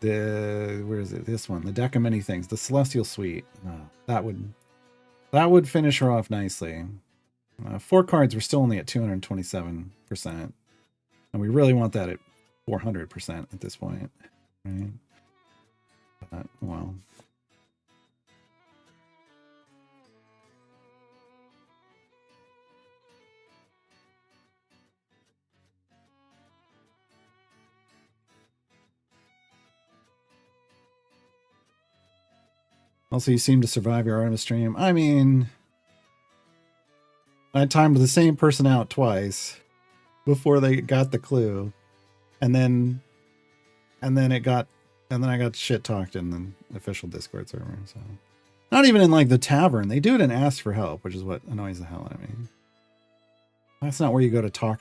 Where is it? This one, the deck of many things, the Celestial Suite. That would finish her off nicely. 4 cards, we're still only at 227%, and we really want that at 400% at this point, right? But, well. Also, you seem to survive your Artemis stream. I mean, I timed the same person out twice before they got the clue, and then I got shit talked in the official Discord server. So, not even in like the tavern. They do it and ask for help, which is what annoys the hell out of me. That's not where you go to talk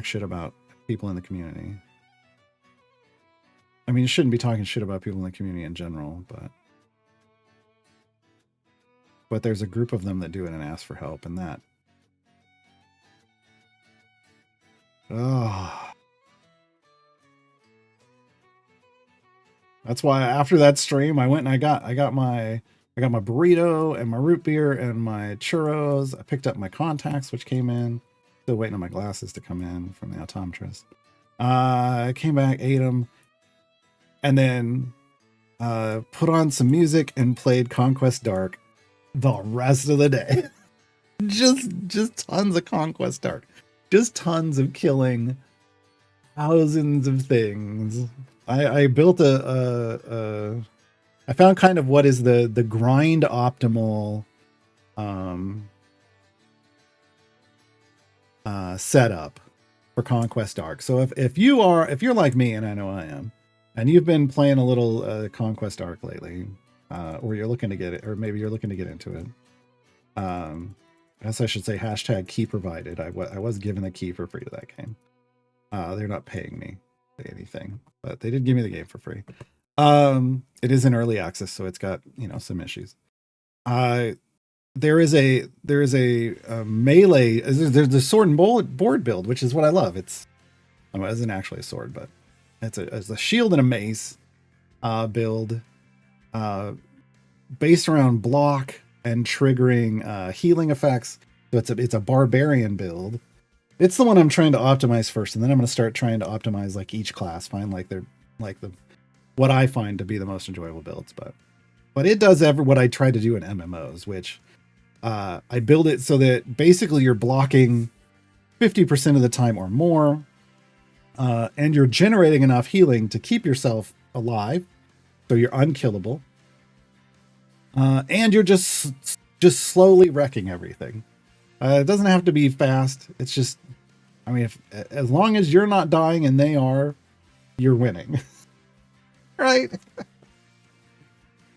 shit about people in the community. I mean, you shouldn't be talking shit about people in the community in general, but but there's a group of them that do it and ask for help, and that. Oh. That's why after that stream, I went and I got my burrito and my root beer and my churros. I picked up my contacts, which came in. Still waiting on my glasses to come in from the optometrist. I came back, ate them, and then put on some music and played Conquest Dark the rest of the day. just tons of Conquest Dark. Just tons of killing thousands of things. I built I found kind of what is the grind optimal setup for Conquest Dark. So if you're like me, and I know I am, and you've been playing a little Conquest Dark lately, or you're looking to get it, or maybe you're looking to get into it, I guess I should say hashtag key provided. I was given the key for free to that game. They're not paying me anything, but they did give me the game for free. It is in early access, so it's got, some issues. There is a melee. There's a sword and board build, which is what I love. It isn't actually a sword, but it's a shield and a mace build based around block and triggering healing effects. So it's a barbarian build. It's the one I'm trying to optimize first, and then I'm going to start trying to optimize like each class, find what I find to be the most enjoyable builds. But it does what I try to do in MMOs, which I build it so that basically you're blocking 50% of the time or more, and you're generating enough healing to keep yourself alive, so you're unkillable, and you're just slowly wrecking everything. It doesn't have to be fast. It's just, as long as you're not dying and they are, you're winning. Right?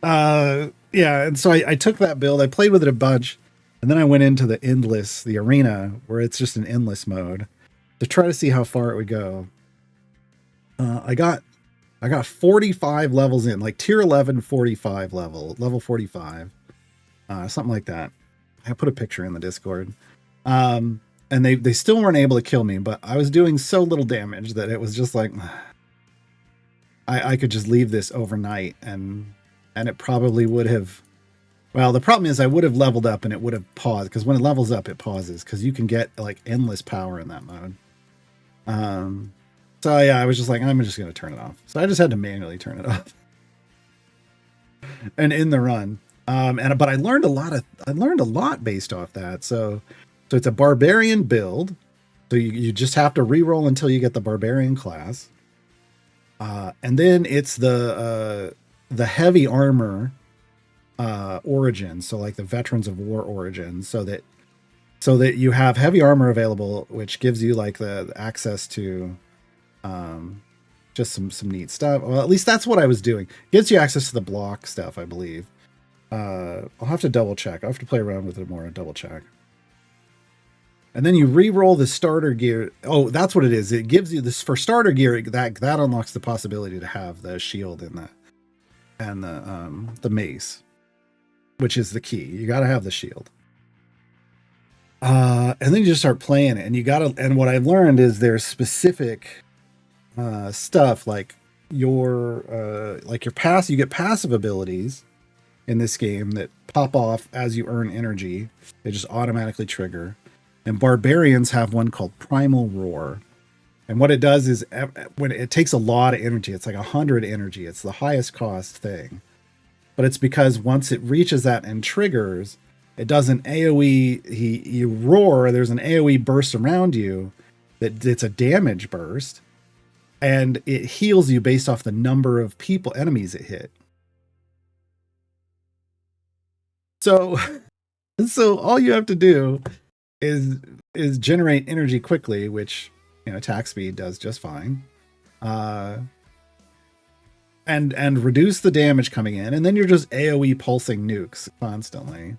Yeah, and so I took that build, I played with it a bunch, and then I went into the arena, where it's just an endless mode, to try to see how far it would go. I got 45 levels in, like tier 11, 45 level 45, something like that. I put a picture in the Discord. And they still weren't able to kill me, but I was doing so little damage that it was just like, I could just leave this overnight, and it probably would have. Well, the problem is I would have leveled up and it would have paused, because when it levels up, it pauses, because you can get like endless power in that mode. So yeah, I was just like, I'm just going to turn it off. So I just had to manually turn it off and in the run. But I learned a lot based off that. So it's a barbarian build. So you just have to reroll until you get the barbarian class. And then it's the heavy armor origin. So like the Veterans of War origin, so that you have heavy armor available, which gives you like the access to just some neat stuff. Well, at least that's what I was doing. Gives you access to the block stuff, I believe. I'll have to double check. I'll have to play around with it more and double check. And then you re-roll the starter gear. Oh, that's what it is. It gives you this for starter gear. That unlocks the possibility to have the shield and the mace, which is the key. You got to have the shield. And then you just start playing it, and what I've learned is there's specific stuff like your you get passive abilities in this game that pop off as you earn energy. They just automatically trigger. And barbarians have one called Primal Roar. And what it does is when it takes a lot of energy, it's like 100 energy. It's the highest cost thing. But it's because once it reaches that and triggers, it does an AoE. You roar, there's an AoE burst around you it's a damage burst. And it heals you based off the number of enemies it hit. So all you have to do is generate energy quickly, which attack speed does just fine, and reduce the damage coming in, and then you're just AoE pulsing nukes constantly.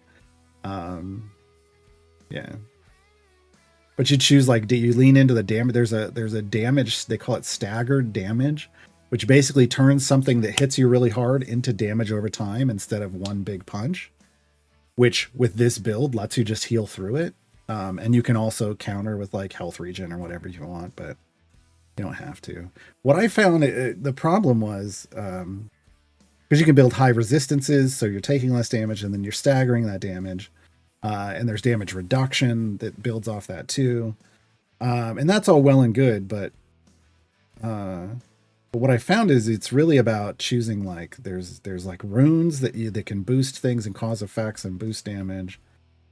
Yeah, but you choose do you lean into the damage? There's a damage, they call it staggered damage, which basically turns something that hits you really hard into damage over time instead of one big punch. which with this build lets you just heal through it. And you can also counter with like health regen or whatever you want, but you don't have to. What I found, the problem was, because you can build high resistances, so you're taking less damage and then you're staggering that damage. And there's damage reduction that builds off that too. And that's all well and good, but what I found is it's really about choosing, like, there's like runes that can boost things and cause effects and boost damage.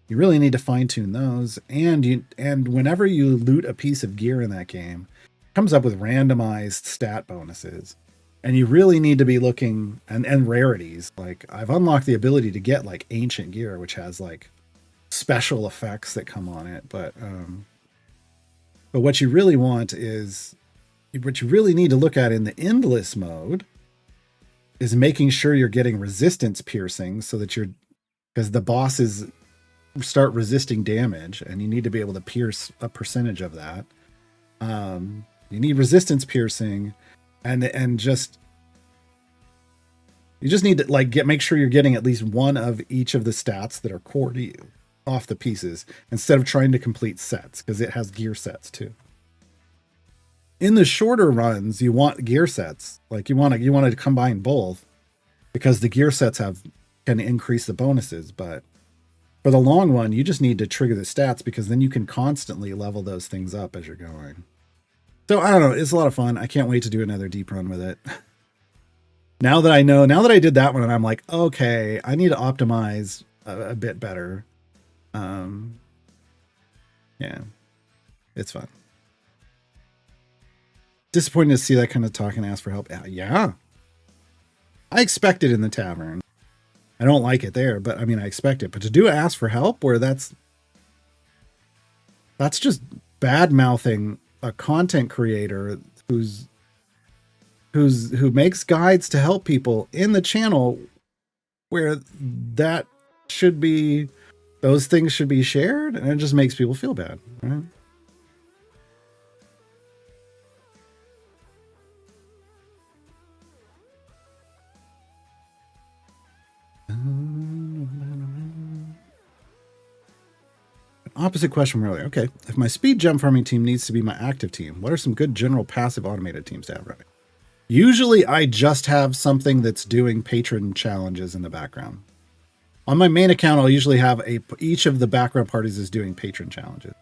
You really need to fine tune those. And whenever you loot a piece of gear in that game, it comes up with randomized stat bonuses. And you really need to be looking and rarities. Like, I've unlocked the ability to get like ancient gear, which has like special effects that come on it. But what you really want is, what you really need to look at in the endless mode is making sure you're getting resistance piercing, so that because the bosses start resisting damage and you need to be able to pierce a percentage of that. You need resistance piercing, and you just need to like make sure you're getting at least one of each of the stats that are core to you off the pieces, instead of trying to complete sets, because it has gear sets too. In the shorter runs, you want gear sets. Like, you want to combine both, because the gear sets can increase the bonuses. But for the long one, you just need to trigger the stats, because then you can constantly level those things up as you're going. So I don't know. It's a lot of fun. I can't wait to do another deep run with it. Now that I did that one, and I'm like, okay, I need to optimize a bit better. Yeah, it's fun. Disappointed to see that kind of talk and ask for help. Yeah, I expect it in the tavern. I don't like it there, but I mean, I expect it. But to do ask for help, where that's just bad mouthing a content creator who makes guides to help people in the channel, where those things should be shared, and it just makes people feel bad, right? Opposite question from earlier. Okay, if my speed gem farming team needs to be my active team, what are some good general passive automated teams to have running? Usually I just have something that's doing patron challenges in the background. On my main account, I'll usually have each of the background parties is doing patron challenges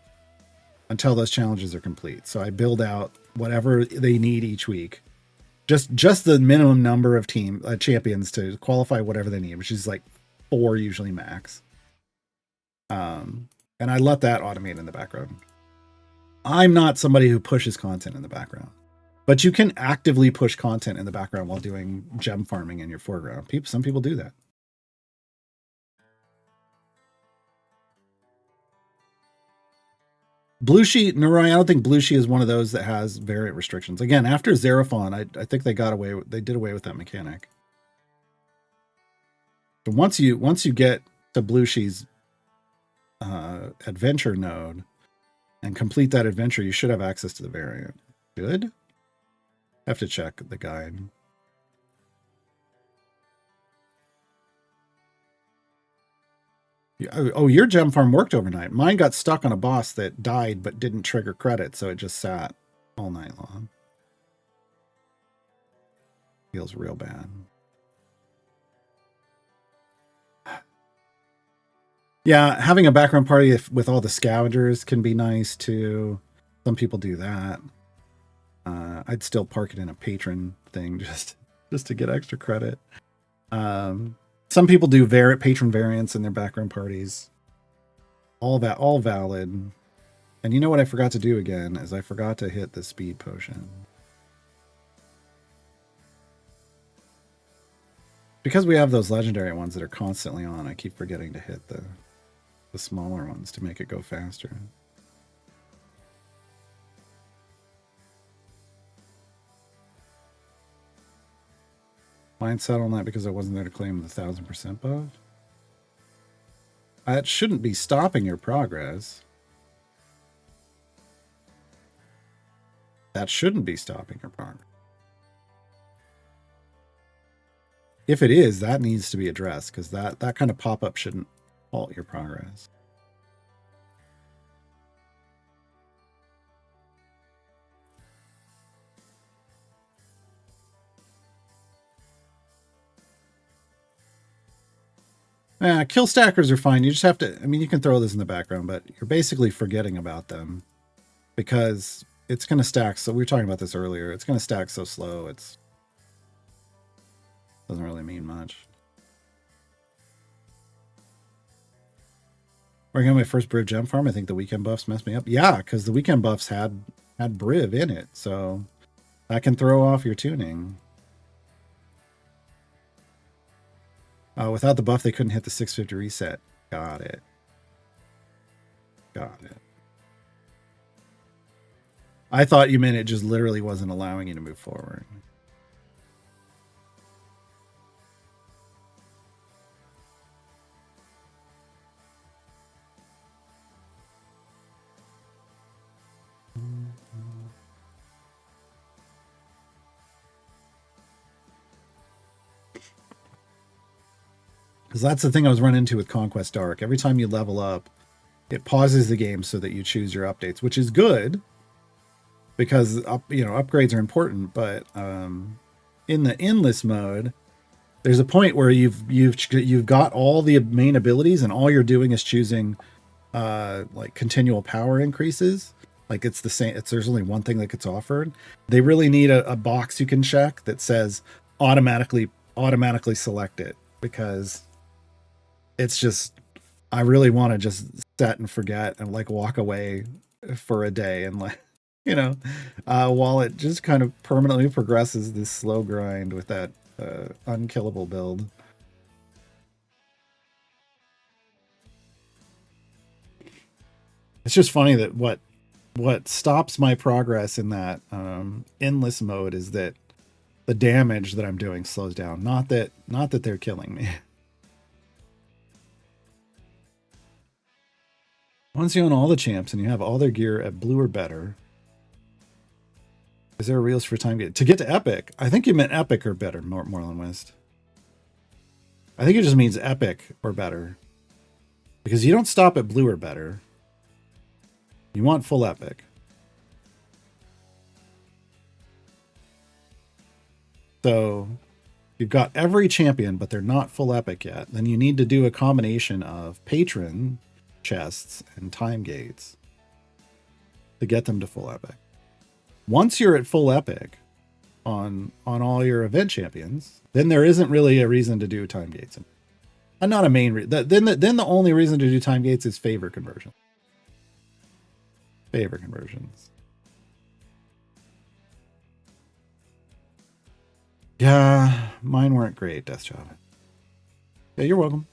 until those challenges are complete. So I build out whatever they need each week. Just the minimum number of champions to qualify whatever they need, which is like 4 usually max. And I let that automate in the background. I'm not somebody who pushes content in the background, but you can actively push content in the background while doing gem farming in your foreground. Some people do that. Blue Sheet, Noroi, I don't think Blue Sheet is one of those that has variant restrictions. Again, after Xeraphon, I think they did away with that mechanic. So once you get to Blue Sheet's adventure node and complete that adventure, you should have access to the variant. Good. Have to check the guide. Oh, your gem farm worked overnight. Mine got stuck on a boss that died but didn't trigger credit, so it just sat all night long. Feels real bad. Yeah, having a background party with all the scavengers can be nice too. Some people do that. I'd still park it in a patron thing just to get extra credit. Some people do patron variants in their background parties. All valid. And you know what I forgot to do again is I forgot to hit the speed potion. Because we have those legendary ones that are constantly on, I keep forgetting to hit the smaller ones to make it go faster. Mine sat on that because I wasn't there to claim the 1000% buff. That shouldn't be stopping your progress. That shouldn't be stopping your progress. If it is, that needs to be addressed, because that kind of pop-up shouldn't halt your progress. Kill stackers are fine. You just have to, I mean, you can throw this in the background, but you're basically forgetting about them because it's going to stack. So we were talking about this earlier. It's going to stack so slow. It's doesn't really mean much. Working on my first Briv gem farm. I think the weekend buffs messed me up. Yeah, because the weekend buffs had Briv in it. So that can throw off your tuning. Without the buff, they couldn't hit the 650 reset. Got it. Got it. I thought you meant it just literally wasn't allowing you to move forward. Because that's the thing I was running into with Conquest Dark. Every time you level up, it pauses the game so that you choose your updates, which is good because upgrades are important. But in the endless mode, there's a point where you've got all the main abilities and all you're doing is choosing like continual power increases. Like it's the same. There's only one thing that gets offered. They really need a box you can check that says automatically select it, because it's just, I really want to just set and forget and like walk away for a day and like, while it just kind of permanently progresses this slow grind with that unkillable build. It's just funny that what stops my progress in that endless mode is that the damage that I'm doing slows down. Not that they're killing me. Once you own all the champs and you have all their gear at blue or better, is there a reels for time to get to epic? I think you meant epic or better, Moreland West. I think it just means epic or better, because you don't stop at blue or better. You want full epic. So you've got every champion, but they're not full epic yet. Then you need to do a combination of patron chests and time gates to get them to full epic. Once you're at full epic on all your event champions, then there isn't really a reason to do time gates. And not a main reason. Then the only reason to do time gates is favor conversion. Favor conversions. Yeah, mine weren't great, Death Job. Yeah, you're welcome.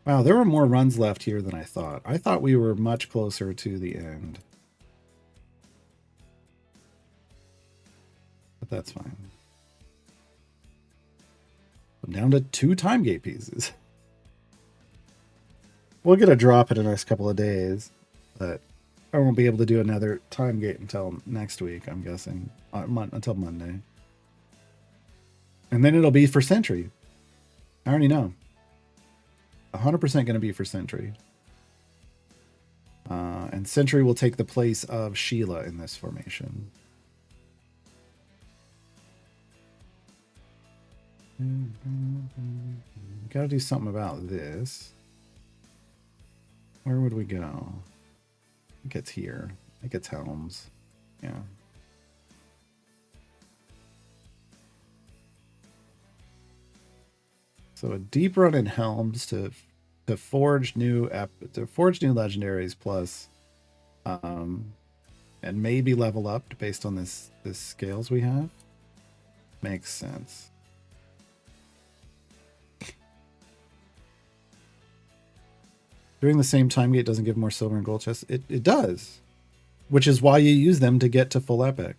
Wow, there were more runs left here than I thought. I thought we were much closer to the end. But that's fine. I'm down to 2 time gate pieces. We'll get a drop in the next couple of days, but I won't be able to do another time gate until next week, I'm guessing. Until Monday. And then it'll be for Sentry. I already know. 100% going to be for Sentry. And Sentry will take the place of Sheila in this formation. Gotta do something about this. Where would we go? I think it's here. I think it's Helms. Yeah. So a deep run in Helms to forge new legendaries plus and maybe level up based on this scales we have. Makes sense. Doing the same time gate doesn't give more silver and gold chests. It does. Which is why you use them to get to full epic.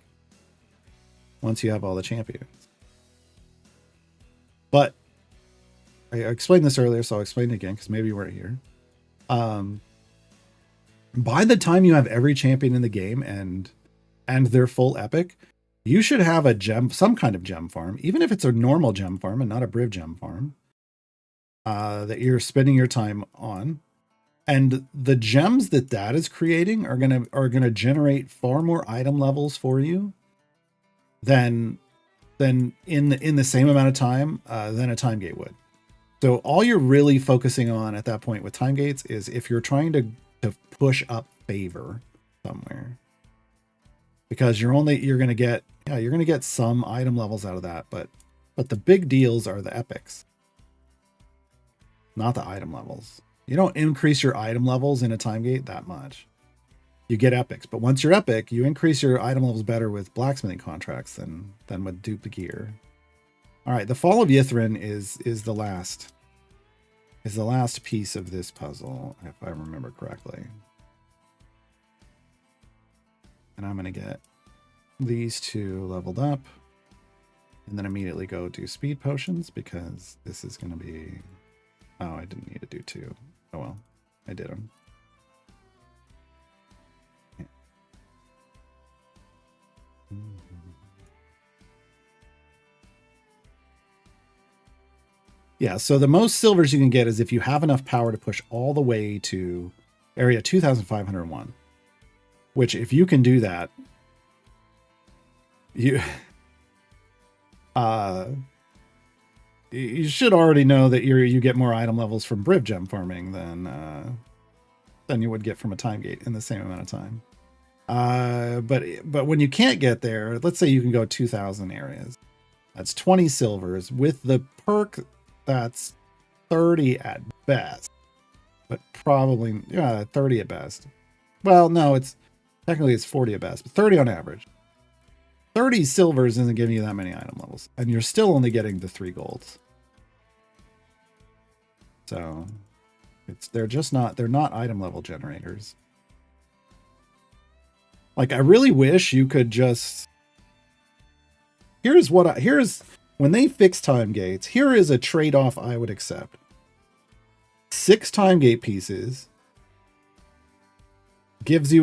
Once you have all the champions. But I explained this earlier, so I'll explain it again because maybe you weren't here. By the time you have every champion in the game and they're full epic, you should have a gem, some kind of gem farm, even if it's a normal gem farm and not a Briv gem farm, that you're spending your time on. And the gems that is creating are gonna generate far more item levels for you than in the same amount of time than a time gate would. So all you're really focusing on at that point with time gates is if you're trying to push up favor somewhere, because you're gonna get some item levels out of that, but the big deals are the epics, not the item levels. You don't increase your item levels in a time gate that much. You get epics, but once you're epic, you increase your item levels better with blacksmithing contracts than with dupe gear. All right, the Fall of Yithrin is the last piece of this puzzle, if I remember correctly. And I'm going to get these two leveled up and then immediately go do speed potions, because this is going to be... Oh, I didn't need to do two. Oh well, I did them. Yeah, so the most silvers you can get is if you have enough power to push all the way to area 2501. Which, if you can do that, you should already know that you get more item levels from Briv gem farming than you would get from a time gate in the same amount of time. But when you can't get there, let's say you can go 2,000 areas. That's 20 silvers. With the perk, that's 30 at best. But probably 30 at best. Well, no, it's 40 at best, but 30 on average. 30 silvers isn't giving you that many item levels, and you're still only getting the 3 golds. So they're not item level generators. Like, I really wish you could just... Here's when they fix time gates, here is a trade-off I would accept. 6 time gate pieces gives you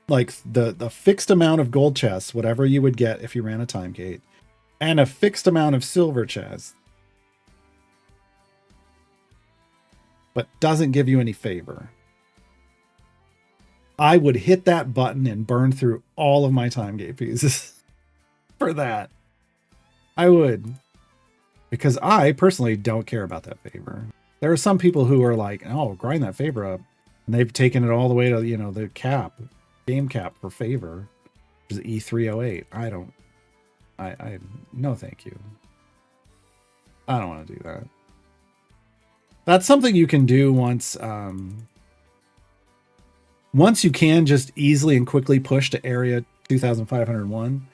the fixed amount of gold chests, whatever you would get if you ran a time gate, and a fixed amount of silver chests, but doesn't give you any favor. I would hit that button and burn through all of my time gate pieces for that. I would. Because I personally don't care about that favor. There are some people who are like, oh, grind that favor up. And they've taken it all the way to, the game cap for favor, which is E308. I no thank you. I don't want to do that. That's something you can do once you can just easily and quickly push to area 2501.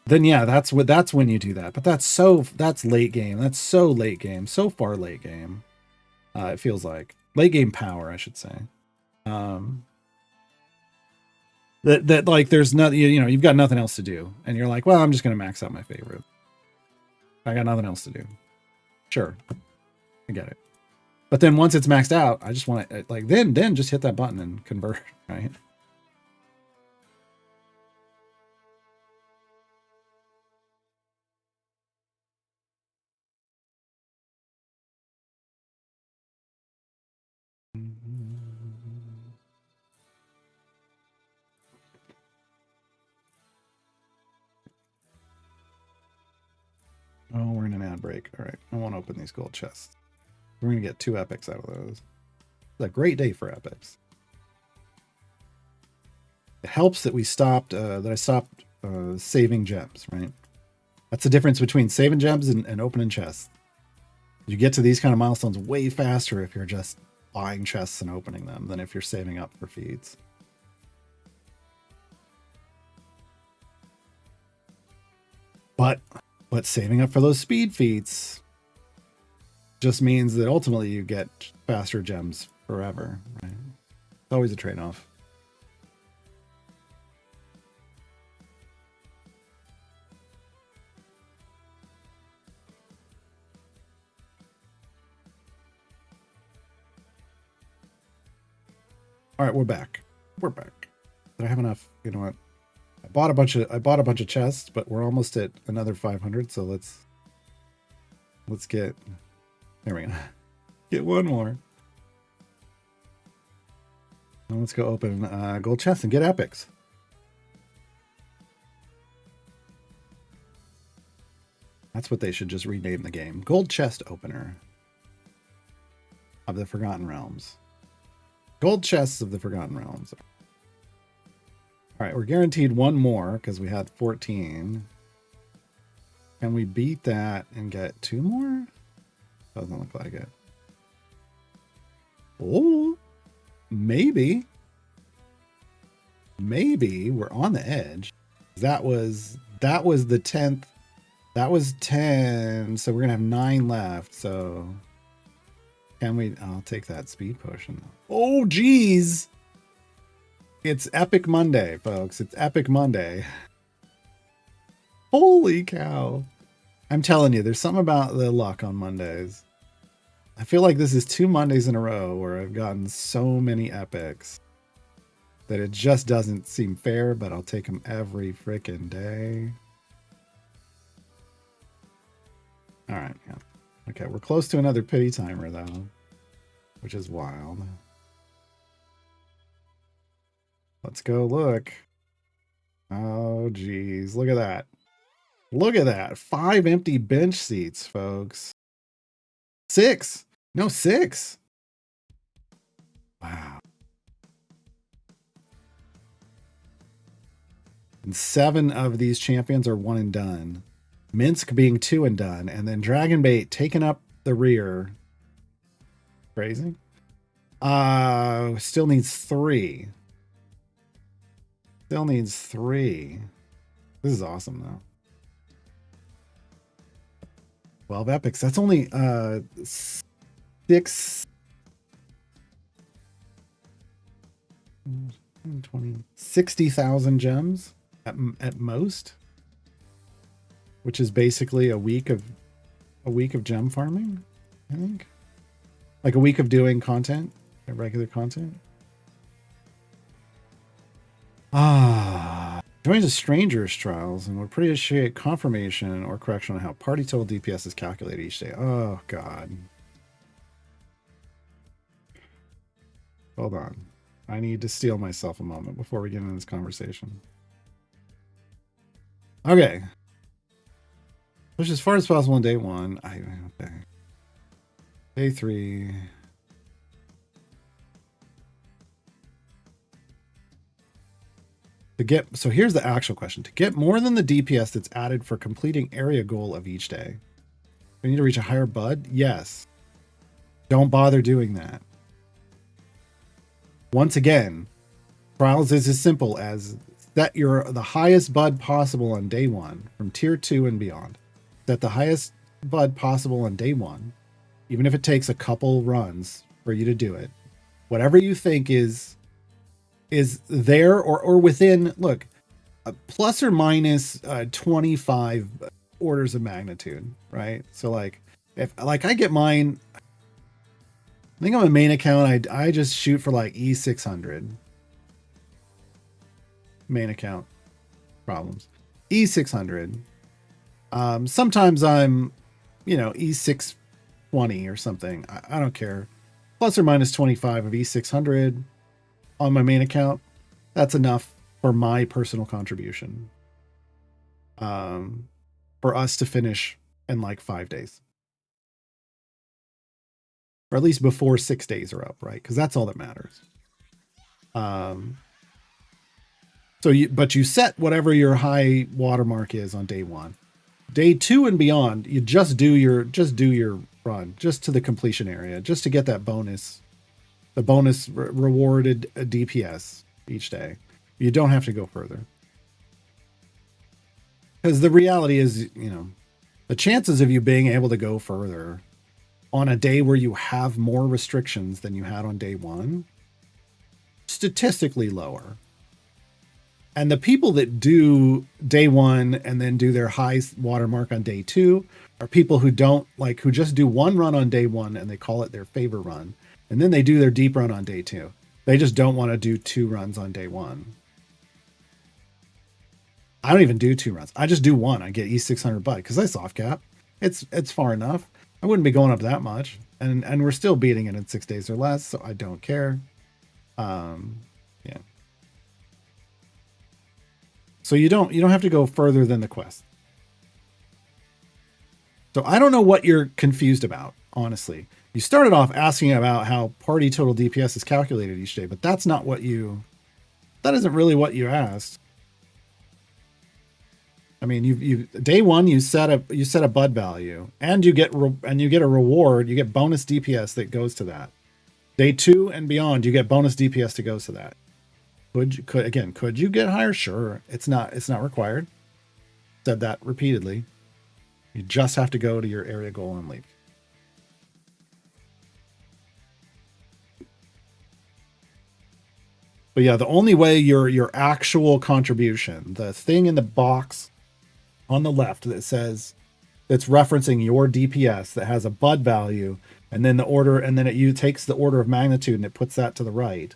Then yeah, that's when you do that. But that's late game. That's so late game. So far late game. It feels like late game power, I should say. That like there's nothing, you've got nothing else to do, and you're like, well, I'm just gonna max out my favorite. I got nothing else to do. Sure, I get it. But then once it's maxed out, I just want to then just hit that button and convert, right? Oh, we're in an ad break. All right, I won't open these gold chests. We're gonna get 2 epics out of those. It's a great day for epics. It helps that I stopped saving gems, right? That's the difference between saving gems and opening chests. You get to these kind of milestones way faster if you're just buying chests and opening them than if you're saving up for feeds. But saving up for those speed feats just means that ultimately you get faster gems forever, right? It's always a trade-off. All right, we're back. Did I have enough? You know what? bought a bunch of chests, but we're almost at another 500. So let's get, there we go. Get one more. And let's go open gold chests and get epics. That's what they should just rename the game. Gold chest opener of the Forgotten Realms. Gold chests of the Forgotten Realms. All right, we're guaranteed one more because we had 14. Can we beat that and get two more? Doesn't look like it. Oh, maybe. Maybe we're on the edge. That was the 10th. That was 10. So we're going to have 9 left. So can we? I'll take that speed potion. Oh, geez. It's Epic Monday, folks. It's Epic Monday. Holy cow. I'm telling you, there's something about the luck on Mondays. I feel like this is 2 Mondays in a row where I've gotten so many epics that it just doesn't seem fair, but I'll take them every freaking day. All right. Yeah. Okay, we're close to another pity timer, though, which is wild. Let's go look. Oh, geez. Look at that. Look at that. 5 empty bench seats, folks. 6. No, 6. Wow. And 7 of these champions are 1 and done. Minsk being 2 and done. And then Dragonbait taking up the rear. Crazy. Still needs 3. Still needs 3. This is awesome, though. 12 epics. That's only 6... 20, 60,000 gems at most, which is basically a week of gem farming, I think. Like a week of doing content, regular content. Joins a stranger's trials and would appreciate confirmation or correction on how party total DPS is calculated each day. Oh god. Hold on. I need to steal myself a moment before we get into this conversation. Okay. Push as far as possible on day 1. Okay. Day 3. So here's the actual question. To get more than the DPS that's added for completing area goal of each day, we need to reach a higher bud? Yes. Don't bother doing that. Once again, trials is as simple as set the highest bud possible on day 1 from tier 2 and beyond. Set the highest bud possible on day 1, even if it takes a couple runs for you to do it. Whatever you think is there or within, look, plus or minus 25 orders of magnitude, right? So like if like I get mine, I think on my main account, I just shoot for like E600. Main account problems. E600. Sometimes I'm, E620 or something. I don't care. Plus or minus 25 of E600 on my main account. That's enough for my personal contribution. For us to finish in like 5 days. Or at least before 6 days are up, right? Because that's all that matters. But you set whatever your high watermark is on day 1. Day 2 and beyond, you just do your run, just to the completion area, just to get that bonus, the bonus rewarded DPS each day. You don't have to go further. Because the reality is, the chances of you being able to go further on a day where you have more restrictions than you had on day 1, statistically lower. And the people that do day 1 and then do their high watermark on day 2 are people who who just do one run on day 1 and they call it their favor run. And then they do their deep run on day 2. They just don't want to do 2 runs on day 1. I don't even do 2 runs. I just do one. I get E600 bud because I soft cap. It's far enough. I wouldn't be going up that much, and we're still beating it in 6 days or less, so I don't care. Yeah. So you don't have to go further than the quest. So I don't know what you're confused about, honestly. You started off asking about how party total DPS is calculated each day, but that's not what that isn't really what you asked. I mean, you day one you set a bud value, and you get a reward. You get bonus DPS that goes to that. Day 2 and beyond, you get bonus DPS that goes to that. Could you get higher? Sure, it's not required. Said that repeatedly. You just have to go to your area goal and leave. But yeah, the only way your actual contribution, the thing in the box on the left that's referencing your DPS that has a bud value, and then it takes the order of magnitude and it puts that to the right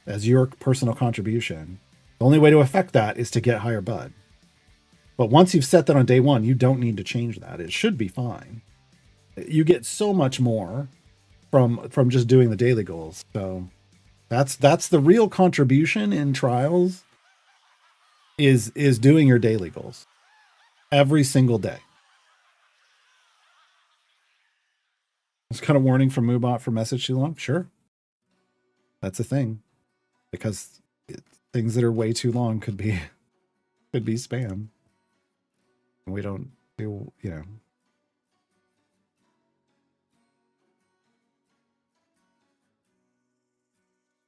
as your personal contribution. The only way to affect that is to get higher bud. But once you've set that on day 1, you don't need to change that. It should be fine. You get so much more from just doing the daily goals. So that's the real contribution in trials is doing your daily goals every single day. It's kind of warning from Moobot for message too long. Sure. That's a thing. Because things that are way too long could be spam. We don't do,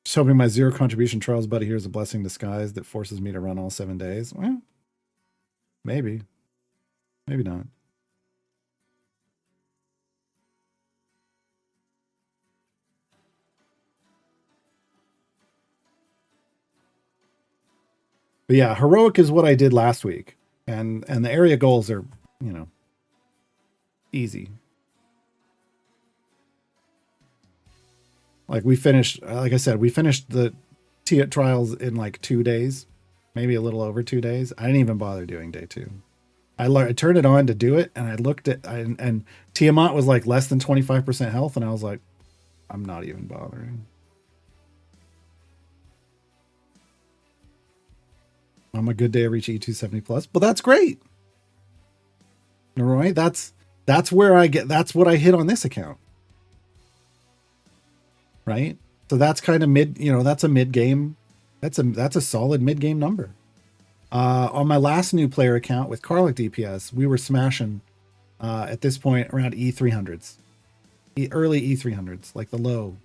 Just hoping my 0 contribution trials buddy here is a blessing in disguise that forces me to run all 7 days. Well, maybe. Maybe not. But yeah, heroic is what I did last week. And the area goals are, easy. Like I said, we finished the trials in like 2 days, maybe a little over 2 days. I didn't even bother doing day 2. I turned it on to do it, and I looked at and Tiamat was like less than 25% health, and I was like, I'm not even bothering. On a good day, I reach E270 plus. Well, that's great. Roy, that's what I hit on this account. Right? So that's kind of that's a mid game. That's a solid mid game number. On my last new player account with Karlach DPS, we were smashing at this point around E300s. Early E300s, like the low,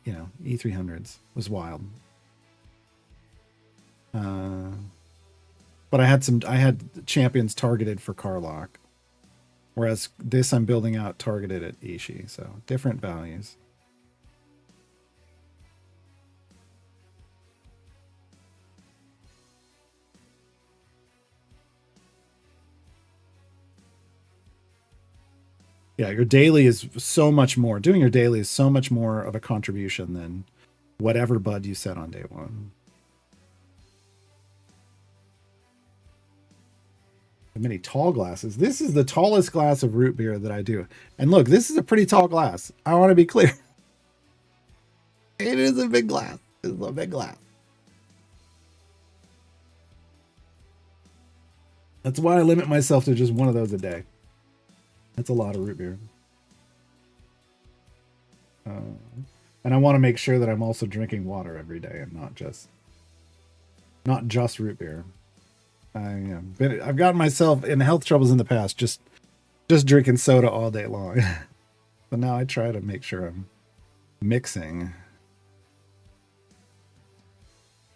E300s was wild. But I had champions targeted for Karlach, whereas this I'm building out targeted at Ishii, so different values. Yeah, your daily is so much more. Doing your daily is so much more of a contribution than whatever bud you set on day 1. Many tall glasses. This is the tallest glass of root beer that I do. And look, this is a pretty tall glass. I want to be clear. It is a big glass. It's a big glass. That's why I limit myself to just one of those a day. That's a lot of root beer. And I want to make sure that I'm also drinking water every day and not just root beer. I've gotten myself in health troubles in the past just drinking soda all day long. But now I try to make sure I'm mixing.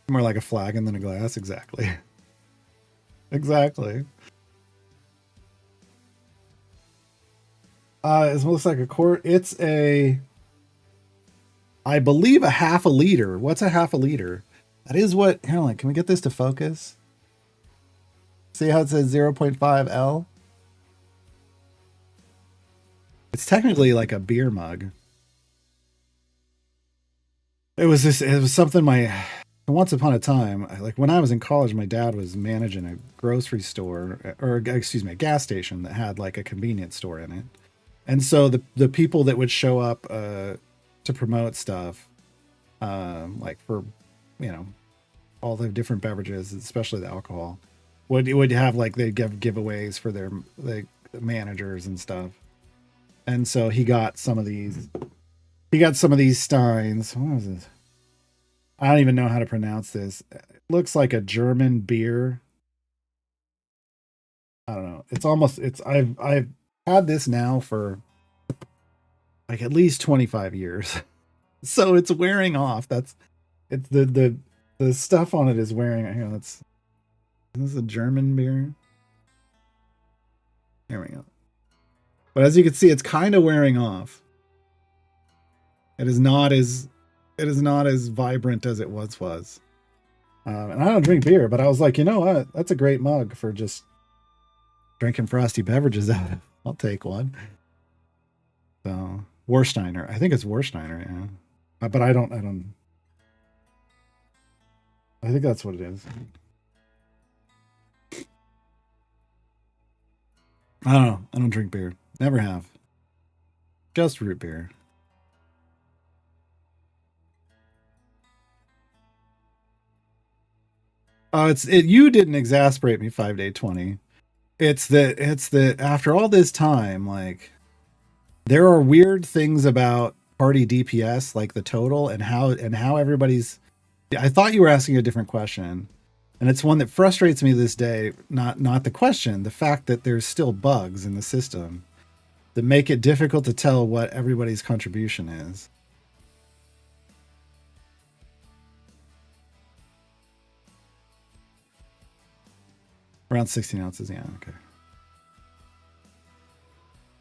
More like a flagon than a glass. Exactly. Exactly. It looks like a quart. It's I believe a half a liter. What's a half a liter? That is what, Caroline, can we get this to focus? See how it says 0.5 L? It's technically like a beer mug. It was something my once upon a time, like when I was in college, my dad was managing a grocery store, or excuse me, a gas station that had like a convenience store in it. And so the people that would show up to promote stuff, like for, you know, all the different beverages, especially the alcohol, would have like they'd give giveaways for their like managers and stuff. And so he got some of these. He got some of these steins. What was this? I don't even know how to pronounce this. It looks like a German beer. I don't know. It's almost it's I've had this now for like at least 25 years. So it's wearing off. That's it's the stuff on it is wearing. Here, let's this is a German beer. There we go. But as you can see, it's kind of wearing off. It is not as vibrant as it once was. And I don't drink beer, but I was like, you know what? That's a great mug for just drinking frosty beverages out of. I'll take one. So Warsteiner, I think it's Warsteiner, yeah. But I don't. I think that's what it is. I don't know. I don't drink beer. Never have. Just root beer. Oh, you didn't exasperate me 5 day 20. It's that after all this time, like there are weird things about party DPS, like the total and how everybody's. I thought you were asking a different question, and it's one that frustrates me this day. Not the question, the fact that there's still bugs in the system that make it difficult to tell what everybody's contribution is. Around 16 ounces, yeah, okay.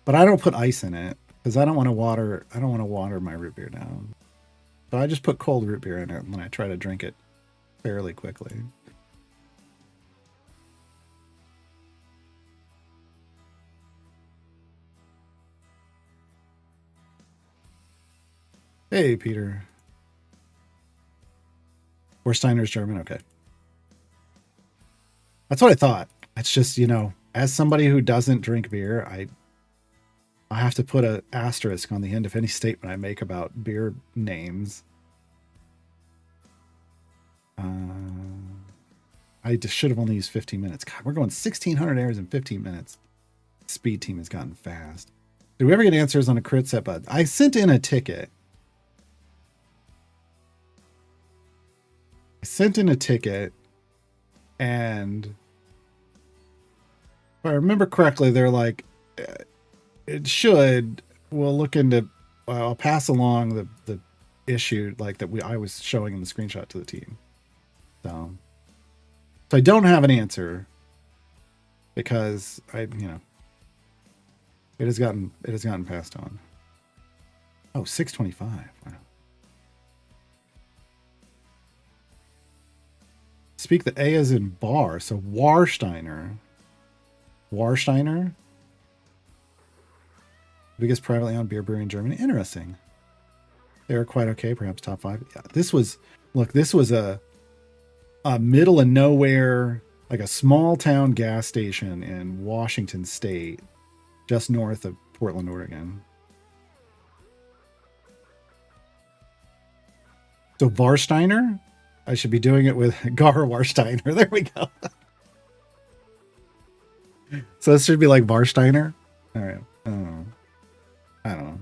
But I don't put ice in it because I don't want to water. I don't want to water my root beer down. So I just put cold root beer in it when I try to drink it fairly quickly. Hey, Peter. Steiner's German. Okay. That's what I thought. It's just, as somebody who doesn't drink beer, I have to put an asterisk on the end of any statement I make about beer names. I just should have only used 15 minutes. God, we're going 1,600 errors in 15 minutes. Speed team has gotten fast. Did we ever get answers on a crit set bud? I sent in a ticket. And if I remember correctly, they're like, we'll look into, I'll pass along the issue like that I was showing in the screenshot to the team. So I don't have an answer because it has gotten passed on. Oh, 625. Wow. Speak the A as in bar. So Warsteiner. Biggest privately owned beer brewery in Germany. Interesting. They were quite okay, perhaps top 5. Yeah, this was a middle of nowhere, like a small town gas station in Washington State, just north of Portland, Oregon. So Warsteiner? I should be doing it with Gar Warsteiner. There we go. So this should be like Warsteiner. All right. I don't know.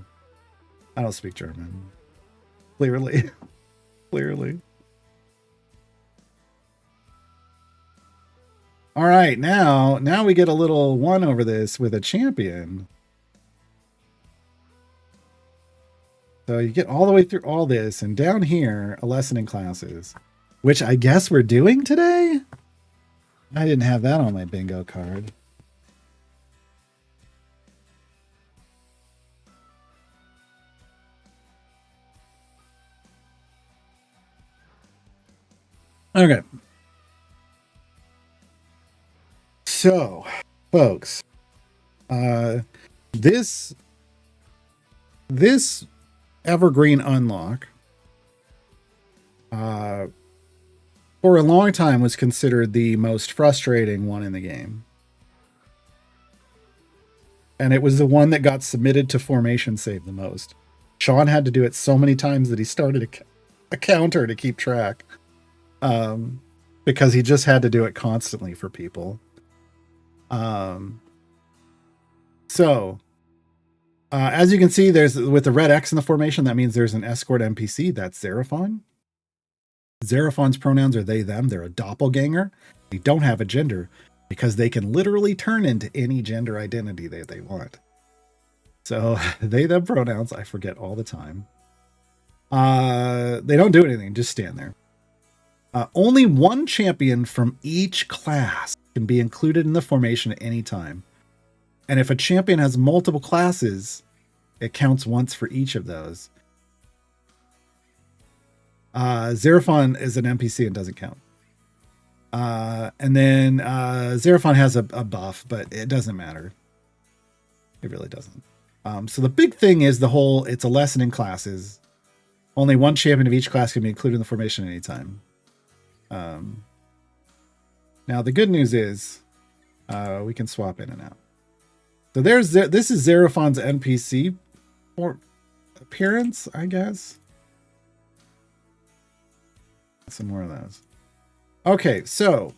I don't speak German. Clearly. All right. Now we get a little one over this with a champion. So you get all the way through all this, and down here, a lesson in classes, which I guess we're doing today. I didn't have that on my bingo card. Okay. So, folks, this evergreen unlock for a long time was considered the most frustrating one in the game. And it was the one that got submitted to formation save the most. Sean had to do it so many times that he started a counter to keep track. Because he just had to do it constantly for people. So as you can see, there's with the red X in the formation, that means there's an escort NPC. That's Xeraphon. Xeraphon's pronouns are they, them. They're a doppelganger. They don't have a gender because they can literally turn into any gender identity that they want. So they, them pronouns, I forget all the time. They don't do anything, just stand there. Only one champion from each class can be included in the formation at any time. And if a champion has multiple classes, it counts once for each of those. Xeraphon is an NPC and doesn't count. And then Xeraphon has a buff, but it doesn't matter. It really doesn't. So the big thing is it's a lesson in classes. Only one champion of each class can be included in the formation at any time. Now the good news is we can swap in and out. So this is Xeraphon's NPC appearance, I guess. Some more of those. Okay, so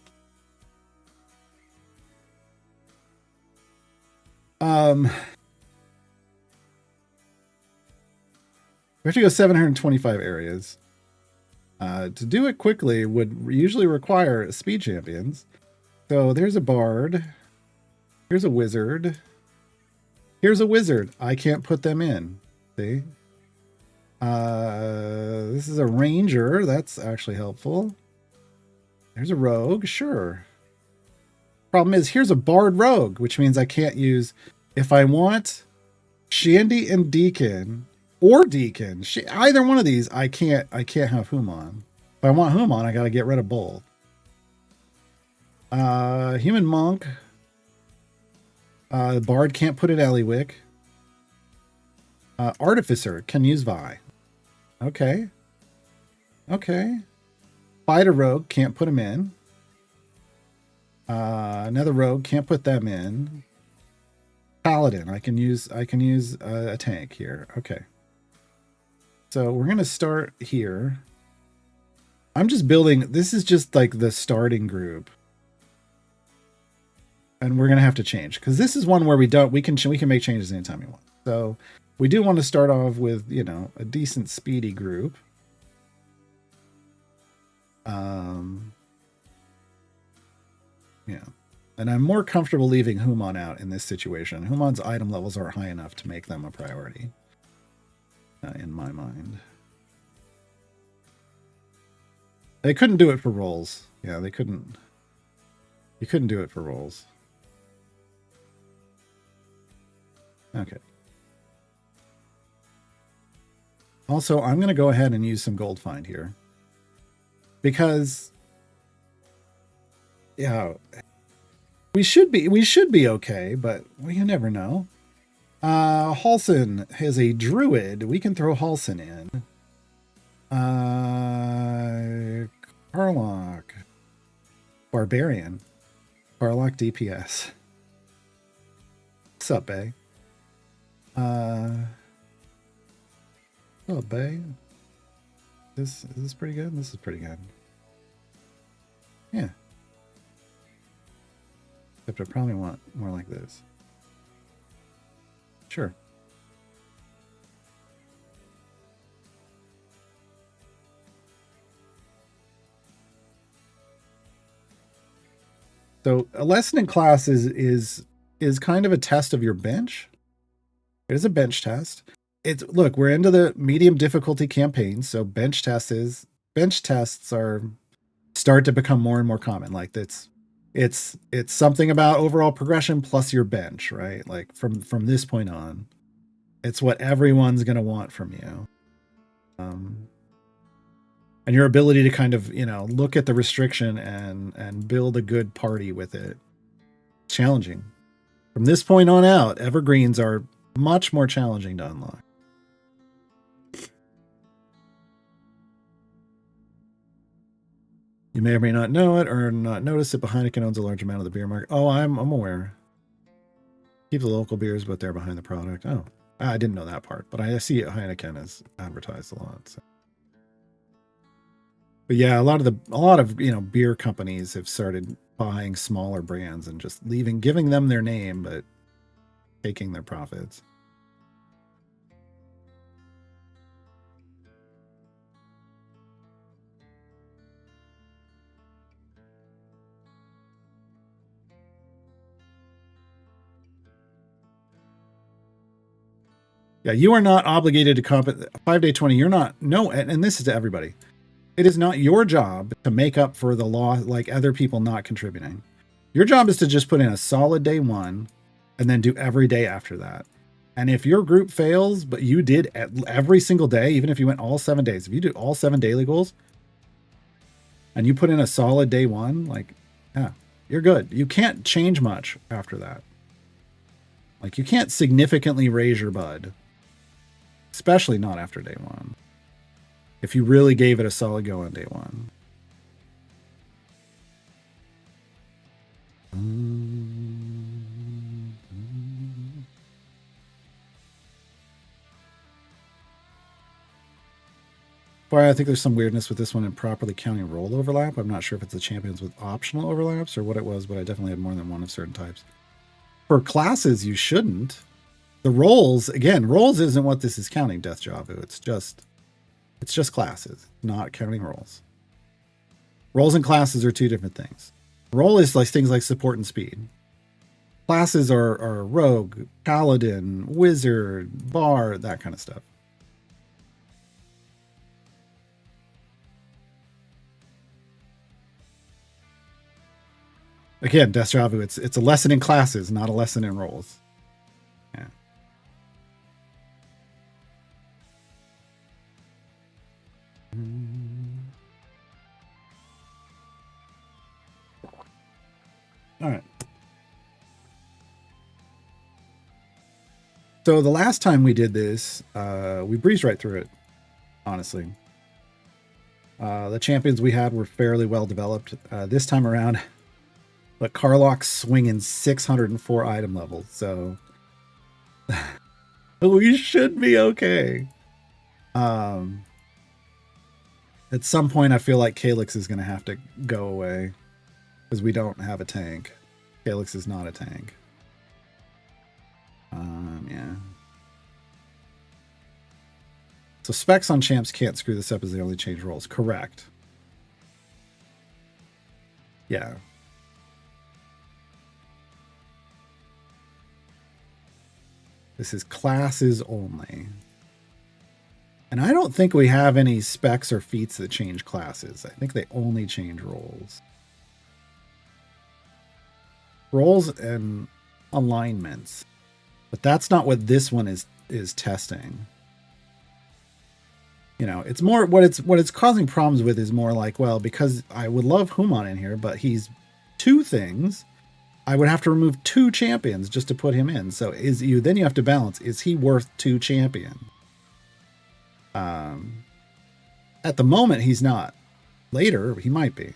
we have to go 725 areas. To do it quickly would usually require speed champions. So there's a bard. Here's a wizard. Here's a wizard. I can't put them in. See? This is a ranger. That's actually helpful. There's a rogue. Sure. Problem is, here's a bard rogue, which means I can't use... If I want Shandy and Deacon, or Deacon, either one of these, I can't have Human. If I want Human, I got to get rid of both. Human monk. The bard can't put in Eliwick. Artificer can use Vi. Okay. Okay. Fighter rogue can't put him in. Another rogue can't put them in. Paladin, I can use a tank here. Okay. So we're gonna start here. I'm just building. This is just like the starting group. And we're gonna have to change because this is one where we can make changes anytime we want. So we do want to start off with, you know, a decent speedy group. Yeah. And I'm more comfortable leaving Human out in this situation. Human's item levels aren't high enough to make them a priority. In my mind. They couldn't do it for rolls. Yeah, they couldn't. You couldn't do it for rolls. Okay. Also, I'm going to go ahead and use some gold find here. Because, yeah, we should be okay, but well, you never know. Halsin has a druid. We can throw Halsin in. Carlock. Barbarian. Carlock DPS. What's up, Bay? Oh, Bay. Is this pretty good? This is pretty good. Yeah. Except I probably want more like this. Sure. So a lesson in class is kind of a test of your bench. It is a bench test. Look, we're into the medium difficulty campaign, so bench tests start to become more and more common. Like it's something about overall progression plus your bench, right? Like from this point on, it's what everyone's gonna want from you. And your ability to kind of, you know, look at the restriction and build a good party with it. Challenging. From this point on out, evergreens are much more challenging to unlock. You may or may not know it or not notice it, but Heineken owns a large amount of the beer market. Oh, I'm aware. Keep the local beers, but they're behind the product. Oh, I didn't know that part, but I see Heineken is advertised a lot. So. But yeah, a lot of beer companies have started buying smaller brands and just giving them their name, but taking their profits. Yeah, you are not obligated to comp 5-day 20. You're not and this is to everybody. It is not your job to make up for the loss like other people not contributing. Your job is to just put in a solid day 1 and then do every day after that. And if your group fails, but you did every single day, even if you went all 7 days, if you do all 7 daily goals and you put in a solid day 1, like, yeah, you're good. You can't change much after that. Like, you can't significantly raise your bud, especially not after day 1. If you really gave it a solid go on day 1. Boy, I think there's some weirdness with this one in properly counting role overlap. I'm not sure if it's the champions with optional overlaps or what it was, but I definitely had more than one of certain types. For classes, you shouldn't. The roles, again, roles isn't what this is counting, Death Javu. It's just classes, not counting roles. Roles and classes are two different things. Role is like things like support and speed. Classes are rogue, paladin, wizard, bard, that kind of stuff. Again, Death Javu, it's a lesson in classes, not a lesson in roles. Yeah. All right. So the last time we did this, we breezed right through it, honestly. The champions we had were fairly well developed. This time around, but Carlock's swinging 604 item levels, so we should be okay. At some point, I feel like Calyx is going to have to go away because we don't have a tank. Calyx is not a tank. Yeah. So specs on champs can't screw this up as they only change roles. Correct. Yeah. This is classes only. And I don't think we have any specs or feats that change classes. I think they only change roles. Roles and alignments. But that's not what this one is testing. You know, it's more what it's causing problems with is more like, well, because I would love Human in here, but he's 2 things. I would have to remove 2 champions just to put him in. So then you have to balance, is he worth 2 champions? At the moment, he's not. Later, he might be.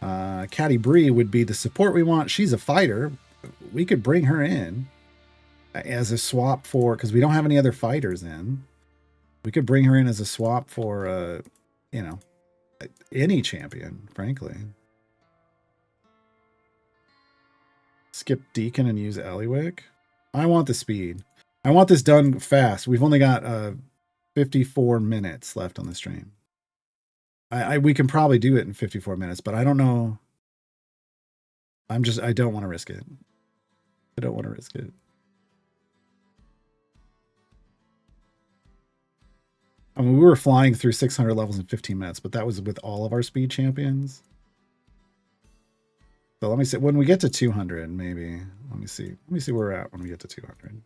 Caddy Bree would be the support we want. She's a fighter. We could bring her in as a swap for, because we don't have any other fighters in. We could bring her in as a swap for, any champion, frankly. Skip Deacon and use Eliwick. I want the speed. I want this done fast. We've only got 54 minutes left on the stream. We can probably do it in 54 minutes, but I don't know. I don't want to risk it. I don't want to risk it. I mean, we were flying through 600 levels in 15 minutes, but that was with all of our speed champions. So let me see. When we get to 200, maybe. Let me see where we're at when we get to 200.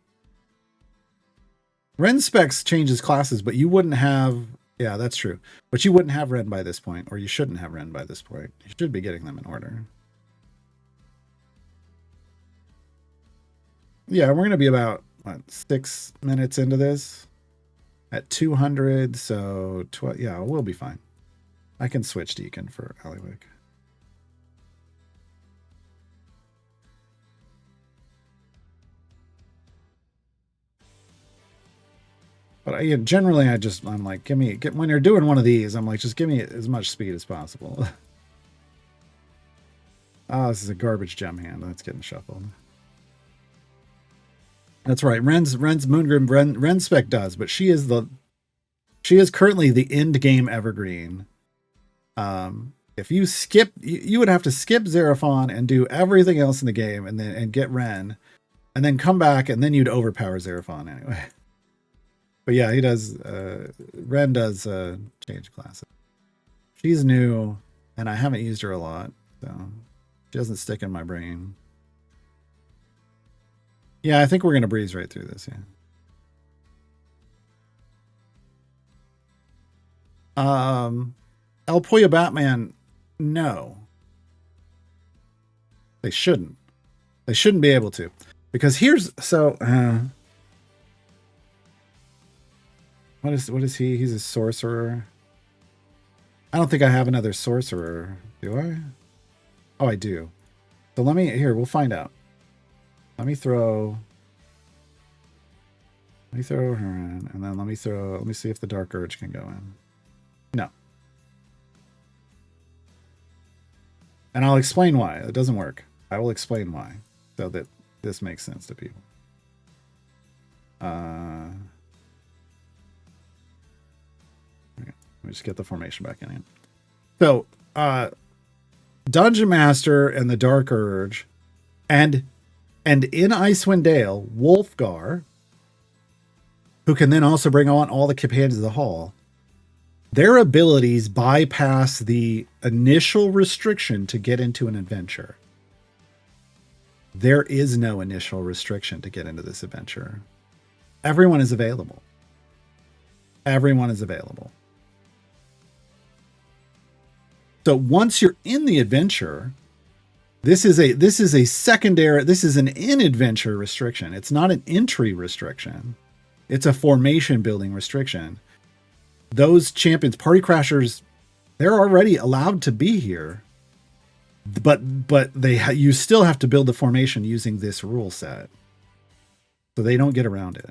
Ren specs changes classes, but you wouldn't have... Yeah, that's true. But you wouldn't have Ren by this point, or you shouldn't have Ren by this point. You should be getting them in order. Yeah, we're going to be about 6 minutes into this at 200. So, yeah, we'll be fine. I can switch Deacon for Aliwick. But generally, I'm like, when you're doing one of these, I'm like, just give me as much speed as possible. Oh, this is a garbage gem hand. That's getting shuffled. That's right. Ren's Moongrim Ren spec does, but she is currently the end game evergreen. If you skip, you would have to skip Xeraphon and do everything else in the game, and get Ren, and then come back, and then you'd overpower Xeraphon anyway. But yeah, he does. Ren does change classes. She's new, and I haven't used her a lot, so she doesn't stick in my brain. Yeah, I think we're gonna breeze right through this. Yeah. El Pollo Batman. No, they shouldn't. They shouldn't be able to, because here's so. What is he? He's a sorcerer. I don't think I have another sorcerer. Do I? Oh, I do. So we'll find out. Let me throw her in, and then let me see if the Dark Urge can go in. No. And I'll explain why. It doesn't work. I will explain why, so that this makes sense to people. Let me just get the formation back in. So, Dungeon Master and the Dark Urge, and in Icewind Dale, Wolfgar, who can then also bring on all the companions of the hall, their abilities bypass the initial restriction to get into an adventure. There is no initial restriction to get into this adventure. Everyone is available. Everyone is available. So once you're in the adventure, this is an in-adventure restriction. It's not an entry restriction. It's a formation building restriction. Those champions, party crashers, they're already allowed to be here, but you still have to build the formation using this rule set, so they don't get around it.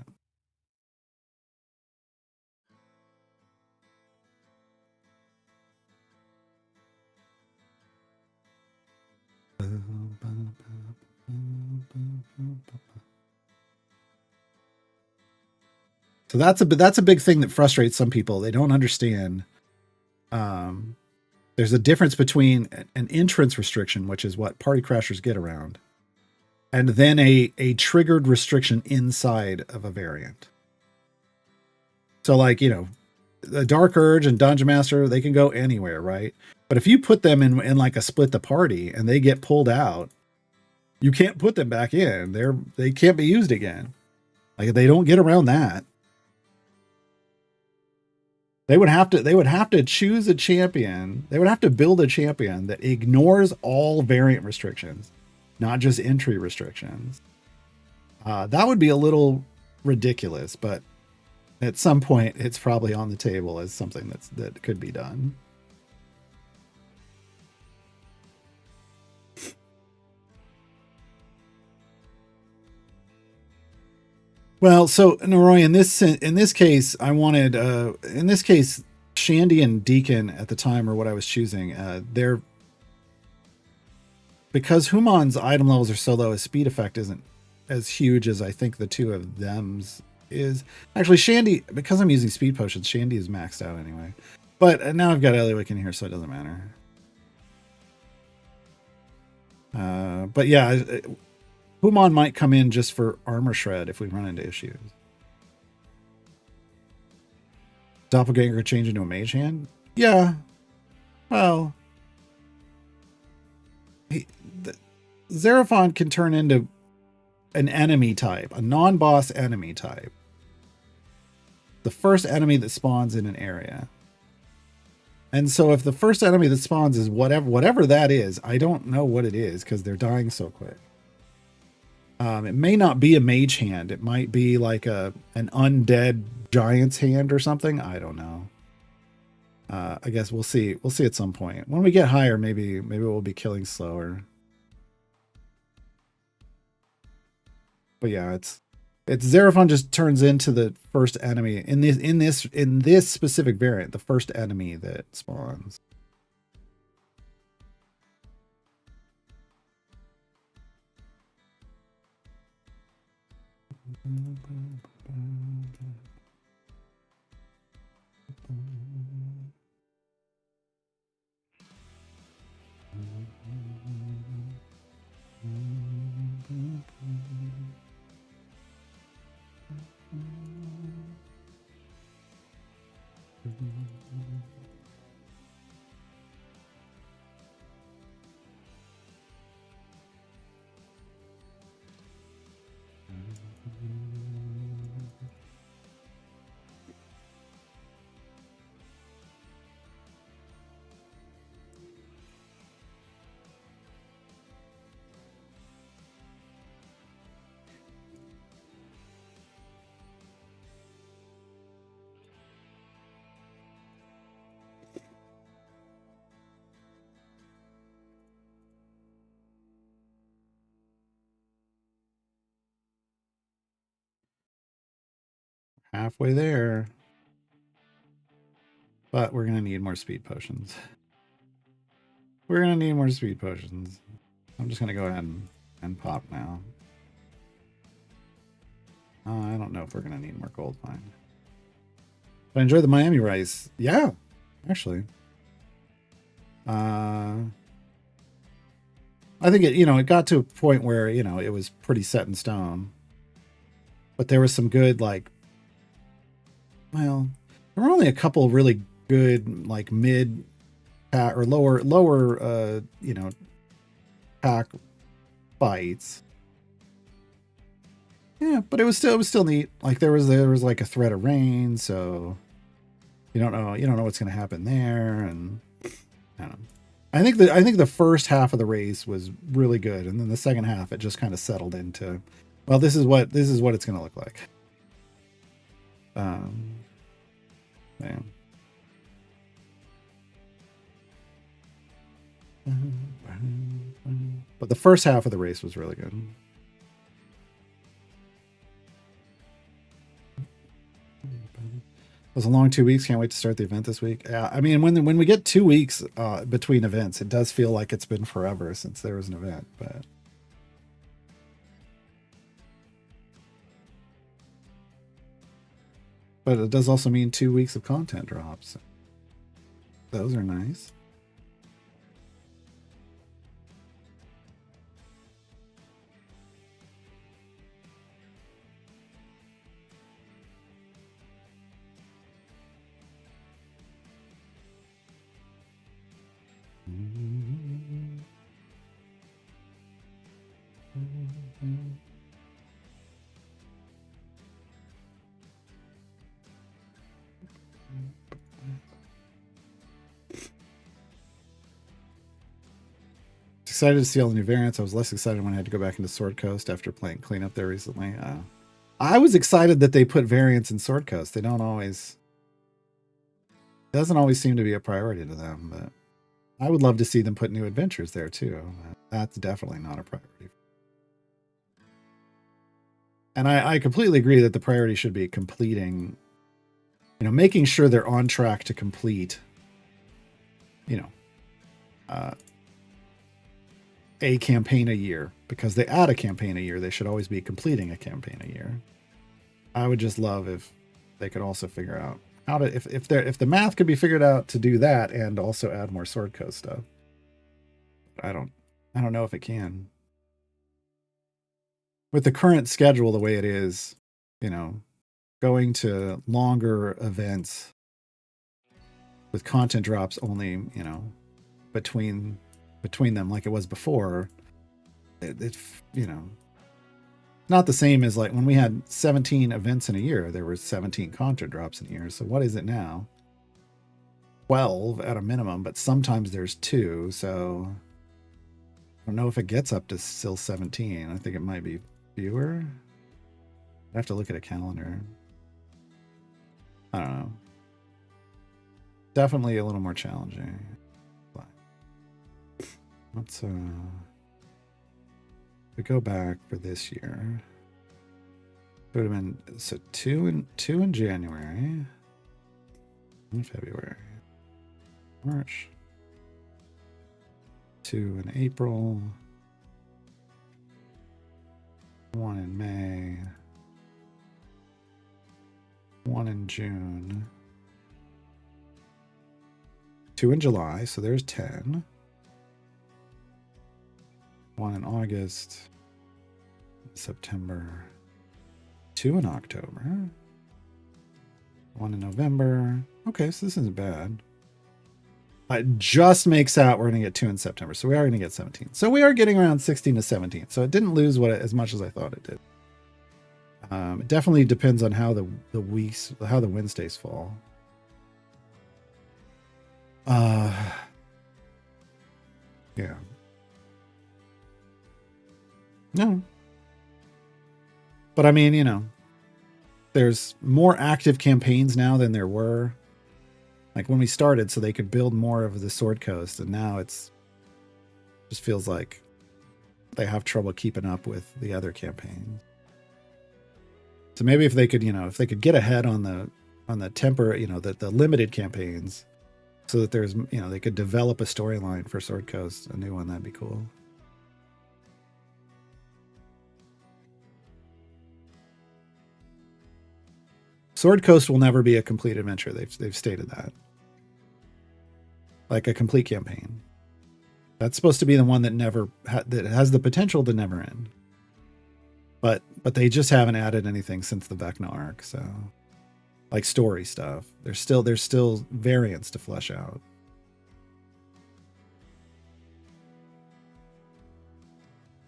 So that's a big thing that frustrates some people. They don't understand. There's a difference between an entrance restriction, which is what party crashers get around, and then a triggered restriction inside of a variant. So, like, the Dark Urge and Dungeon Master, they can go anywhere, right? But if you put them in like a split the party and they get pulled out, you can't put them back in. They can't be used again. Like, they don't get around that. They would have to choose a champion. They would have to build a champion that ignores all variant restrictions, not just entry restrictions. That would be a little ridiculous, but at some point it's probably on the table as something that could be done. Well, so Noroi, in this case, I wanted Shandy and Deacon at the time, or what I was choosing. They're, because Human's item levels are so low, his speed effect isn't as huge as I think the two of them's is. Actually, Shandy, because I'm using speed potions, Shandy is maxed out anyway. But now I've got Eliwick in here, so it doesn't matter. But yeah, Human might come in just for armor shred if we run into issues. Doppelganger change into a mage hand? Yeah. Well, Xeraphon can turn into an enemy type, a non-boss enemy type. The first enemy that spawns in an area. And so if the first enemy that spawns is whatever that is, I don't know what it is because they're dying so quick. It may not be a mage hand. It might be like an undead giant's hand or something. I don't know. I guess we'll see. We'll see at some point. When we get higher, maybe we'll be killing slower. But yeah, it's Xeraphon just turns into the first enemy in this specific variant, the first enemy that spawns. Halfway there. But we're going to need more speed potions. We're going to need more speed potions. I'm just going to go ahead and pop now. I don't know if we're going to need more gold mine. But I enjoy the Miami rice. Yeah, actually. I think it got to a point where, it was pretty set in stone. But there was some good, like, well, there were only a couple really good, like, mid pack or lower pack fights. Yeah, but it was still neat. Like there was like a threat of rain, so you don't know what's going to happen there, and I don't know. I think the first half of the race was really good, and then the second half it just kind of settled into, well, this is what it's going to look like. Yeah. But the first half of the race was really good. It was a long 2 weeks. Can't wait to start the event this week. Yeah, I mean, when we get 2 weeks between events, it does feel like it's been forever since there was an event. But it does also mean 2 weeks of content drops. Those are nice. Excited to see all the new variants. I was less excited when I had to go back into Sword Coast after playing cleanup there recently. I was excited that they put variants in Sword Coast. They don't always. It doesn't always seem to be a priority to them, but I would love to see them put new adventures there too. That's definitely not a priority. And I completely agree that the priority should be completing, making sure they're on track to complete, a campaign a year, because they add a campaign a year. They should always be completing a campaign a year. I would just love if they could also figure out how to, if the math could be figured out to do that and also add more Sword Coast stuff. I don't know if it can. With the current schedule the way it is, going to longer events with content drops only, between them like it was before, it not the same as like when we had 17 events in a year. There were 17 content drops in a year. So what is it now? 12 at a minimum, but sometimes there's 2. So I don't know if it gets up to still 17. I think it might be fewer. I have to look at a calendar. I don't know. definitely a little more challenging. Let's we go back for this year. It would have been so two in January, in February, March, 2 in April, 1 in May, 1 in June, 2 in July, so there's 10. 1 in August, September, 2 in October, 1 in November. Okay, so this isn't bad. It just makes out we're going to get 2 in September, so we are going to get 17. So we are getting around 16 to 17. So it didn't lose as much as I thought it did. It definitely depends on how the Wednesdays fall. Yeah. No. But I mean, you know, there's more active campaigns now than there were. Like when we started, so they could build more of the Sword Coast, and now it's just feels like they have trouble keeping up with the other campaigns. So maybe if they could, you know, if they could get ahead on the temporary, you know, the limited campaigns, so that there's, you know, they could develop a storyline for Sword Coast, a new one, that'd be cool. Sword Coast will never be a complete adventure. They've stated that. Like a complete campaign. That's supposed to be the one that that has the potential to never end. But they just haven't added anything since the Vecna arc, so like story stuff. There's still variants to flesh out.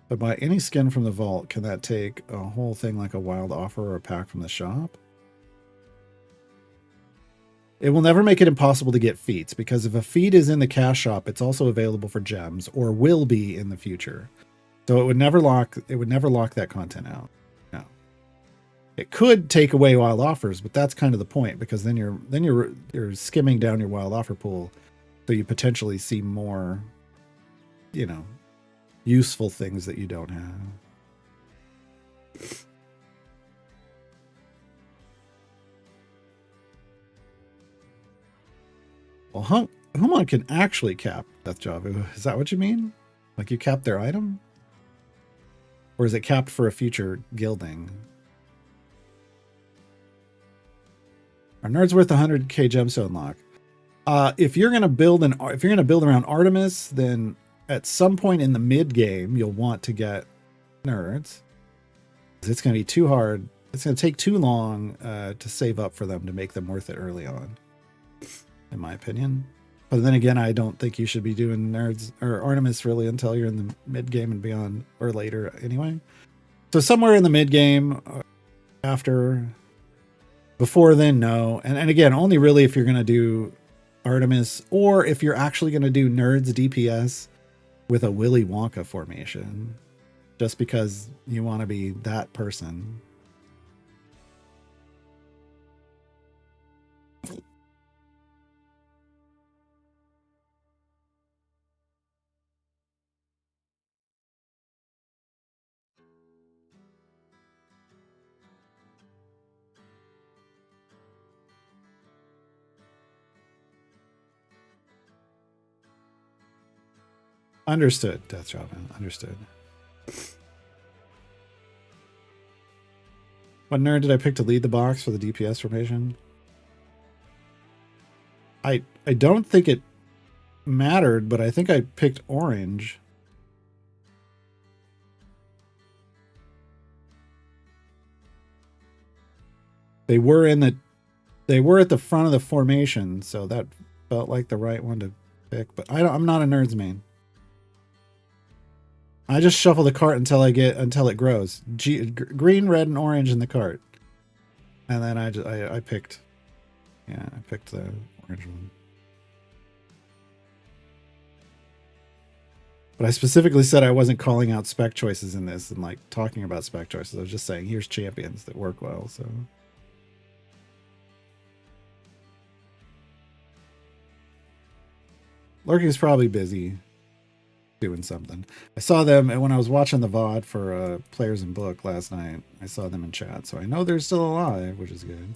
But buy any skin from the vault, can that take a whole thing like a wild offer or a pack from the shop? It will never make it impossible to get feats, because if a feat is in the cash shop, it's also available for gems, or will be in the future. So it would never lock that content out. No. It could take away wild offers, but that's kind of the point, because then you're skimming down your wild offer pool, so you potentially see more, you know, useful things that you don't have. Well, Humon can actually cap Death Javu. Is that what you mean? Like you cap their item? Or is it capped for a future gilding? Are nerds worth 100k gemstone lock? If you're gonna build around Artemis, then at some point in the mid game you'll want to get nerds. It's gonna be too hard. It's gonna take too long to save up for them to make them worth it early on, in my opinion. But then again, I don't think you should be doing nerds or Artemis really until you're in the mid game and beyond, or later anyway. So somewhere in the mid game, before then, no. And again, only really if you're going to do Artemis, or if you're actually going to do nerds DPS with a Willy Wonka formation, just because you want to be that person. Understood, Death Robin. Understood. What nerd did I pick to lead the box for the DPS formation? I don't think it mattered, but I think I picked orange. They were at the front of the formation, so that felt like the right one to pick. But I'm not a nerds main. I just shuffle the cart until it grows. Green, red, and orange in the cart, and then I picked. Yeah, I picked the orange one. But I specifically said I wasn't calling out spec choices in this and like talking about spec choices. I was just saying here's champions that work well. So Lurking's probably busy doing something. I saw them when I was watching the VOD for Players in Book last night. I saw them in chat, so I know they're still alive, which is good.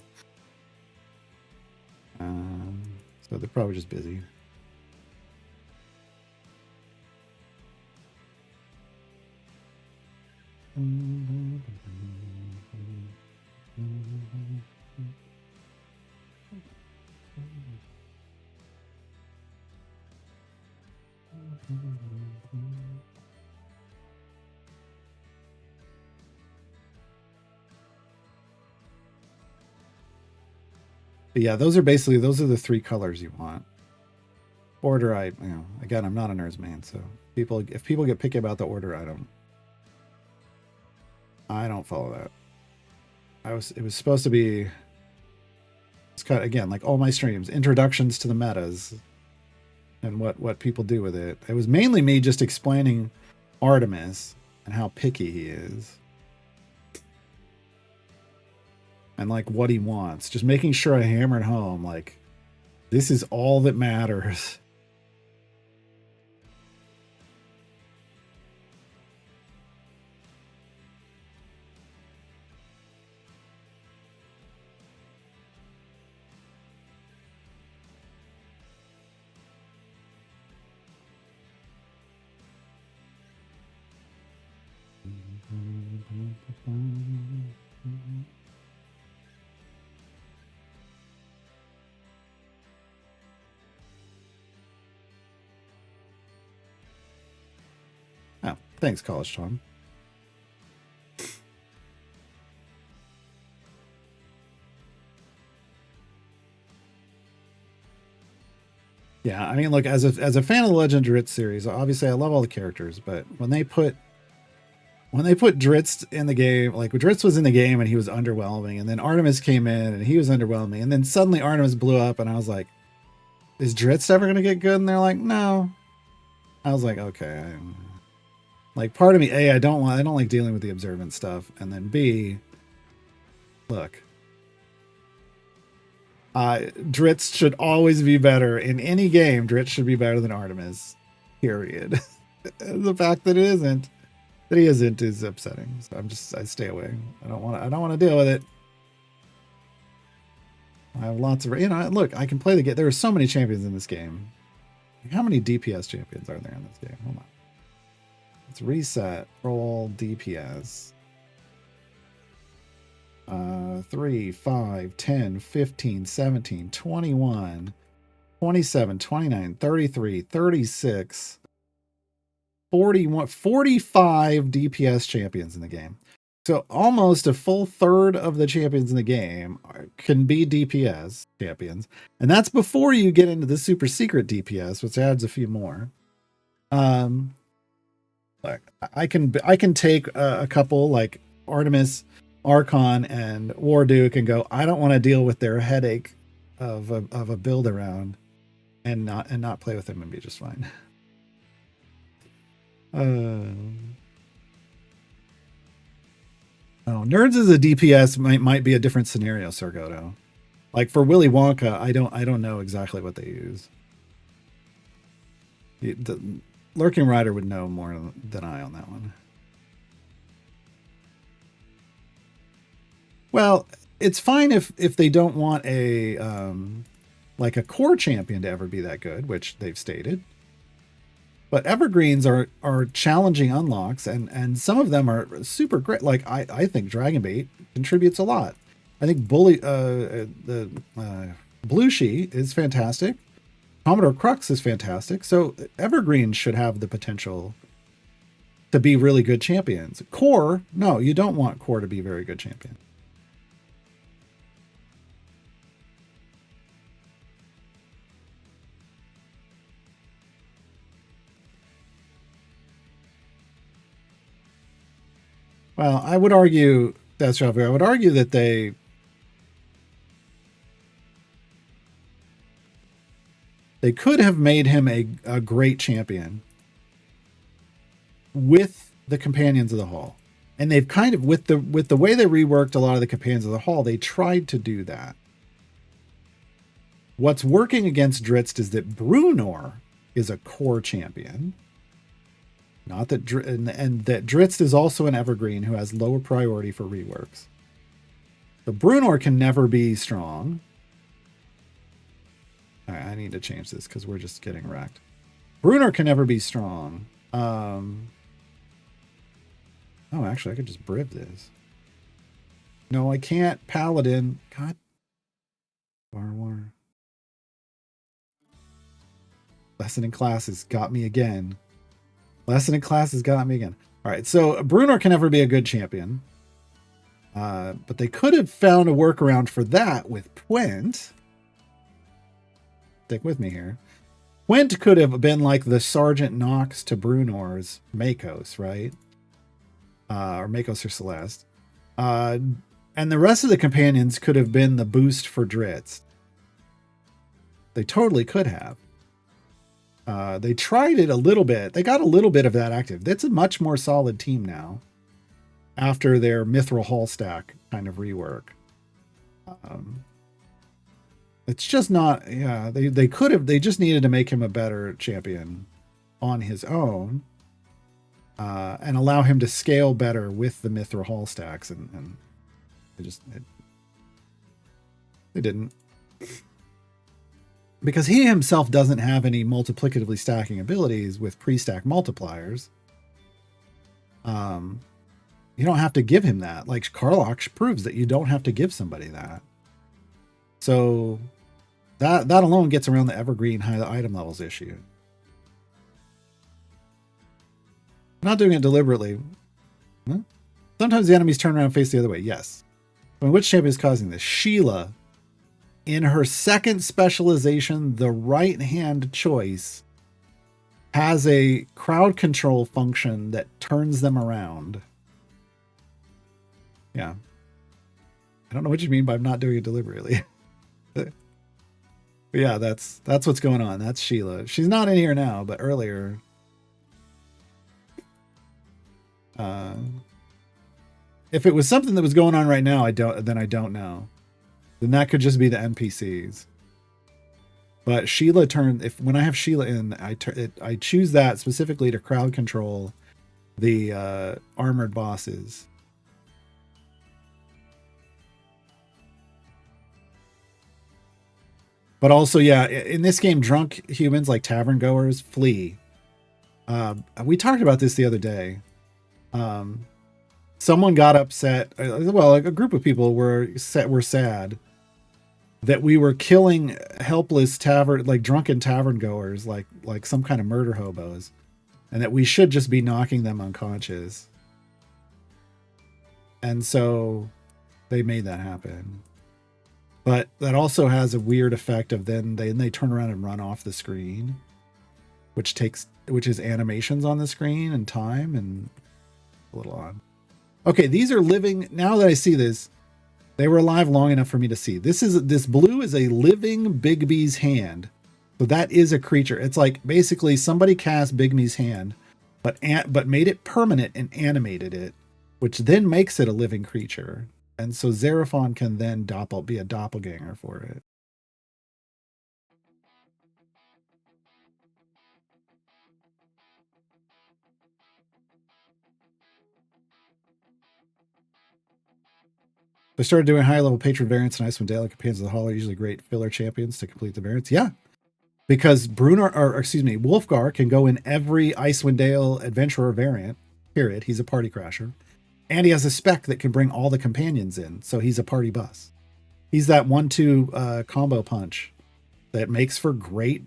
So they're probably just busy. But yeah, those are the three colors you want. Order, again, I'm not a nerds man, so if people get picky about the order, I don't follow that. It was supposed to be, it's kind of, again, like all my streams, introductions to the metas and what people do with it. It was mainly me just explaining Artemis and how picky he is. And like what he wants, just making sure I hammer it home. Like, this is all that matters. Oh, thanks, College Tom. Yeah, I mean, look, as a fan of the Legend of Dritz series, obviously I love all the characters, but when they put Dritz in the game, like Dritz was in the game and he was underwhelming, and then Artemis came in and he was underwhelming, and then suddenly Artemis blew up, and I was like, is Dritz ever gonna get good? And they're like, no. I was like, okay. Like, part of me, A, I don't like dealing with the observant stuff, and then B, look, Dritz should always be better in any game. Dritz should be better than Artemis, period. The fact that he isn't is upsetting. So I stay away. I don't want to deal with it. I have lots of, look, I can play the game. There are so many champions in this game. How many DPS champions are there in this game? Hold on. Let's reset, roll DPS. 3, 5, 10, 15, 17, 21, 27, 29, 33, 36, 41, 45 DPS champions in the game. So almost a full third of the champions in the game can be DPS champions. And that's before you get into the super secret DPS, which adds a few more. I can take a couple like Artemis, Archon, and Warduke and go, I don't want to deal with their headache of a build around, and not play with them and be just fine. Nerds as a DPS might be a different scenario, Sargoto. Like for Willy Wonka, I don't know exactly what they use. The Lurking Rider would know more than I on that one. Well, it's fine if they don't want a like a core champion to ever be that good, which they've stated. But evergreens are challenging unlocks, and some of them are super great. Like I think Dragonbait contributes a lot. I think the Blushi is fantastic. Commodore Crux is fantastic. So evergreens should have the potential to be really good champions. Core, no, you don't want core to be very good champion. Well, I would argue that's right. I would argue that they could have made him a great champion with the Companions of the Hall. And they've kind of, with the way they reworked a lot of the Companions of the Hall, they tried to do that. What's working against Dritz is that Bruenor is a core champion. Not that and that Dritz is also an evergreen who has lower priority for reworks. So Brunor can never be strong. All right, I need to change this because we're just getting wrecked. Brunor can never be strong. Oh, actually, I could just Briv this. No, I can't. Paladin. God. War. Lesson in classes got me again. Lesson in classes got me again. All right, so Brunor can never be a good champion. But they could have found a workaround for that with Quint. Stick with me here. Quint could have been like the Sergeant Nox to Brunor's Makos, right? Or Makos or Celeste. And the rest of the companions could have been the boost for Dritz. They totally could have. They tried it a little bit. They got a little bit of that active. That's a much more solid team now after their Mithril Hall stack kind of rework. It's just not, yeah, they could have, they just needed to make him a better champion on his own and allow him to scale better with the Mithril Hall stacks. And they didn't. Because he himself doesn't have any multiplicatively stacking abilities with pre-stack multipliers. You don't have to give him that. Like Karlach proves that you don't have to give somebody that. So that alone gets around the evergreen high item levels issue. I'm not doing it deliberately. Huh? Sometimes the enemies turn around and face the other way. Yes. I mean, which champion is causing this? Sheila. In her second specialization, the right hand choice has a crowd control function that turns them around. Yeah. I don't know what you mean by I'm not doing it deliberately. But yeah, that's what's going on. That's Sheila. She's not in here now, but earlier. If it was something that was going on right now, I don't know. Then that could just be the NPCs. But Sheila when I have Sheila in, I choose that specifically to crowd control the armored bosses. But also, yeah, in this game, drunk humans like tavern goers flee. We talked about this the other day. Someone got upset. Well, a group of people were sad that we were killing helpless drunken tavern goers, like some kind of murder hobos, and that we should just be knocking them unconscious. And so they made that happen. But that also has a weird effect of then they turn around and run off the screen, which is animations on the screen and time and a little odd. Okay, these are living. Now that I see this, they were alive long enough for me to see. This blue is a living Bigby's hand. So that is a creature. It's like basically somebody cast Bigby's hand, but made it permanent and animated it, which then makes it a living creature. And so Xeraphon can then be a doppelganger for it. I started doing high-level patron variants in Icewind Dale. Like Companions of the Hall are usually great filler champions to complete the variants. Yeah, because Wolfgar can go in every Icewind Dale adventurer variant. Period. He's a party crasher. And he has a spec that can bring all the companions in, so he's a party bus. He's that 1-2 combo punch that makes for great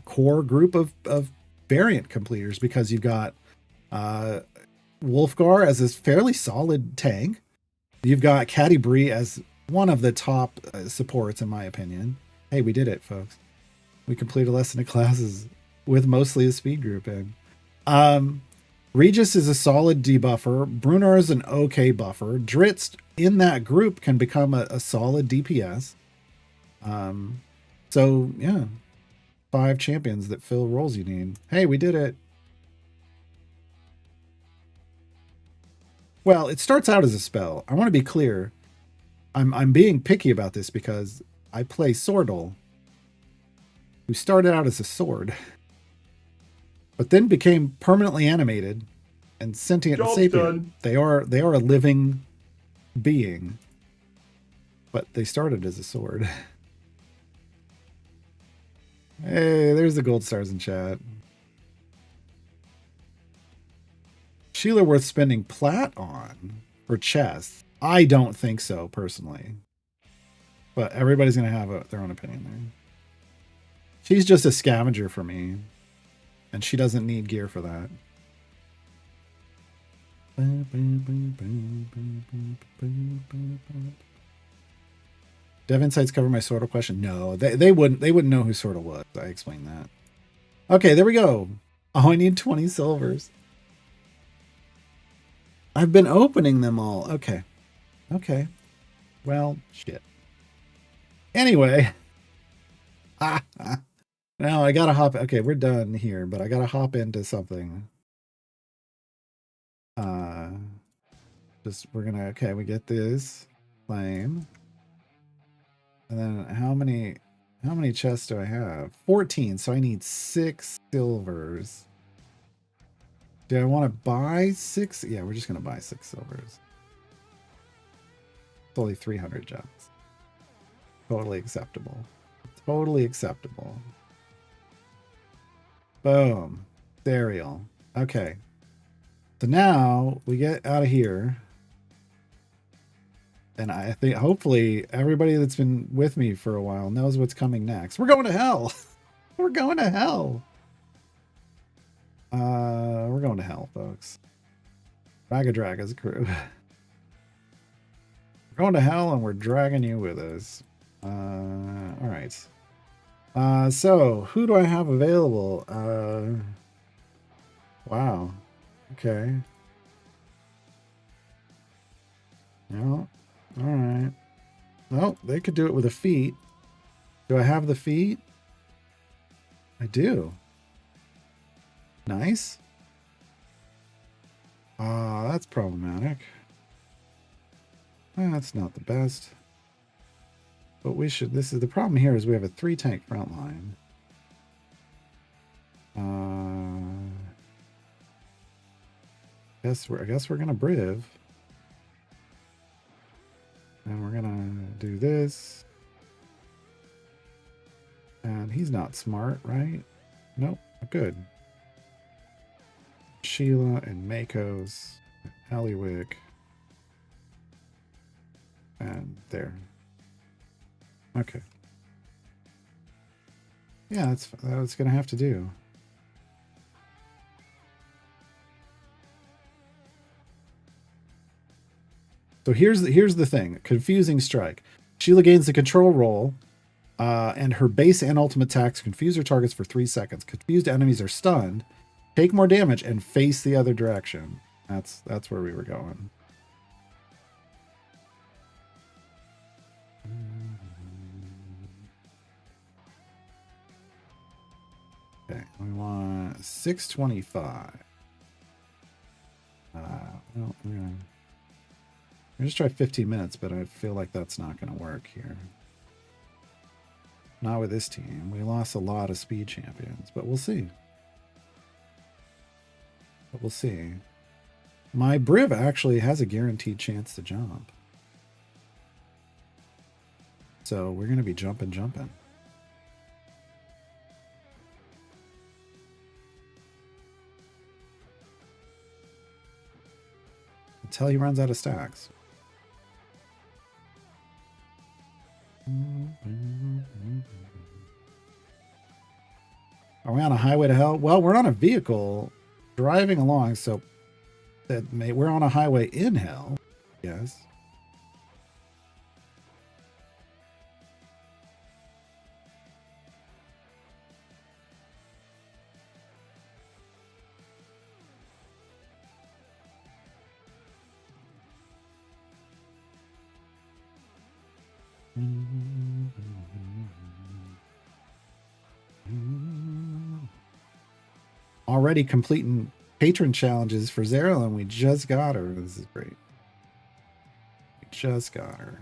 core group of variant completers, because you've got Wolfgar as this fairly solid tank. You've got Caddy Bree as one of the top supports, in my opinion. Hey, we did it, folks. We completed a lesson in classes with mostly a speed group in. Regis is a solid debuffer. Brunner is an okay buffer. Dritz in that group can become a solid DPS. So yeah, 5 champions that fill roles you need. Hey, we did it. Well, it starts out as a spell. I want to be clear. I'm being picky about this because I play Sordal, who started out as a sword. but then became permanently animated and sentient and Job's sapient. done. They are a living being, but they started as a sword. Hey, there's the gold stars in chat. Sheila worth spending plat on for chests? I don't think so, personally. But everybody's going to have their own opinion there. She's just a scavenger for me. And she doesn't need gear for that. Dev Insights cover my Sorta question? No, they wouldn't know who Sorta was. I explained that. Okay, there we go. Oh, I need 20 silvers. I've been opening them all. Okay. Okay. Well, shit. Anyway. Now I gotta hop. Okay, we're done here, but I gotta hop into something. We're gonna. Okay, we get this flame, and then how many chests do I have? 14. So I need 6 silvers. Do I want to buy 6? Yeah, we're just gonna buy 6 silvers. It's only 300 gems. Totally acceptable. Totally acceptable. Boom. Burial. Okay. So now we get out of here. And I think hopefully everybody that's been with me for a while knows what's coming next. We're going to hell. We're going to hell. We're going to hell, folks. Draga's crew. We're going to hell and we're dragging you with us. All right. So who do I have available? Wow. Okay. No. All right. Well, they could do it with a feat. Do I have the feat? I do. Nice. That's problematic. That's not the best. But we should. This is the problem here. Is we have a 3-tank front line. I guess we're gonna Briv. And we're gonna do this. And he's not smart, right? Nope, good. Sheila and Mako's, Halliwick. And there. Okay. Yeah, that's gonna have to do. So here's the thing. Confusing strike. Sheila gains the control role, and her base and ultimate attacks confuse her targets for 3 seconds. Confused enemies are stunned, take more damage, and face the other direction. That's where we were going. Okay, we want 625. Well, we're gonna just try 15 minutes, but I feel like that's not going to work here. Not with this team. We lost a lot of speed champions, but we'll see. My Briv actually has a guaranteed chance to jump. So we're going to be jumping. Until he runs out of stacks. Are we on a highway to hell? Well, we're on a vehicle driving along, so we're on a highway in hell. Yes. Already completing patron challenges for Zerlin. We just got her. This is great. We just got her.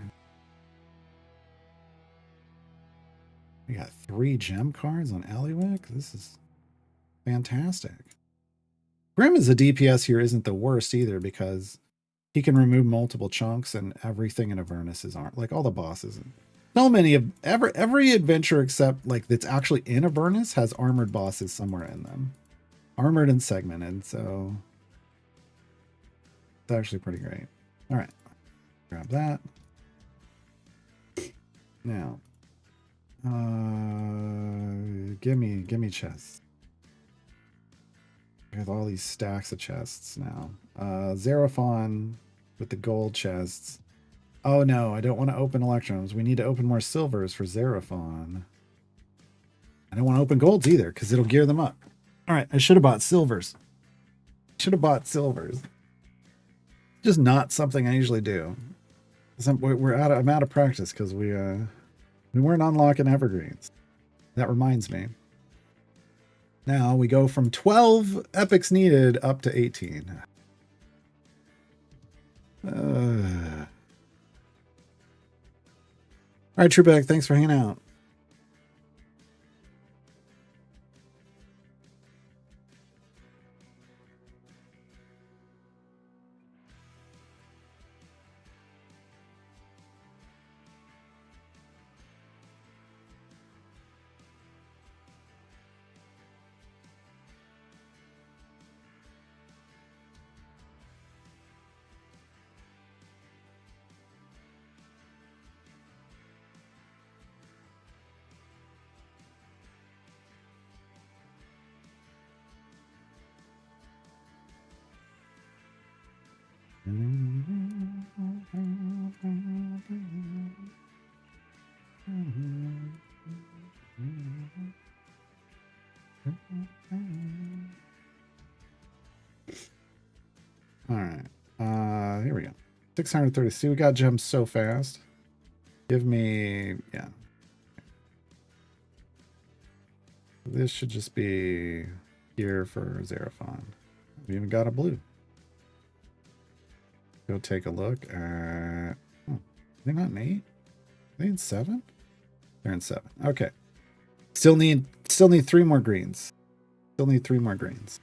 We got 3 gem cards on Halliwick. This is Fantastic. Grim as a DPS here isn't the worst either because he can remove multiple chunks and everything in Avernus is like all the bosses. So many of every adventure except like that's actually in Avernus has armored bosses somewhere in them. Armored and segmented, so it's actually pretty great. All right. Grab that. Now, give me chests. I have all these stacks of chests now. Xerophon with the gold chests. Oh no, I don't want to open electrons. We need to open more silvers for Xerophon. I don't want to open golds either because it'll gear them up. All right, I should have bought silvers. Just not something I usually do. I'm out of practice because we weren't unlocking evergreens. That reminds me. Now we go from 12 epics needed up to 18. All right, Trueback, thanks for hanging out. All right. Here we go. 630. See, we got gems so fast. Give me, yeah. This should just be here for Xerophon. We even got a blue. Go take a look at. Oh, they're not in 8? Are they in 7? They're in 7. Okay. Still need 3 more greens. Still need 3 more greens.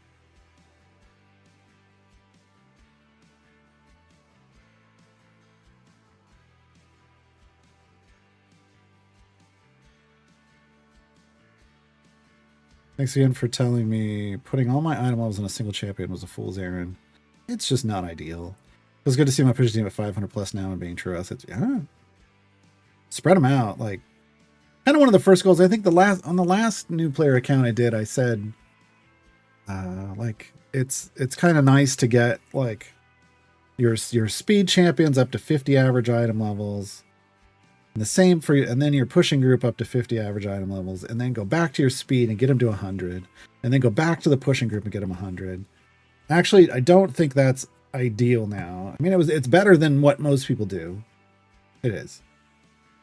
Thanks again for telling me putting all my item levels in a single champion was a fool's errand. It's just not ideal. It was good to see my push team at 500 plus now and being true. I said, yeah. Spread them out. Like, kind of one of the first goals. I think on the last new player account I did, I said, like it's kind of nice to get like your speed champions up to 50 average item levels. And the same for you, and then your pushing group up to 50 average item levels, and then go back to your speed and get them to 100, and then go back to the pushing group and get them 100. Actually, I don't think that's ideal now. I mean, it's better than what most people do. It is.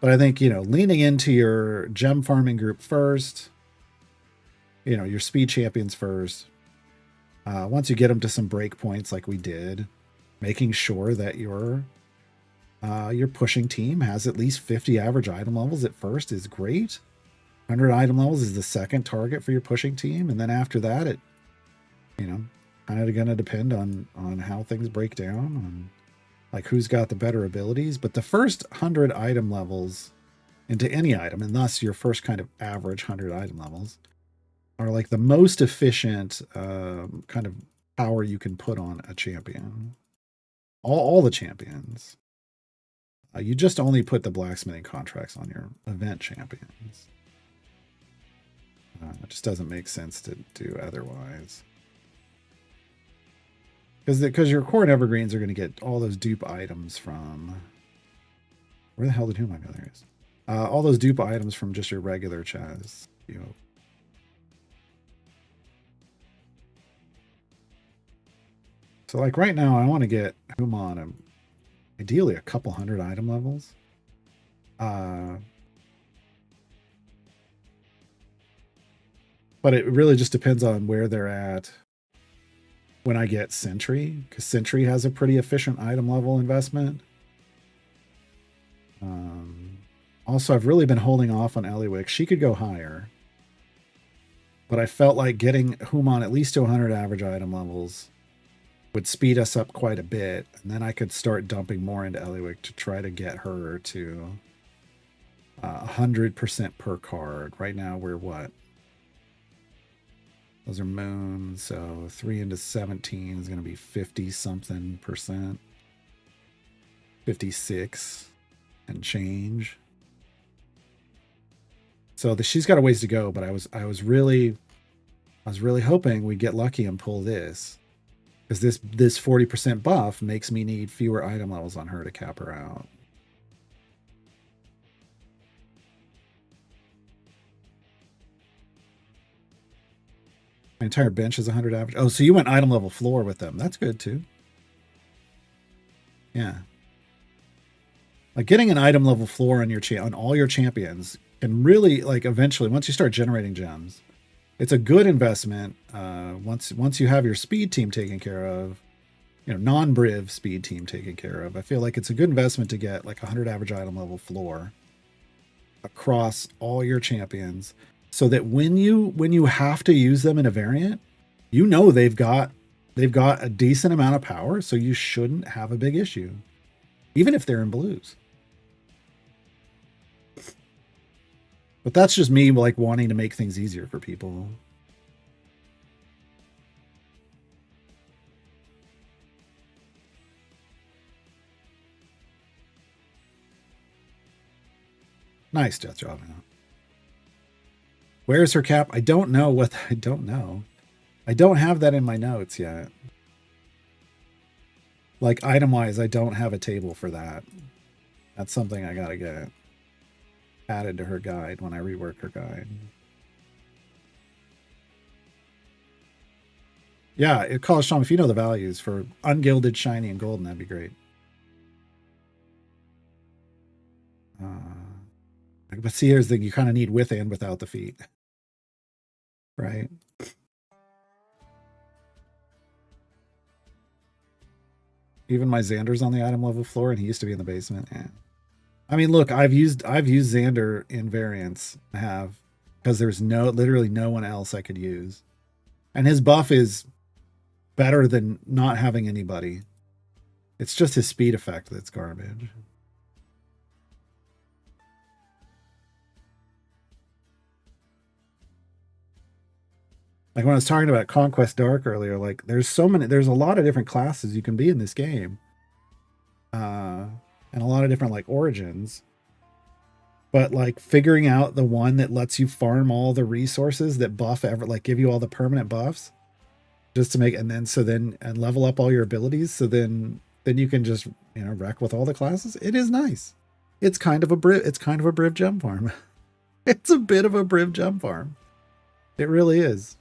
But I think, leaning into your gem farming group first, your speed champions first. Once you get them to some break points like we did, making sure that your pushing team has at least 50 average item levels at first is great. 100 item levels is the second target for your pushing team. And then after that, it, kind of going to depend on how things break down, on like who's got the better abilities. But the first 100 item levels into any item, and thus your first kind of average 100 item levels, are like the most efficient kind of power you can put on a champion. All the champions. You just only put the blacksmithing contracts on your event champions. It just doesn't make sense to do otherwise. Because your core and evergreens are going to get all those dupe items from... Where the hell did whom I know there is? All those dupe items from just your regular chests. So like right now, I want to get whom on ideally a couple 100 item levels. But it really just depends on where they're at when I get Sentry, because Sentry has a pretty efficient item level investment. Also, I've really been holding off on Eliwick. She could go higher. But I felt like getting Human at least to 100 average item levels would speed us up quite a bit, and then I could start dumping more into Eliwick to try to get her to 100% per card. Right now we're what? Those are moons, so 3 into 17 is going to be 50 something percent. 56 and change. So she's got a ways to go, but I was really hoping we'd get lucky and pull this. Because this 40% buff makes me need fewer item levels on her to cap her out. My entire bench is 100 average. Oh, so you went item level floor with them. That's good too. Yeah. Like getting an item level floor on on all your champions can really, like, eventually, once you start generating gems, it's a good investment. Once you have your speed team taken care of, non-Briv speed team taken care of, I feel like it's a good investment to get like 100 average item level floor across all your champions, so that when you have to use them in a variant, they've got a decent amount of power, so you shouldn't have a big issue, even if they're in blues. But that's just me, like, wanting to make things easier for people. Nice, Death Job. Where's her cap? I don't know I don't know. I don't have that in my notes yet. Like, item-wise, I don't have a table for that. That's something I gotta get added to her guide when I rework her guide. Yeah, College Tom, if you know the values for ungilded, shiny, and golden, that'd be great. But see, here's the thing: you kind of need with and without the feet, right? Even my Xander's on the item level floor, and he used to be in the basement. Yeah. I mean, look, I've used Xander in variants. I have, because there's literally no one else I could use, and his buff is better than not having anybody. It's just his speed effect that's garbage. Like when I was talking about Conquest Dark earlier, like there's a lot of different classes you can be in this game. And a lot of different, like, origins. But like figuring out the one that lets you farm all the resources that buff give you all the permanent buffs, just to make, and level up all your abilities, so then you can just, wreck with all the classes. It is nice. It's kind of a Briv gem farm. It's a bit of a Briv gem farm. It really is.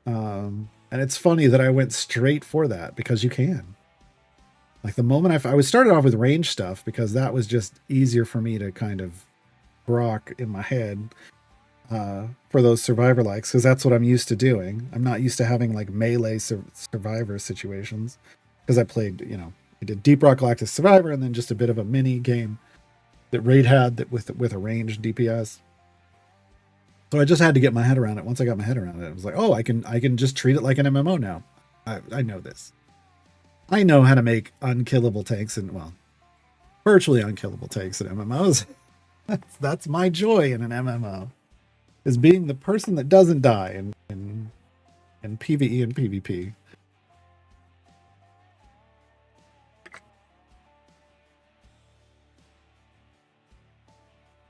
And it's funny that I went straight for that, because you can. Like, the moment I was started off with range stuff, because that was just easier for me to kind of grok in my head for those survivor likes, because that's what I'm used to doing. I'm not used to having like melee survivor situations, because I played, I did Deep Rock Galactic Survivor, and then just a bit of a mini game that Raid had that with a ranged DPS. So I just had to get my head around it. Once I got my head around it, I was like, oh, I can just treat it like an MMO now. I know this. I know how to make unkillable tanks, and, well, virtually unkillable tanks in MMOs. That's my joy in an MMO, is being the person that doesn't die in PvE and PvP.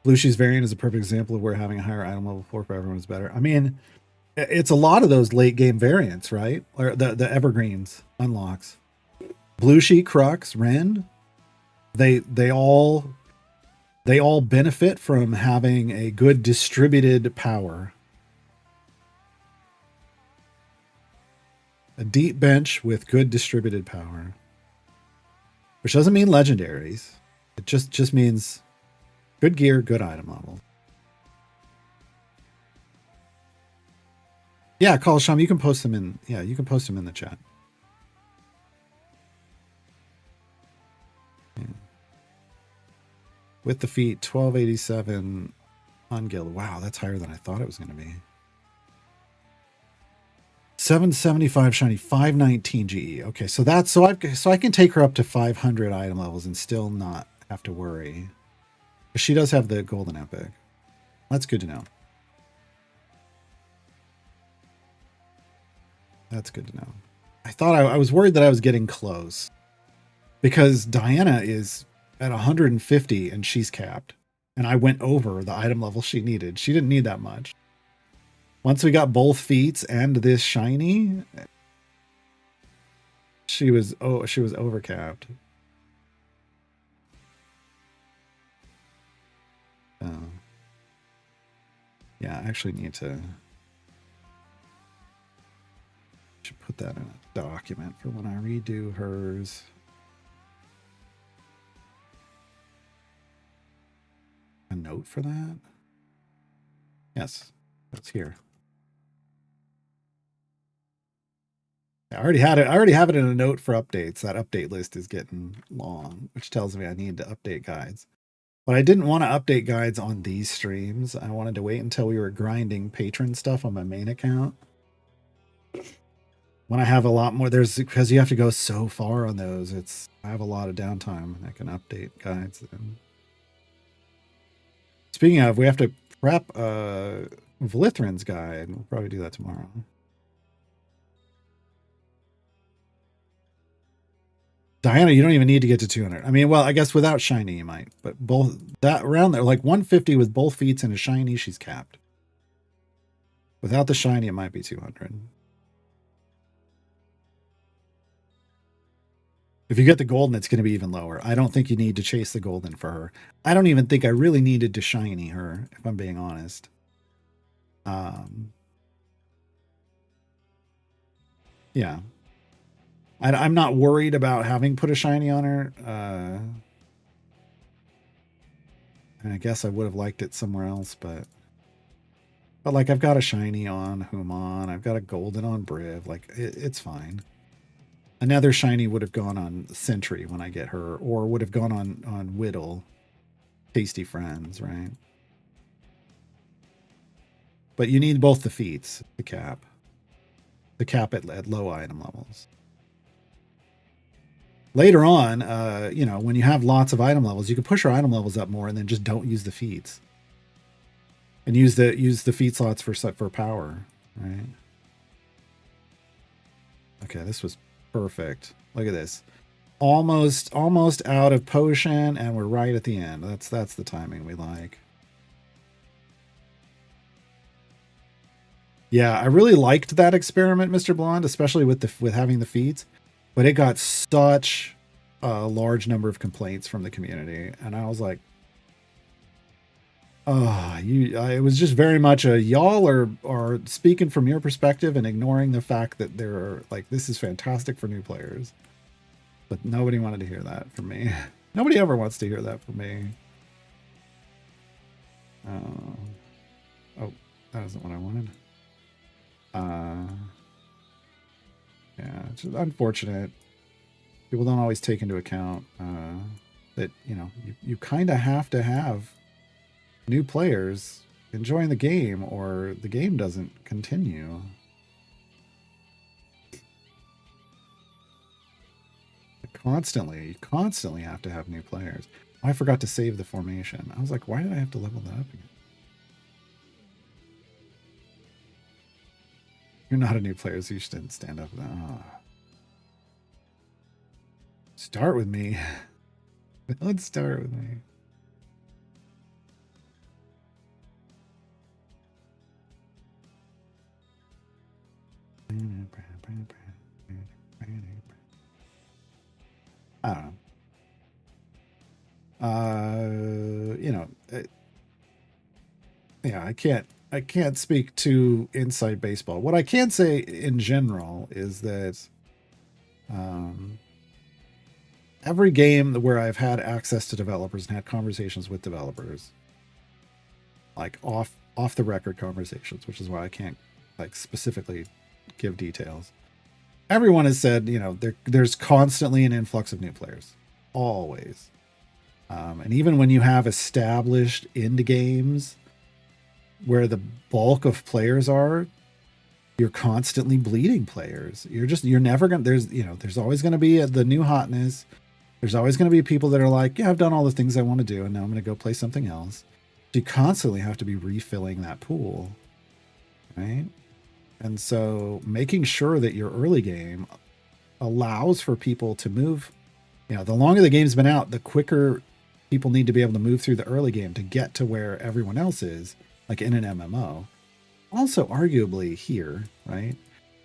Blueshy's variant is a perfect example of where having a higher item level 4 for everyone is better. I mean, it's a lot of those late game variants, right? Or the evergreens unlocks. Blueshy, Crux, Ren, they all benefit from having a good distributed power. A deep bench with good distributed power. Which doesn't mean legendaries. It just means good gear, good item level. Yeah, Call Sham, you can post them in. Yeah, you can post them in the chat. Yeah. With the feet, 1287 on guild. Wow, that's higher than I thought it was going to be. 775 shiny, 519 GE. Okay, so that's so I can take her up to 500 item levels and still not have to worry. But she does have the golden epic. That's good to know. That's good to know. I thought I was worried that I was getting close because Diana is at 150 and she's capped, and I went over the item level she needed. She didn't need that much. Once we got both feats and this shiny, she was overcapped. Yeah, I actually need to should put that in a document for when I redo hers. A note for that? Yes, that's here. I already had it. I already have it in a note for updates. That update list is getting long, which tells me I need to update guides. But I didn't want to update guides on these streams. I wanted to wait until we were grinding patron stuff on my main account. When I have a lot more, because you have to go so far on those. I have a lot of downtime and I can update guides then. Speaking of, we have to prep Vlithrin's guide. We'll probably do that tomorrow. Diana, you don't even need to get to 200. I mean, well, I guess without shiny you might, but both that around there, like 150 with both feats and a shiny, she's capped. Without the shiny, it might be 200. If you get the golden, it's going to be even lower. I don't think you need to chase the golden for her. I don't even think I really needed to shiny her, if I'm being honest. Yeah. I'm not worried about having put a shiny on her. And I guess I would have liked it somewhere else, but like I've got a shiny on Human. I've got a golden on Briv. Like it's fine. Another shiny would have gone on Sentry when I get her, or would have gone on Whittle. Tasty Friends, right? But you need both the feats, the cap at low item levels. Later on, you know, when you have lots of item levels, you can push your item levels up more and then just don't use the feats. And use the feat slots for power, right? Okay, this was perfect. Look at this. Almost out of potion, and we're right at the end. That's the timing we like. Yeah, I really liked that experiment, Mr. Blonde, especially with having the feats. But it got such a large number of complaints from the community, and I was like, "Oh, it was just very much a y'all are speaking from your perspective and ignoring the fact that there are like this is fantastic for new players." But nobody wanted to hear that from me. Nobody ever wants to hear that from me. Oh, that isn't what I wanted. Yeah, it's just unfortunate. People don't always take into account that, you know, you kind of have to have new players enjoying the game or the game doesn't continue. You constantly have to have new players. I forgot to save the formation. I was like, why did I have to level that up again? You're not a new player, so you shouldn't stand up. Oh. Start with me. Let's start with me. I don't know. You know, yeah, I can't speak to inside baseball. What I can say in general is that every game where I've had access to developers and had conversations with developers, like off the record conversations, which is why I can't like specifically give details. Everyone has said, you know, there's constantly an influx of new players, always. And even when you have established indie games where the bulk of players are, you're constantly bleeding players. You're never gonna, there's always going to be the new hotness. There's always going to be people that are like, yeah, I've done all the things I want to do, and now I'm going to go play something else. You constantly have to be refilling that pool, right? And so making sure that your early game allows for people to move, the longer the game's been out, the quicker people need to be able to move through the early game to get to where everyone else is, like in an MMO. Also, arguably here, right?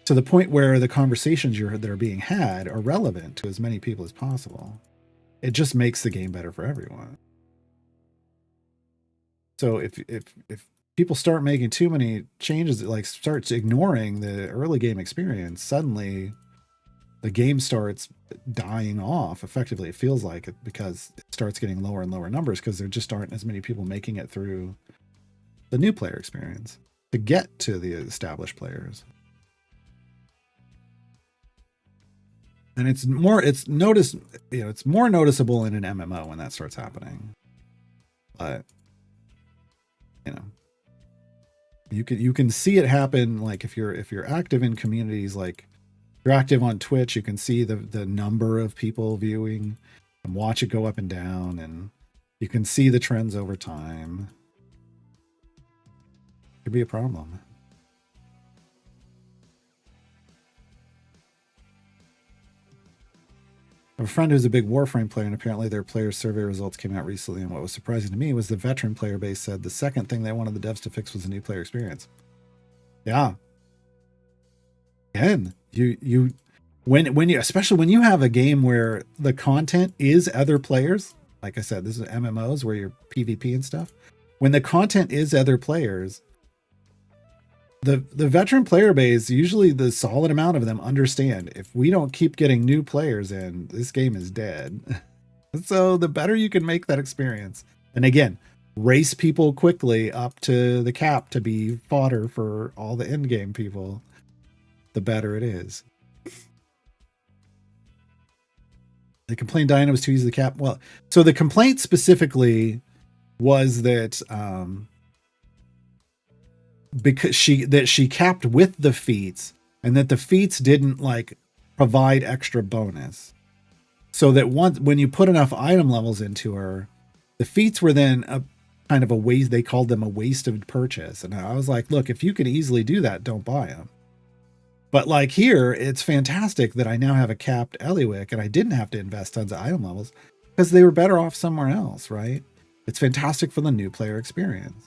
To the point where the conversations that are being had are relevant to as many people as possible. It just makes the game better for everyone. So if people start making too many changes, like starts ignoring the early game experience, suddenly the game starts dying off. Effectively, it feels like it, because it starts getting lower and lower numbers because there just aren't as many people making it through the new player experience to get to the established players. And it's more noticeable in an MMO when that starts happening. But you can see it happen, like if you're active in communities, like you're active on Twitch, you can see the number of people viewing and watch it go up and down, and you can see the trends over time. It could be a problem. I have a friend who's a big Warframe player, and apparently their player survey results came out recently, and what was surprising to me was the veteran player base said the second thing they wanted the devs to fix was a new player experience. Yeah. Again, when you, especially when you have a game where the content is other players, like I said, this is MMOs where you're PvP and stuff. When the content is other players, the veteran player base, usually the solid amount of them understand if we don't keep getting new players in, this game is dead. So the better you can make that experience, and again, race people quickly up to the cap to be fodder for all the end game people, the better it is. They complained Diana was too easy to cap. Well, so the complaint specifically was that because she capped with the feats, and that the feats didn't like provide extra bonus, so that when you put enough item levels into her, the feats were then a kind of a waste. They called them a waste of purchase, and I was like, look, if you can easily do that, don't buy them. But like here, it's fantastic that I now have a capped Eliwick, and I didn't have to invest tons of item levels because they were better off somewhere else, right? It's fantastic for the new player experience.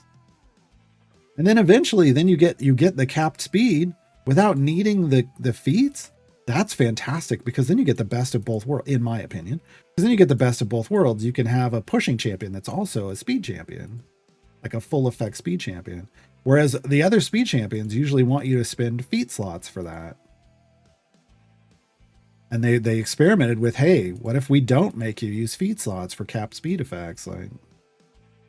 And then eventually, you get the capped speed without needing the feats. That's fantastic, because then you get the best of both worlds, in my opinion. Because then you get the best of both worlds. You can have a pushing champion that's also a speed champion, like a full effect speed champion. Whereas the other speed champions usually want you to spend feat slots for that. And they experimented with, hey, what if we don't make you use feat slots for capped speed effects? Like,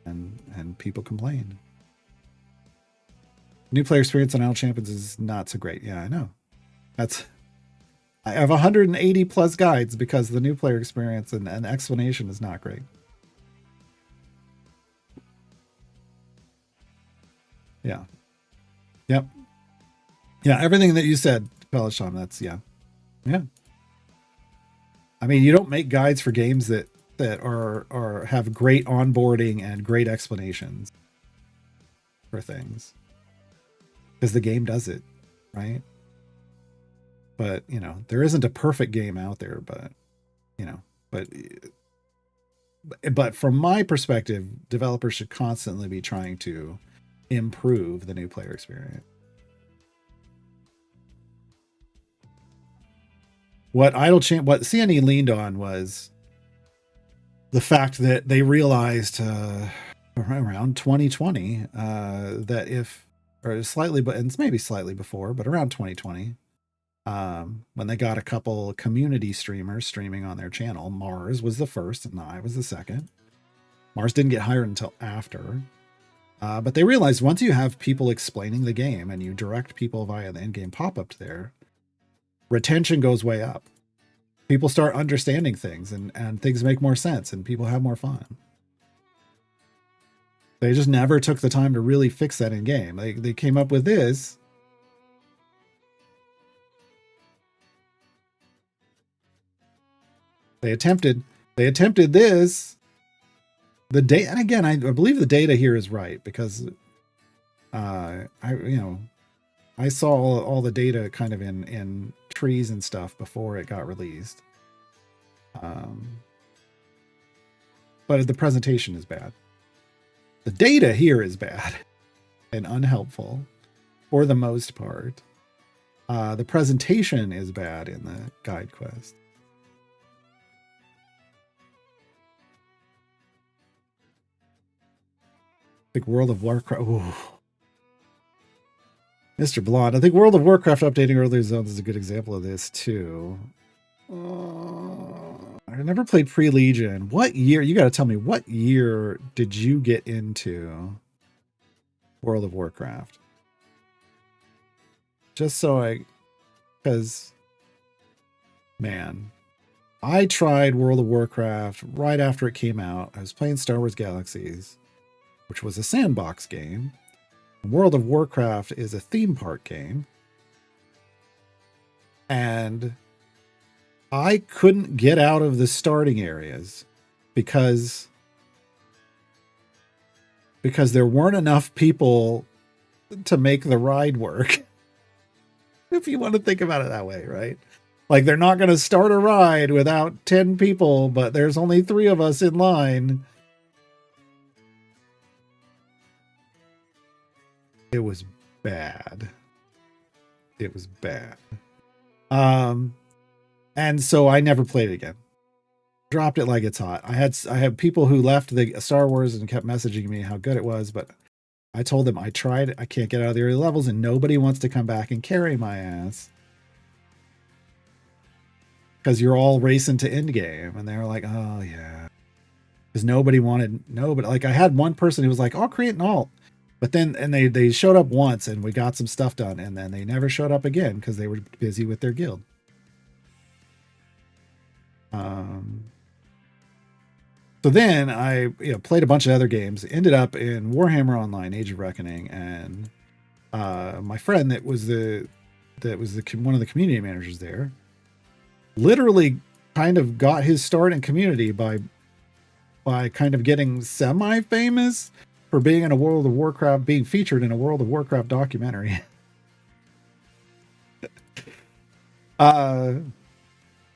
and people complained. New player experience on Idle Champions is not so great. Yeah, I know. I have 180 plus guides because the new player experience and explanation is not great. Yeah. Yep. Yeah, everything that you said, Pelishon, that's yeah. I mean, you don't make guides for games that are have great onboarding and great explanations for things, because the game does it, right? But there isn't a perfect game out there, but from my perspective, developers should constantly be trying to improve the new player experience. What CNE leaned on was the fact that they realized around 2020 that if, or slightly, but it's maybe slightly before, but around 2020, when they got a couple community streamers streaming on their channel, Mars was the first and I was the second. Mars didn't get hired until after. But they realized once you have people explaining the game and you direct people via the in-game pop-up there, retention goes way up. People start understanding things, and things make more sense, and people have more fun. They just never took the time to really fix that in game. They came up with this, They attempted this. The data, and again, I believe the data here is right because I saw all the data kind of in trees and stuff before it got released. But the presentation is bad. The data here is bad and unhelpful for the most part. The presentation is bad in the guide quest. I think World of Warcraft. Ooh. Mr. Blonde. I think World of Warcraft updating earlier zones is a good example of this too. I never played Pre-Legion. What year? You got to tell me, what year did you get into World of Warcraft? Just so because, man, I tried World of Warcraft right after it came out. I was playing Star Wars Galaxies, which was a sandbox game. World of Warcraft is a theme park game. And I couldn't get out of the starting areas because there weren't enough people to make the ride work. If you want to think about it that way, right? Like, they're not going to start a ride without 10 people, but there's only 3 of us in line. It was bad. It was bad. And so I never played it again. Dropped it like it's hot. I had people who left the Star Wars and kept messaging me how good it was, but I told them I tried it. I can't get out of the early levels, and nobody wants to come back and carry my ass because you're all racing to end game. And they were like, "Oh yeah," because nobody. Like, I had one person who was like, "I'll create an alt," but then they showed up once and we got some stuff done, and then they never showed up again because they were busy with their guild. So then I played a bunch of other games, ended up in Warhammer Online, Age of Reckoning, and my friend that was one of the community managers there, literally kind of got his start in community by kind of getting semi-famous for being in a World of Warcraft, being featured in a World of Warcraft documentary.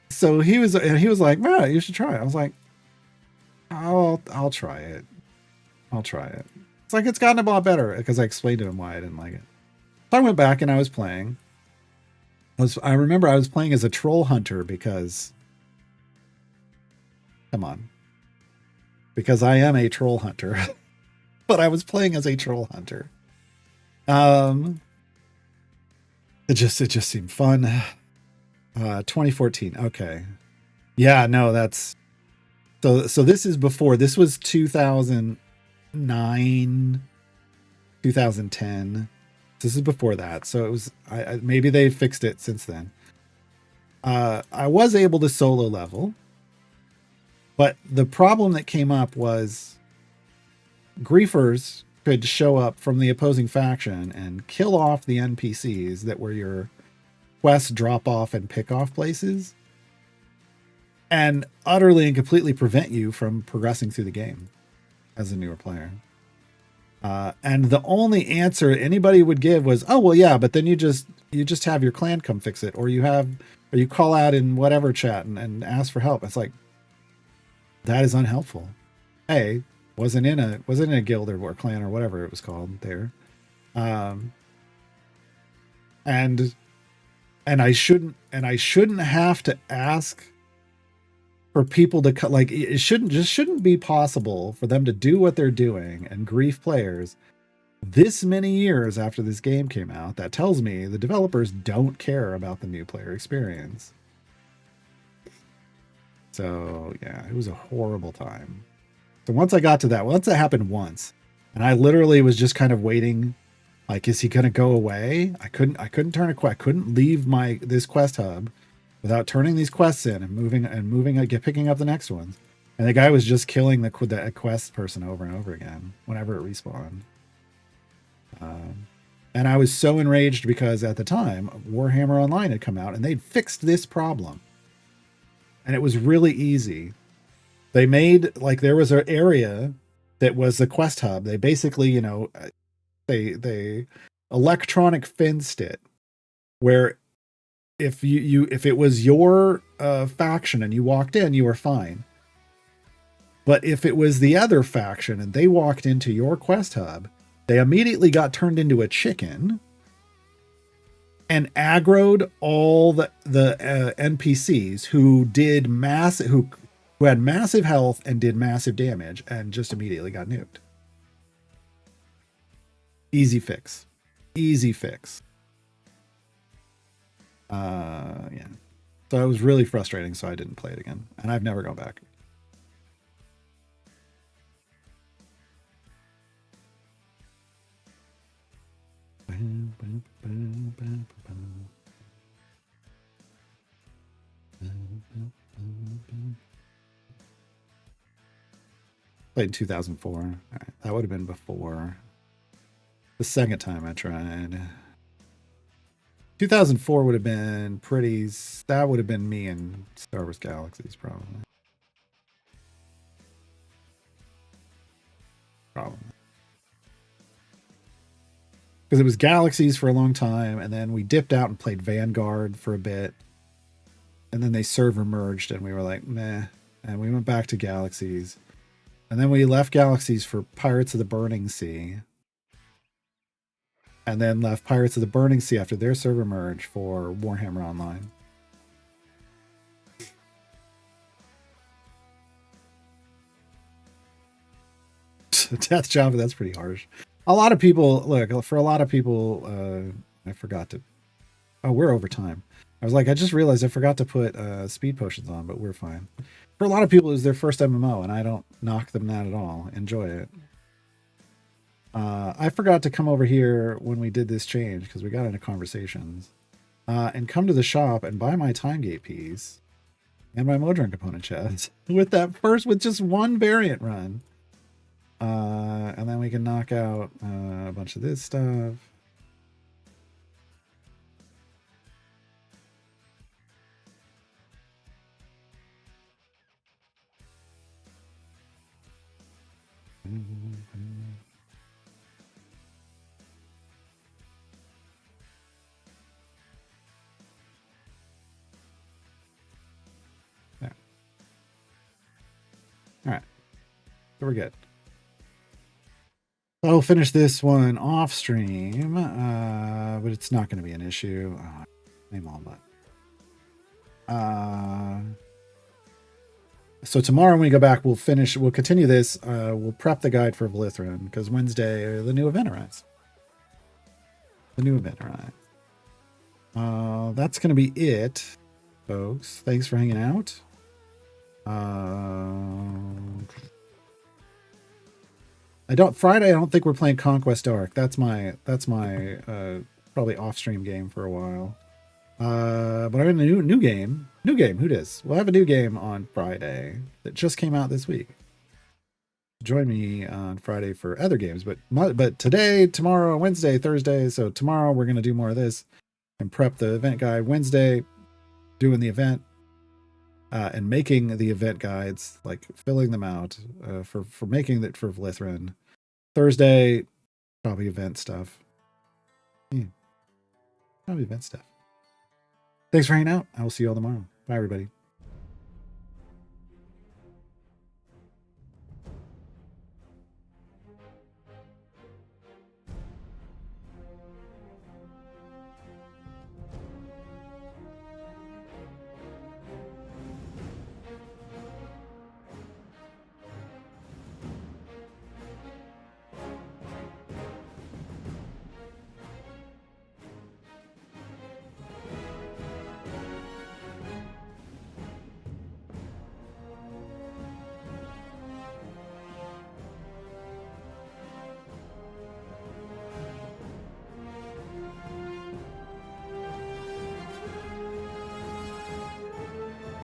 So he was like, "Man, you should try it." I was like, I'll try it. I'll try it. It's like, it's gotten a lot better because I explained to him why I didn't like it. So I went back and I was playing. I remember I was playing as a troll hunter because, come on, because I am a troll hunter, but I was playing as a troll hunter. It just seemed fun. 2014. Okay. Yeah, no, that's so this is before. This was 2009, 2010. This is before that. So it was maybe they fixed it since then. I was able to solo level, but the problem that came up was griefers could show up from the opposing faction and kill off the NPCs that were your quest drop off and pick off places, and utterly and completely prevent you from progressing through the game as a newer player. And the only answer anybody would give was, "Oh, well, yeah, but then you just have your clan come fix it, or you call out in whatever chat and ask for help." It's like, that is unhelpful. Wasn't in a guild or clan or whatever it was called there. And I shouldn't have to ask for people to cut. Like, it shouldn't be possible for them to do what they're doing and grief players this many years after this game came out. That tells me the developers don't care about the new player experience. So yeah, it was a horrible time. So once that happened once, and I literally was just kind of waiting, like, is he going to go away? I couldn't turn a quest. I couldn't leave this quest hub without turning these quests in and moving, picking up the next ones. And the guy was just killing the quest person over and over again whenever it respawned. And I was so enraged because at the time Warhammer Online had come out and they'd fixed this problem. and it was really easy. They made like there was an area that was the quest hub. They basically, you know, they electronic fenced it where if if it was your faction and you walked in, you were fine. But if it was the other faction and they walked into your quest hub, they immediately got turned into a chicken and aggroed all the NPCs who did who had massive health and did massive damage and just immediately got nuked. Easy fix. Easy fix. Yeah. So it was really frustrating, so I didn't play it again. And I've never gone back. Played in 2004. All right, that would have been before the second time I tried. 2004 would have been pretty. That would have been me in Star Wars Galaxies, probably. Because it was Galaxies for a long time, and then we dipped out and played Vanguard for a bit, and then they server merged, and we were like, meh, and we went back to Galaxies, and then we left Galaxies for Pirates of the Burning Sea, and then left Pirates of the Burning Sea after their server merge for Warhammer Online. Death Java, that's pretty harsh. A lot of people, look, for a lot of people, I forgot to, oh, we're over time. I was like, I just realized I forgot to put speed potions on, but we're fine. For a lot of people, it was their first MMO, and I don't knock them that at all. Enjoy it. I forgot to come over here when we did this change, because we got into conversations, and come to the shop and buy my time gate piece and my Modron component chest with just one variant run. And then we can knock out a bunch of this stuff. There. All right, so we're good. I'll finish this one off stream, but it's not going to be an issue. Name all but. So tomorrow when we go back, we'll continue this. We'll prep the guide for Vlithrin, because Wednesday the new event arrives. That's going to be it, folks. Thanks for hanging out. Friday, I don't think we're playing Conquest Arc. That's my probably off-stream game for a while. But I'm in a new game. Who does? We'll have a new game on Friday that just came out this week. Join me on Friday for other games, but today, tomorrow, Wednesday, Thursday. So tomorrow we're gonna do more of this and prep the event guide. Wednesday, doing the event and making the event guides, like filling them out for making that for Vlithrin. Thursday, probably event stuff. Probably event stuff. Thanks for hanging out. I will see you all tomorrow. Bye, everybody.